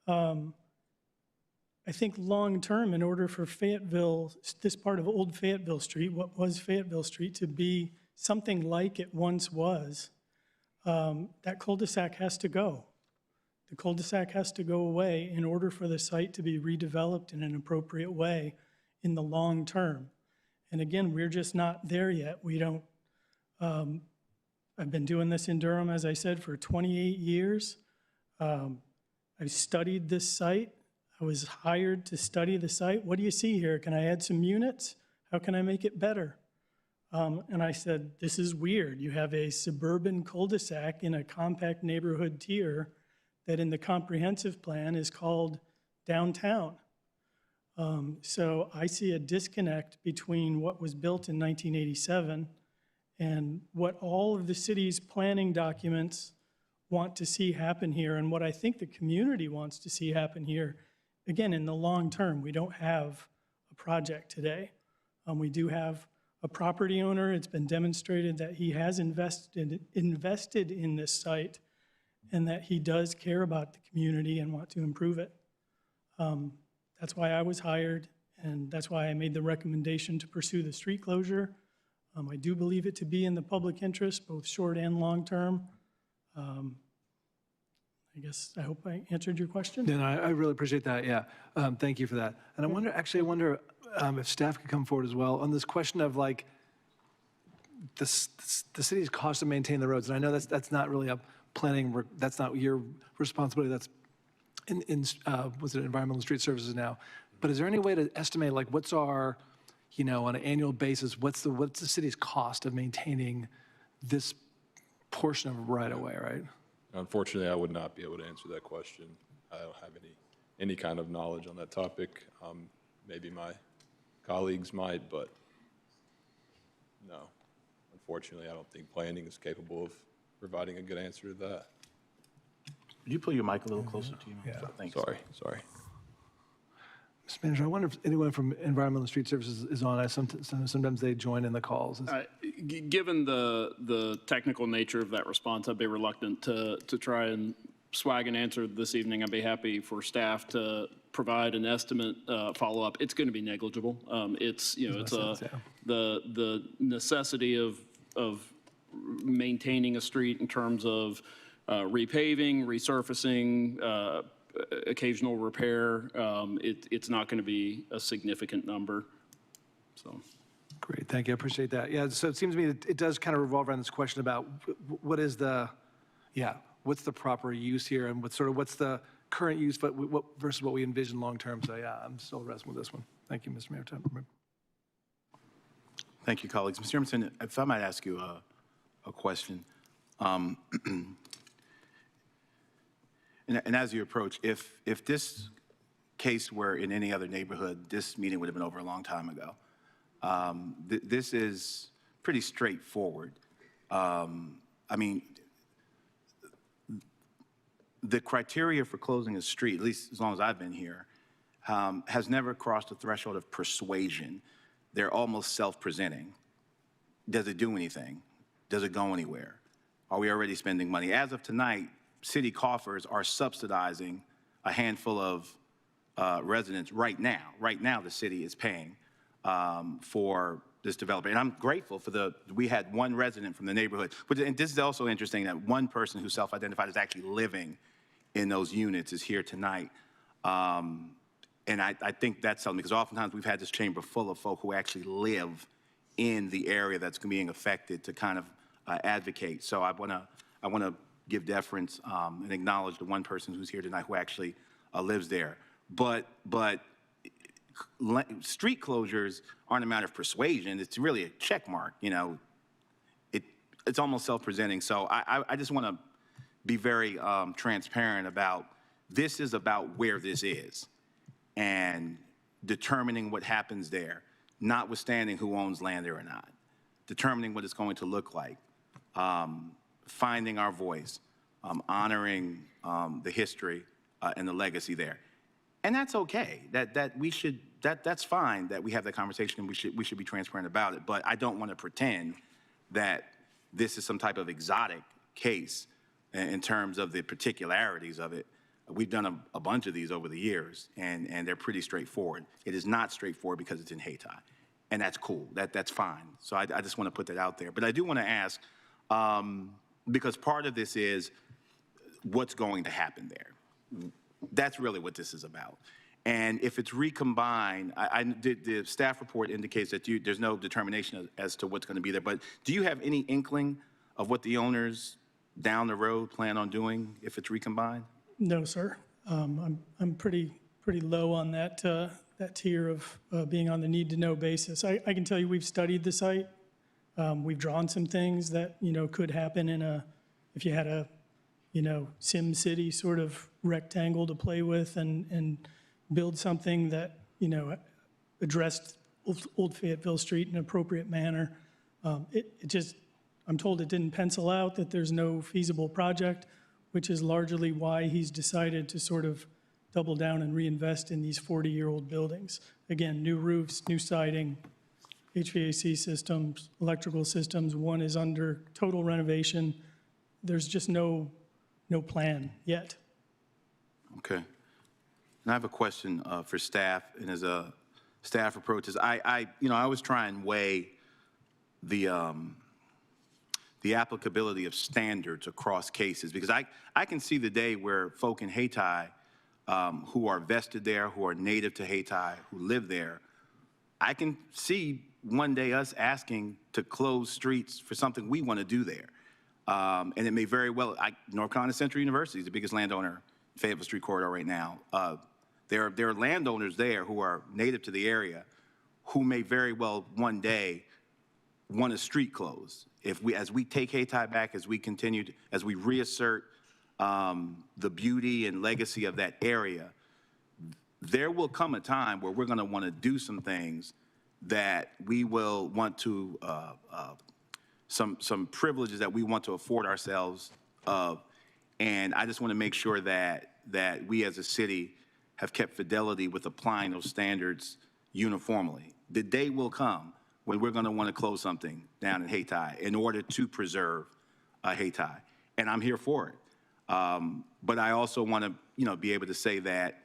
I think long-term, in order for Fayetteville, this part of Old Fayetteville Street, what was Fayetteville Street, to be something like it once was, that cul-de-sac has to go. The cul-de-sac has to go away in order for the site to be redeveloped in an appropriate way in the long term. And again, we're just not there yet. We don't, I've been doing this in Durham, as I said, for 28 years. I studied this site. I was hired to study the site. What do you see here? Can I add some units? How can I make it better? And I said, this is weird. You have a suburban cul-de-sac in a compact neighborhood tier that in the comprehensive plan is called downtown. So I see a disconnect between what was built in 1987 and what all of the city's planning documents want to see happen here and what I think the community wants to see happen here. Again, in the long term, we don't have a project today. We do have a property owner. It's been demonstrated that he has invested in this site and that he does care about the community and want to improve it. That's why I was hired, and that's why I made the recommendation to pursue the street closure. I do believe it to be in the public interest, both short and long term. I guess, I hope I answered your question. And I really appreciate that, yeah. Thank you for that. And I wonder if staff could come forward as well on this question of like the city's cost to maintain the roads. And I know that's not really a planning, that's not your responsibility, that's what's it, Environmental Street Services now. But is there any way to estimate like what's our, on an annual basis, what's the city's cost of maintaining this portion of right-of-way, right? Unfortunately, I would not be able to answer that question. I don't have any kind of knowledge on that topic. Maybe my colleagues might, but no. Unfortunately, I don't think planning is capable of providing a good answer to that. Could you pull your mic a little closer to you? Yeah. Thanks. Sorry. Mr. Manager, I wonder if anyone from Environmental Street Services is on. Sometimes they join in the calls. Given the technical nature of that response, I'd be reluctant to try and swag an answer this evening. I'd be happy for staff to provide an estimate follow-up. It's going to be negligible. The necessity of maintaining a street in terms of repaving, resurfacing, occasional repair. It's not going to be a significant number. So. Great, thank you. I appreciate that. Yeah, so it seems to me that it does kind of revolve around this question about what's the proper use here and what's the current use, but versus what we envision long term. So yeah, I'm still wrestling with this one. Thank you, Mr. Mayor. Thank you, colleagues. Mr. Emerson, if I might ask you a question. And as you approach, if this case were in any other neighborhood, this meeting would have been over a long time ago. This is pretty straightforward. I mean, the criteria for closing a street, at least as long as I've been here, has never crossed the threshold of persuasion. they're almost self-presenting. Does it do anything? Does it go anywhere? Are we already spending money? As of tonight, city coffers are subsidizing a handful of residents right now. Right now, the city is paying for this development. And I'm grateful for we had one resident from the neighborhood. And this is also interesting that one person who self-identified is actually living in those units is here tonight. And I think that's something, because oftentimes we've had this chamber full of folk who actually live in the area that's being affected to kind of advocate. So I want to give deference and acknowledge the one person who's here tonight who actually lives there. But street closures aren't a matter of persuasion. It's really a check mark. You know, it's almost self-presenting. So I just want to be very transparent about this is about where this is and determining what happens there, notwithstanding who owns land there or not, determining what it's going to look like, finding our voice, honoring the history and the legacy there. And that's okay. That's fine that we have that conversation, and we should be transparent about it. But I don't want to pretend that this is some type of exotic case in terms of the particularities of it. We've done a bunch of these over the years, and they're pretty straightforward. It is not straightforward because it's in Hayti, and that's cool. That's fine. So I just want to put that out there. But I do want to ask, because part of this is what's going to happen there. That's really what this is about. And if it's recombined, the staff report indicates that there's no determination as to what's going to be there. But do you have any inkling of what the owners down the road plan on doing if it's recombined? No, sir. I'm pretty low on that tier of being on the need-to-know basis. I can tell you we've studied the site. We've drawn some things that, you know, could happen if you had a, you know, Sim City sort of rectangle to play with and build something that, you know, addressed Old Fayetteville Street in an appropriate manner. I'm told it didn't pencil out, that there's no feasible project, which is largely why he's decided to sort of double down and reinvest in these 40-year-old buildings. Again, new roofs, new siding, HVAC systems, electrical systems. One is under total renovation. There's just no plan yet. Okay. And I have a question for staff, and as a staff approaches, I always try and weigh the applicability of standards across cases, because I can see the day where folk in Hayti who are vested there, who are native to Hayti, who live there, I can see one day us asking to close streets for something we want to do there. And it may very well, North Carolina Central University is the biggest landowner in Fayetteville Street Corridor right now. There are landowners there who are native to the area who may very well one day want a street closed. As we take Hayti back, as we reassert the beauty and legacy of that area, there will come a time where we're going to want to do some things that we will want to, some privileges that we want to afford ourselves of. And I just want to make sure that we as a city have kept fidelity with applying those standards uniformly. The day will come when we're going to want to close something down in Hayti in order to preserve Hayti, and I'm here for it. But I also want to, be able to say that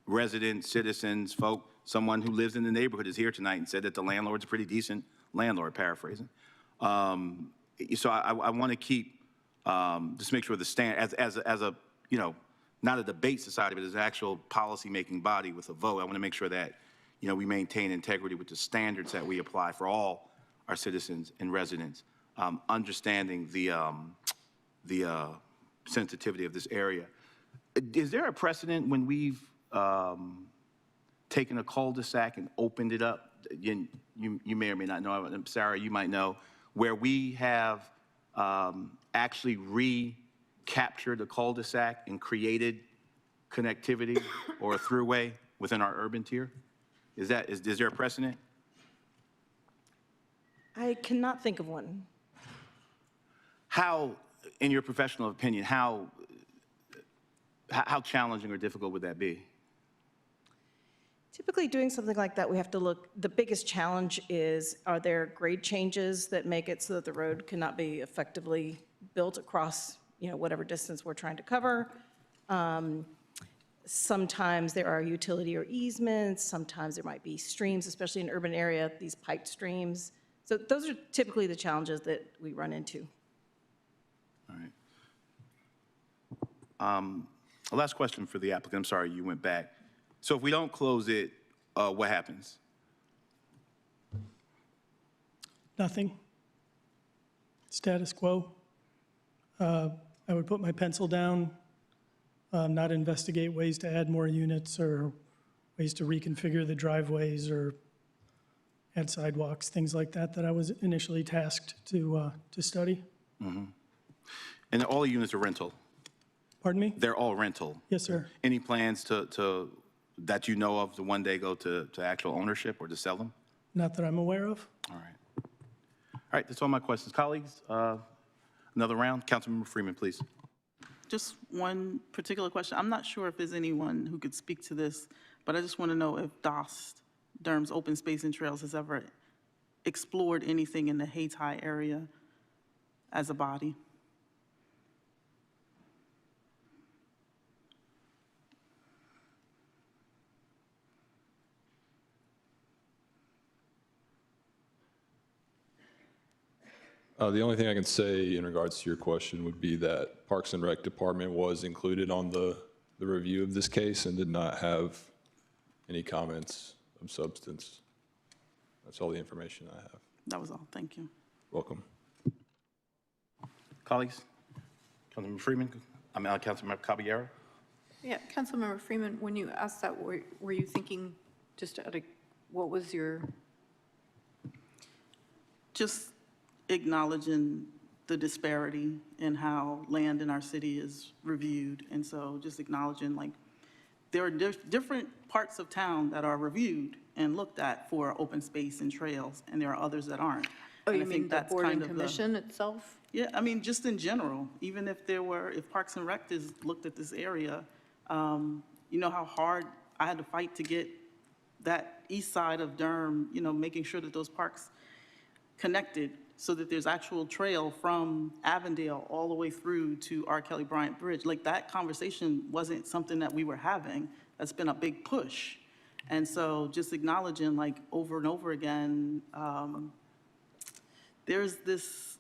residents, citizens, folk, someone who lives in the neighborhood is here tonight and said that the landlord's a pretty decent landlord, paraphrasing. So I want to keep, just make sure the stand, as a, not a debate society, but as an actual policy-making body with a vote, I want to make sure that, we maintain integrity with the standards that we apply for all our citizens and residents, understanding the sensitivity of this area. Is there a precedent when we've taken a cul-de-sac and opened it up? You may or may not know, Sarah, you might know, where we have actually recaptured a cul-de-sac and created connectivity or a throughway within our urban tier? Is there a precedent? I cannot think of one. How, in your professional opinion, how challenging or difficult would that be? Typically, doing something like that, we have to look, the biggest challenge is, are there grade changes that make it so that the road cannot be effectively built across, whatever distance we're trying to cover? Sometimes there are utility or easements, sometimes there might be streams, especially in urban area, these piped streams. So those are typically the challenges that we run into. All right. Last question for the applicant. I'm sorry you went back. So if we don't close it, what happens? Nothing. Status quo. I would put my pencil down, not investigate ways to add more units or ways to reconfigure the driveways or add sidewalks, things like that, that I was initially tasked to study. Mm-hmm. And all the units are rental? Pardon me? They're all rental? Yes, sir. Any plans to that you know of to one day go to actual ownership or to sell them? Not that I'm aware of. All right. All right, that's all my questions. Colleagues, another round. Councilmember Freeman, please. Just one particular question. I'm not sure if there's anyone who could speak to this, but I just want to know if DOST, Durham's Open Space and Trails, has ever explored anything in the Hayti area as a body. The only thing I can say in regards to your question would be that Parks and Rec Department was included on the review of this case and did not have any comments of substance. That's all the information I have. That was all. Thank you. Welcome. Colleagues, Councilmember Freeman, Councilmember Caballero. Yeah, Councilmember Freeman, when you asked that, were you thinking just what was your? Just acknowledging the disparity in how land in our city is reviewed. And so just acknowledging, like, there are different parts of town that are reviewed and looked at for open space and trails, and there are others that aren't. Oh, And you I mean think the that's board kind and of the- commission itself? Yeah, I mean, just in general, even if if Parks and Rec has looked at this area, you know how hard I had to fight to get that east side of Durham, making sure that those parks connected so that there's actual trail from Avondale all the way through to R. Kelly Bryant Bridge. Like, that conversation wasn't something that we were having. That's been a big push. And so just acknowledging, like, over and over again, there's this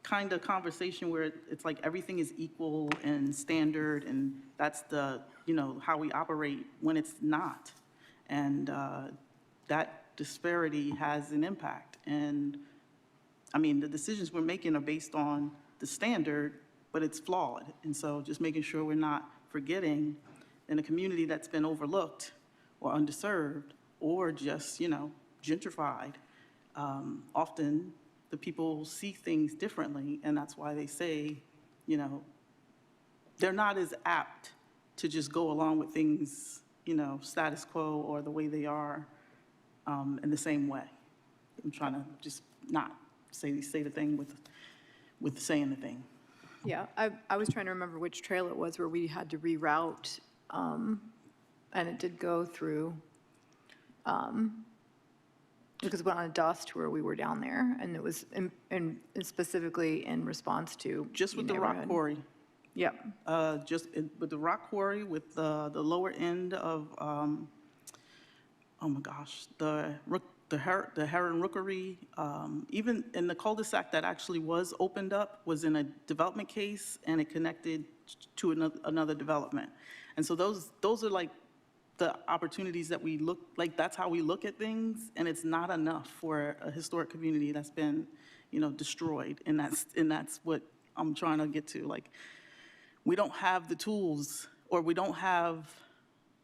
kind of conversation where it's like everything is equal and standard, and that's the, how we operate when it's not. And that disparity has an impact. And I mean, the decisions we're making are based on the standard, but it's flawed. And so just making sure we're not forgetting in a community that's been overlooked or underserved or just, gentrified. Often the people see things differently, and that's why they say, they're not as apt to just go along with things, status quo or the way they are in the same way. I'm trying to just not say the thing with saying the thing. Yeah, I was trying to remember which trail it was where we had to reroute, and it did go through, because we went on a DOS tour, we were down there, and it was specifically in response to Just with the rock quarry. Yep. With the rock quarry, with the lower end of, oh my gosh, the Heron Rookery, even in the cul-de-sac that actually was opened up was in a development case, and it connected to another development. And so those are like the opportunities that we look, like that's how we look at things, and it's not enough for a historic community that's been, destroyed, and that's what I'm trying to get to. Like, we don't have the tools, or we don't have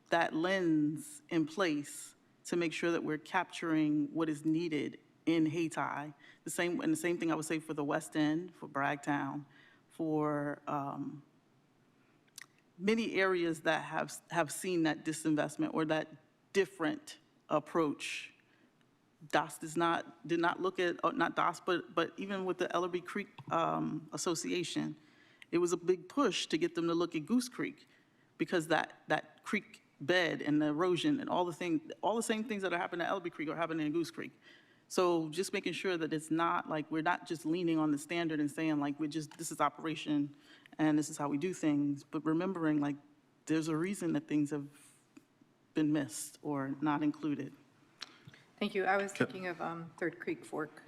that lens in place to make sure that we're capturing what is needed in Hayti. The same thing I would say for the West End, for Bragtown, for many areas that have seen that disinvestment or that different approach. DOS did not look at, not DOS, but even with the Ellerby Creek Association, it was a big push to get them to look at Goose Creek, because that creek bed and the erosion and all the same things that are happening at Elby Creek are happening in Goose Creek. So just making sure that it's not like, we're not just leaning on the standard and saying like, this is operation and this is how we do things, but remembering like, there's a reason that things have been missed or not included. Thank you. I was thinking of Third Creek Fork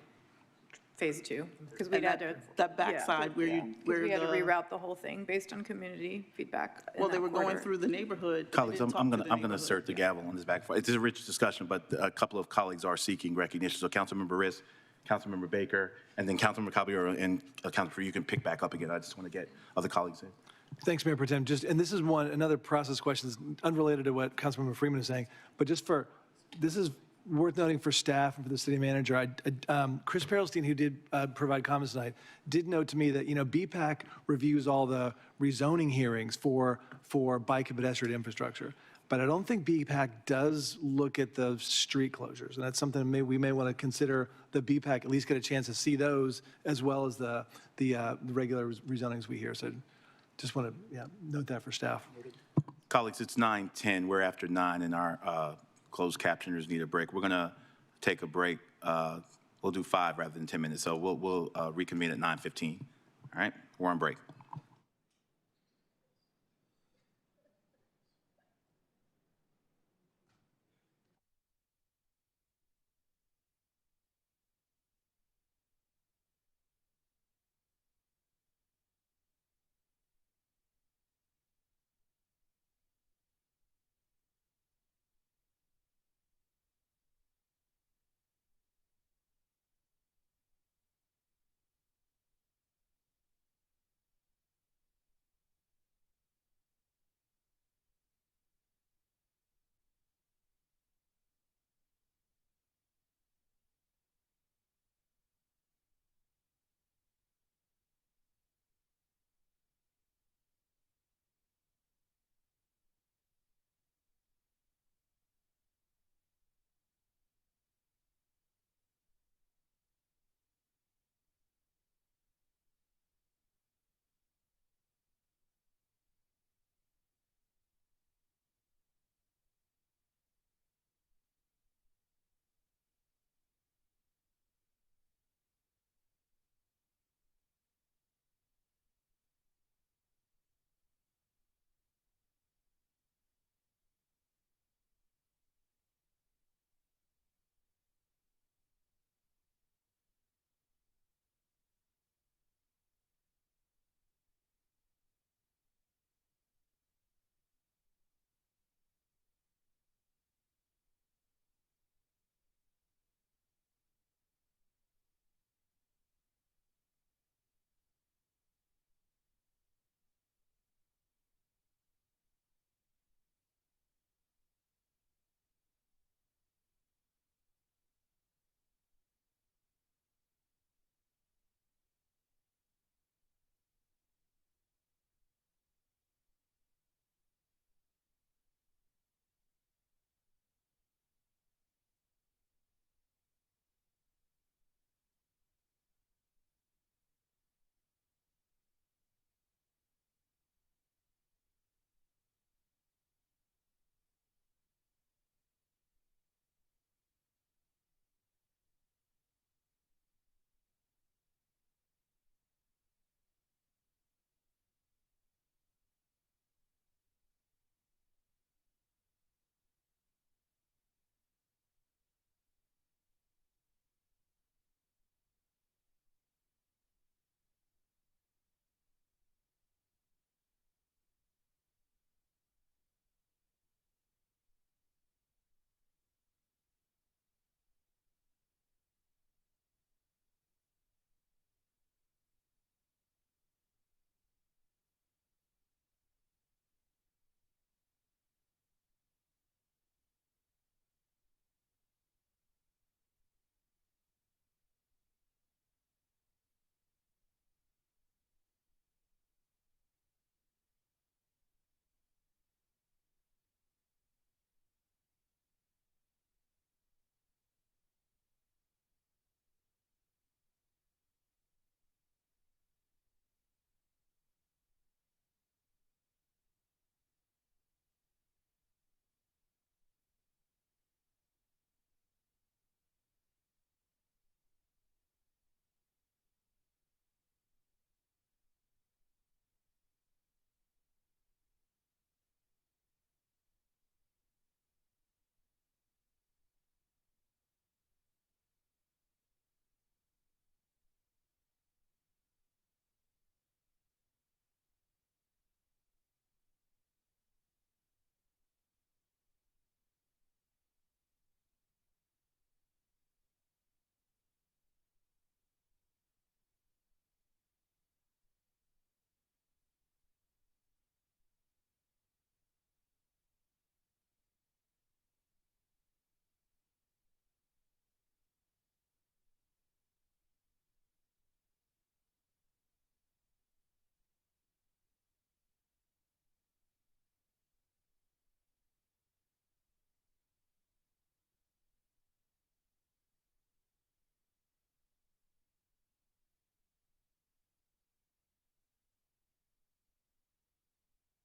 Phase 2, because we'd And had to. that backside where you, Because we had to the- reroute the whole thing based on community feedback. in Well, they that were going quarter. through the neighborhood. but they Colleagues, didn't I'm talk going to to the neighborhood. assert the gavel on this back. It is a rich discussion, but a couple of colleagues are seeking recognition. So Councilmember Riss, Councilmember Baker, and then Councilmember Caballero and Councilmember, you can pick back up again. I just want to get other colleagues in. Thanks, Mayor Pro Tem. And this is another process question, unrelated to what Councilmember Freeman is saying, but this is worth noting for staff and for the city manager. Chris Perelstein, who did provide comments tonight, did note to me that, BPAC reviews all the rezoning hearings for bike and pedestrian infrastructure. But I don't think BPAC does look at the street closures. And that's something we may want to consider the BPAC, at least get a chance to see those as well as the regular rezonings we hear. So just want to note that for staff. Colleagues, it's 9:10. We're after 9, and our closed captioners need a break. We're going to take a break. We'll do 5 rather than 10 minutes. So we'll reconvene at 9:15. All right? We're on break.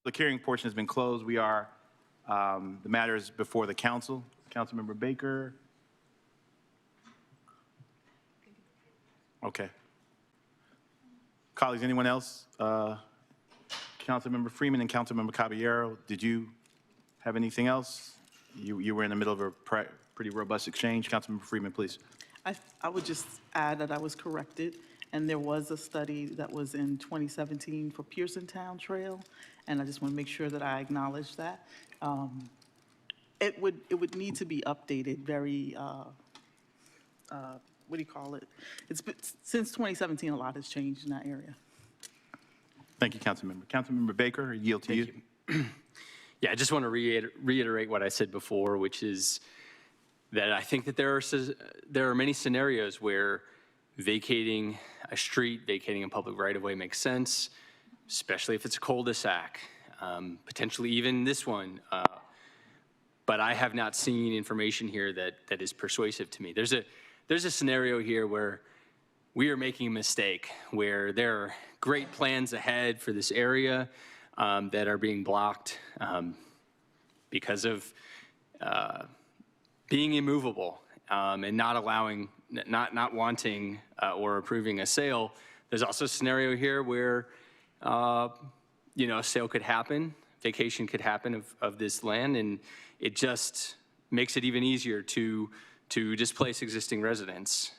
The hearing portion has been closed. We are, the matter is before the council. Councilmember Baker. Okay. Colleagues, anyone else? Councilmember Freeman and Councilmember Caballero, did you have anything else? You were in the middle of a pretty robust exchange. Councilmember Freeman, please. I would just add that I was corrected, and there was a study that was in 2017 for Pearson Town Trail, and I just want to make sure that I acknowledge that. It would need to be updated very, what do you call it? It's been, since 2017, a lot has changed in that area. Thank you, Councilmember. Councilmember Baker, I yield to you. Yeah, I just want to reiterate what I said before, which is that I think that there are many scenarios where vacating a street, vacating a public right-of-way makes sense, especially if it's a cul-de-sac, potentially even this one. But I have not seen information here that is persuasive to me. There's a scenario here where we are making a mistake, where there are great plans ahead for this area that are being blocked because of being immovable and not allowing, not wanting or approving a sale. There's also a scenario here where, a sale could happen, vacation could happen of this land, and it just makes it even easier to displace existing residents.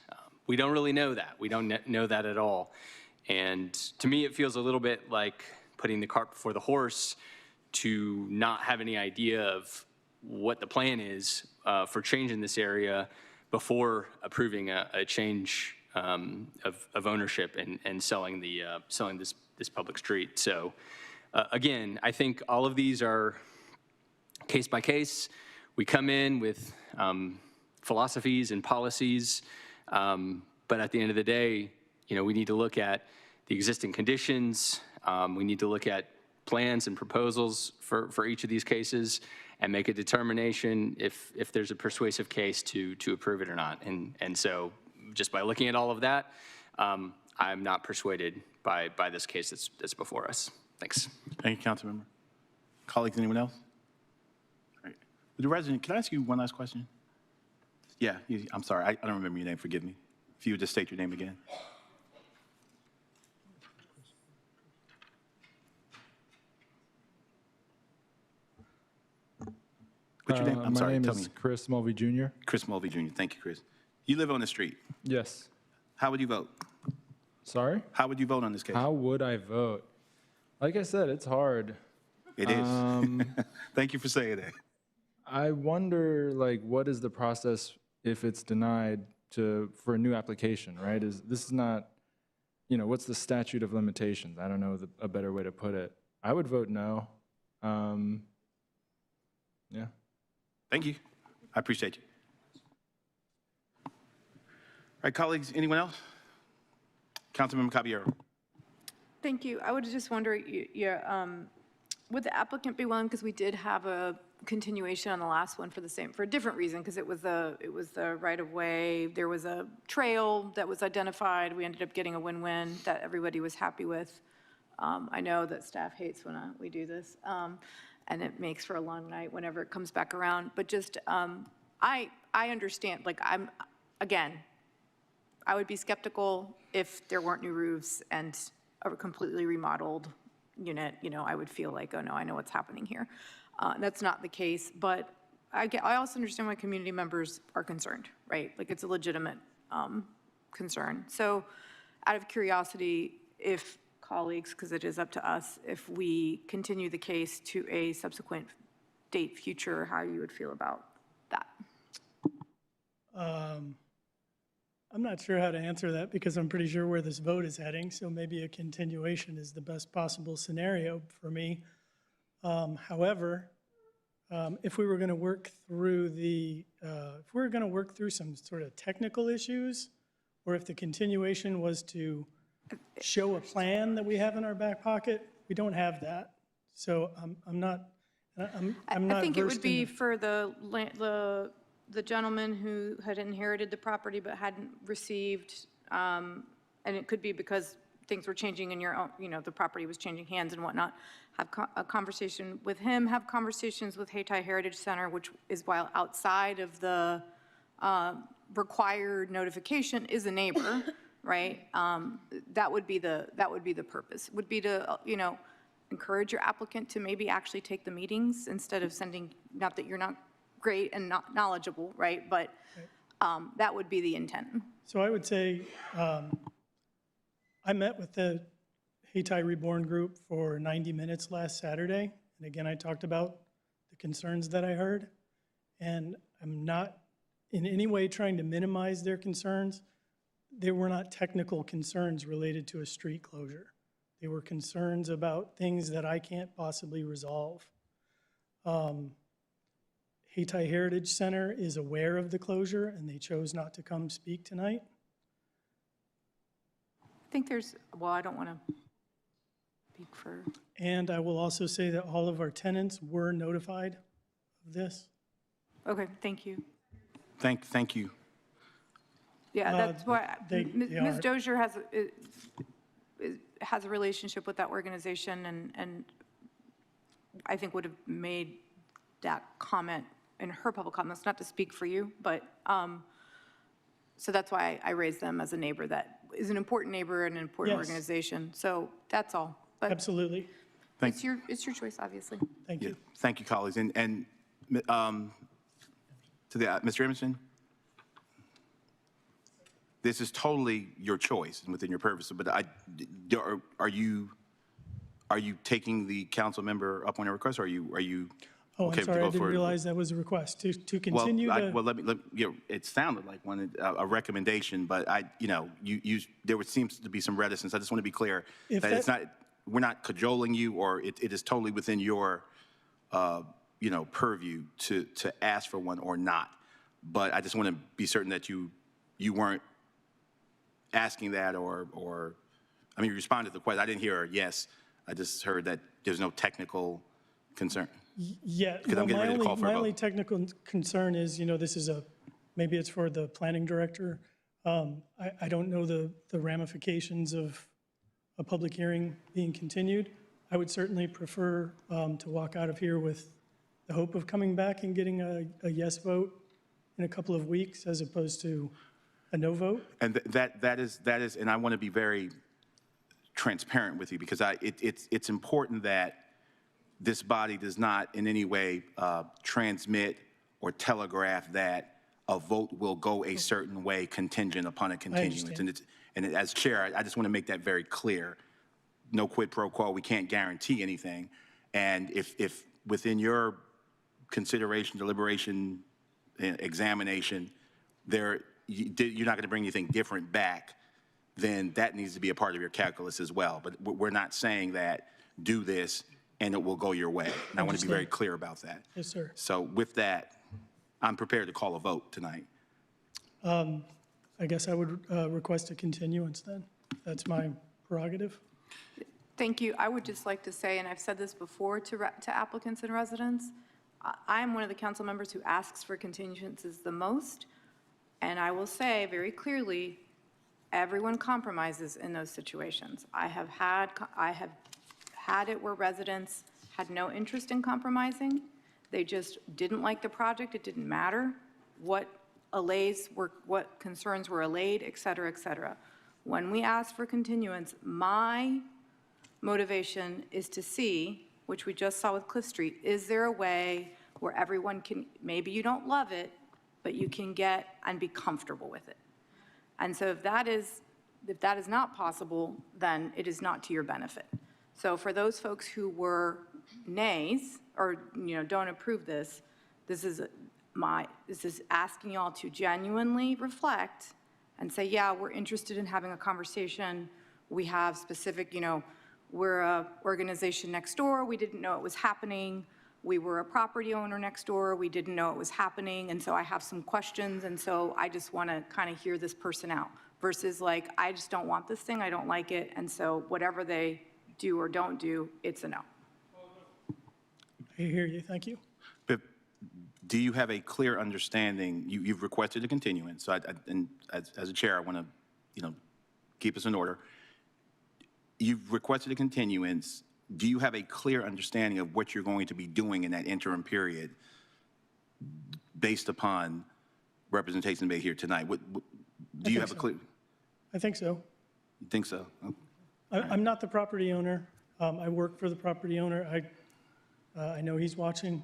We don't really know that. We don't know that at all. And to me, it feels a little bit like putting the cart before the horse to not have any idea of what the plan is for changing this area before approving a change of ownership and selling this public street. So again, I think all of these are case by case. We come in with philosophies and policies, but at the end of the day, we need to look at the existing conditions. We need to look at plans and proposals for each of these cases and make a determination if there's a persuasive case to approve it or not. And so just by looking at all of that, I'm not persuaded by this case that's before us. Thanks. Thank you, Councilmember. Colleagues, anyone else? All right. The resident, can I ask you one last question? Yeah, I'm sorry. I don't remember your name. Forgive me. If you would just state your name again. What's your name? I'm sorry. My name Tell is me. Chris Mulvey Jr. Chris Mulvey Jr. Thank you, Chris. You live on the street. Yes. How would you vote? Sorry? How would you vote on this case? How would I vote? Like I said, it's hard. It is. Thank you for saying that. I wonder, what is the process if it's denied for a new application, right? This is not, what's the statute of limitations? I don't know a better way to put it. I would vote no. Yeah. Thank you. I appreciate you. All right, colleagues, anyone else? Councilmember Caballero. Thank you. I would just wonder, would the applicant be willing, because we did have a continuation on the last one for a different reason, because it was the right of way. There was a trail that was identified. We ended up getting a win-win that everybody was happy with. I know that staff hates when we do this, and it makes for a long night whenever it comes back around. But just, I understand, again, I would be skeptical if there weren't new roofs and a completely remodeled unit. I would feel like, oh no, I know what's happening here. That's not the case, but I also understand why community members are concerned, right? It's a legitimate concern. So out of curiosity, if colleagues, because it is up to us, if we continue the case to a subsequent date future, how you would feel about that? I'm not sure how to answer that because I'm pretty sure where this vote is heading, so maybe a continuation is the best possible scenario for me. However, if we were going to work through some sort of technical issues, or if the continuation was to show a plan that we have in our back pocket, we don't have that. So I'm not I think it would be for the gentleman who had inherited the property but hadn't received, and it could be because things were changing in your own, the property was changing hands and whatnot, have a conversation with him, have conversations with Hayti Heritage Center, which is while outside of the required notification, is a neighbor, right? That would be the purpose, would be to, encourage your applicant to maybe actually take the meetings instead of sending, not that you're not great and not knowledgeable, right? But that would be the intent. So I would say, I met with the Hayti Reborn group for 90 minutes last Saturday. And again, I talked about the concerns that I heard. And I'm not in any way trying to minimize their concerns. They were not technical concerns related to a street closure. They were concerns about things that I can't possibly resolve. Hayti Heritage Center is aware of the closure, and they chose not to come speak tonight. I think I don't want to speak for. And I will also say that all of our tenants were notified of this. Okay, thank you. Thank you. Yeah, that's why they Ms. are. Dozier has a relationship with that organization, and I think would have made that comment in her public comments, not to speak for you, but so that's why I raised them as a neighbor that is an important neighbor and an important Yes. organization. So that's all. But Absolutely. it's your choice, obviously. Thank you. Thank you, colleagues. And to Mr. Emerson, this is totally your choice and within your purpose, but are you taking the council member up on your request, or are you Oh, okay I'm sorry, I to go didn't for realize that was a request to Well, continue the. well, it sounded like a recommendation, but there seems to be some reticence. I just want to be clear If that that- it's not, we're not cajoling you, or it is totally within your, purview to ask for one or not. But I just want to be certain that you weren't asking that, or you responded to the question. I didn't hear a yes. I just heard that there's no technical concern. Yeah, Because I'm getting ready to call for a my vote. only technical concern is, this is maybe it's for the planning director. I don't know the ramifications of a public hearing being continued. I would certainly prefer to walk out of here with the hope of coming back and getting a yes vote in a couple of weeks as opposed to a no vote. And that is, and I want to be very transparent with you, because it's important that this body does not in any way transmit or telegraph that a vote will go a certain way contingent upon a continuance. And as chair, I just want to make that very clear. No quid pro quo. We can't guarantee anything. And if within your consideration, deliberation, examination, you're not going to bring anything different back, then that needs to be a part of your calculus as well. But we're not saying that do this and it will go your way. And I want to be very clear about that. Yes, sir. So with that, I'm prepared to call a vote tonight. I guess I would request a continuance then. That's my prerogative. Thank you. I would just like to say, and I've said this before to applicants and residents, I am one of the council members who asks for continuances the most. And I will say very clearly, everyone compromises in those situations. I have had it where residents had no interest in compromising. They just didn't like the project. It didn't matter what concerns were allayed, et cetera, et cetera. When we ask for continuance, my motivation is to see, which we just saw with Cliff Street, is there a way where everyone can, maybe you don't love it, but you can get and be comfortable with it. And so if that is not possible, then it is not to your benefit. So for those folks who were nays or don't approve this, this is asking y'all to genuinely reflect and say, yeah, we're interested in having a conversation. We have specific, we're a organization next door. We didn't know it was happening. We were a property owner next door. We didn't know it was happening. And so I have some questions. And so I just want to kind of hear this person out versus like, I just don't want this thing. I don't like it. And so whatever they do or don't do, it's a no. I hear you. Thank you. But do you have a clear understanding? You've requested a continuance. So and as a chair, I want to, keep us in order. You've requested a continuance. do you have a clear understanding of what you're going to be doing in that interim period based upon representation made here tonight? Do you have a clear? I think so. You think so? I'm not the property owner. I work for the property owner. I know he's watching,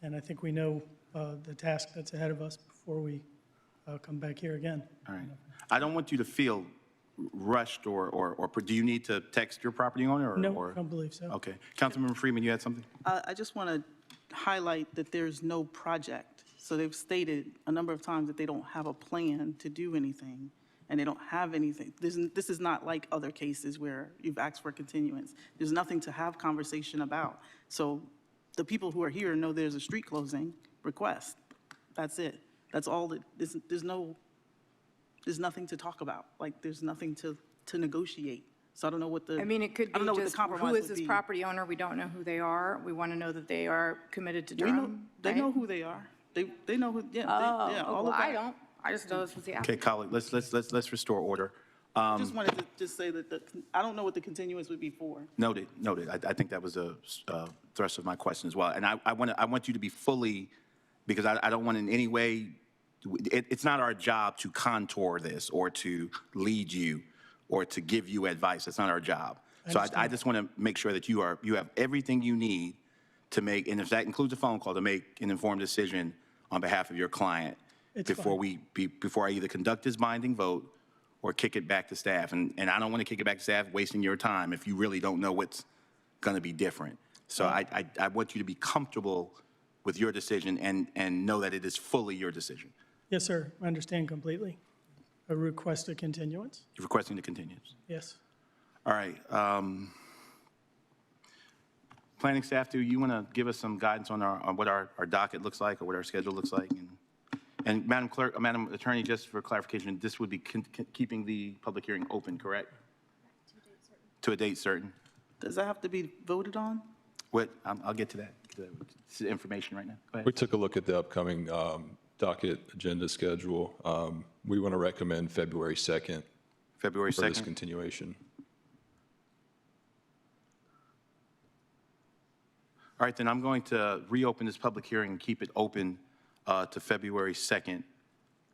and I think we know the task that's ahead of us before we come back here again. All right. I don't want you to feel rushed or do you need to text your property owner? No, I don't believe so. Okay. Councilmember Freeman, you had something? I just want to highlight that there's no project. So they've stated a number of times that they don't have a plan to do anything, and they don't have anything. This is not like other cases where you've asked for continuance. There's nothing to have conversation about. So the people who are here know there's a street closing request. That's it. That's all. There's nothing to talk about. Like, there's nothing to negotiate. So I don't know what the. I mean, it could be just, who is this property owner? We don't know who they are. We want to know that they are committed to Durham. They know who they are. They know who, yeah, all of that. I don't. I just know this was the Okay, colleague, let's restore order. Just wanted to just say that I don't know what the continuance would be for. Noted. I think that was a thrust of my question as well. And I want you to be fully, because I don't want in any way, it's not our job to contour this or to lead you or to give you advice. That's not our job. So I just want to make sure that you have everything you need to make, and if that includes a phone call, to make an informed decision on behalf of your client before I either conduct this binding vote or kick it back to staff. And I don't want to kick it back to staff, wasting your time if you really don't know what's going to be different. So I want you to be comfortable with your decision and know that it is fully your decision. Yes, sir. I understand completely. I request a continuance. You're requesting the continuance? Yes. All right. Planning staff, do you want to give us some guidance on what our docket looks like or what our schedule looks like? And Madam Clerk, Madam Attorney, just for clarification, this would be keeping the public hearing open, correct? To a date certain. Does that have to be voted on? What? I'll get to that. This is information right now. Go ahead. We took a look at the upcoming docket agenda schedule. We want to recommend February 2nd. February 2nd? For this continuation. All right, then I'm going to reopen this public hearing and keep it open to February 2nd,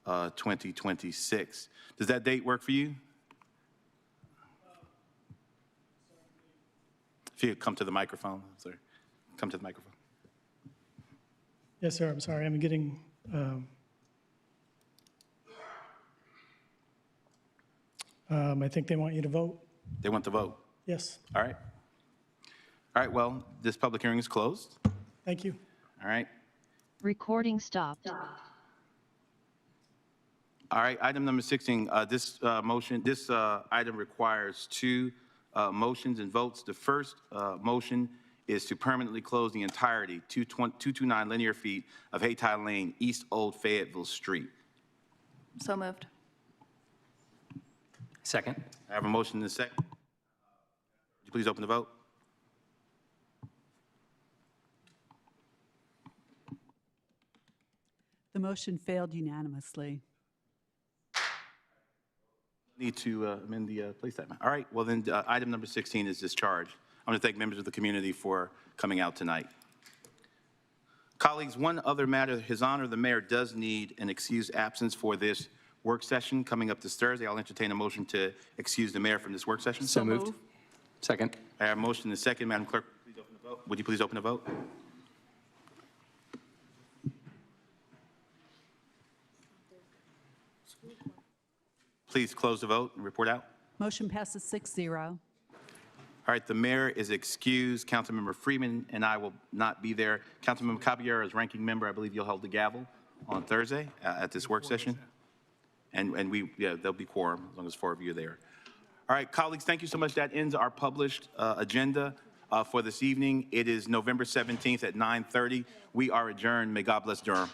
2026. Does that date work for you? If you could come to the microphone, sir. Come to the microphone. Yes, sir. I'm sorry. I'm getting. I think they want you to vote. They want to vote? Yes. All right. All right, well, this public hearing is closed. Thank you. All right. Recording stopped. All right, item number 16, this item requires two motions and votes. The first motion is to permanently close the entirety, 229 linear feet of Hayti Lane, East Old Fayetteville Street. So moved. Second. I have a motion and a second. Would you please open the vote? The motion failed unanimously. Need to amend the place statement. All right, well then, item number 16 is discharged. I want to thank members of the community for coming out tonight. Colleagues, one other matter, His Honor the Mayor does need an excused absence for this work session coming up this Thursday. I'll entertain a motion to excuse the mayor from this work session. So moved. Second. I have a motion and a second. Madam Clerk, please open the vote. Would you please open the vote? Please close the vote and report out. Motion passes 6-0. All right, the mayor is excused. Councilmember Freeman and I will not be there. Councilmember Caballero, as ranking member, I believe you'll hold the gavel on Thursday at this work session. And there'll be quorum as long as 4 of you are there. All right, colleagues, thank you so much. That ends our published agenda for this evening. It is November 17th at 9:30. We are adjourned. May God bless Durham.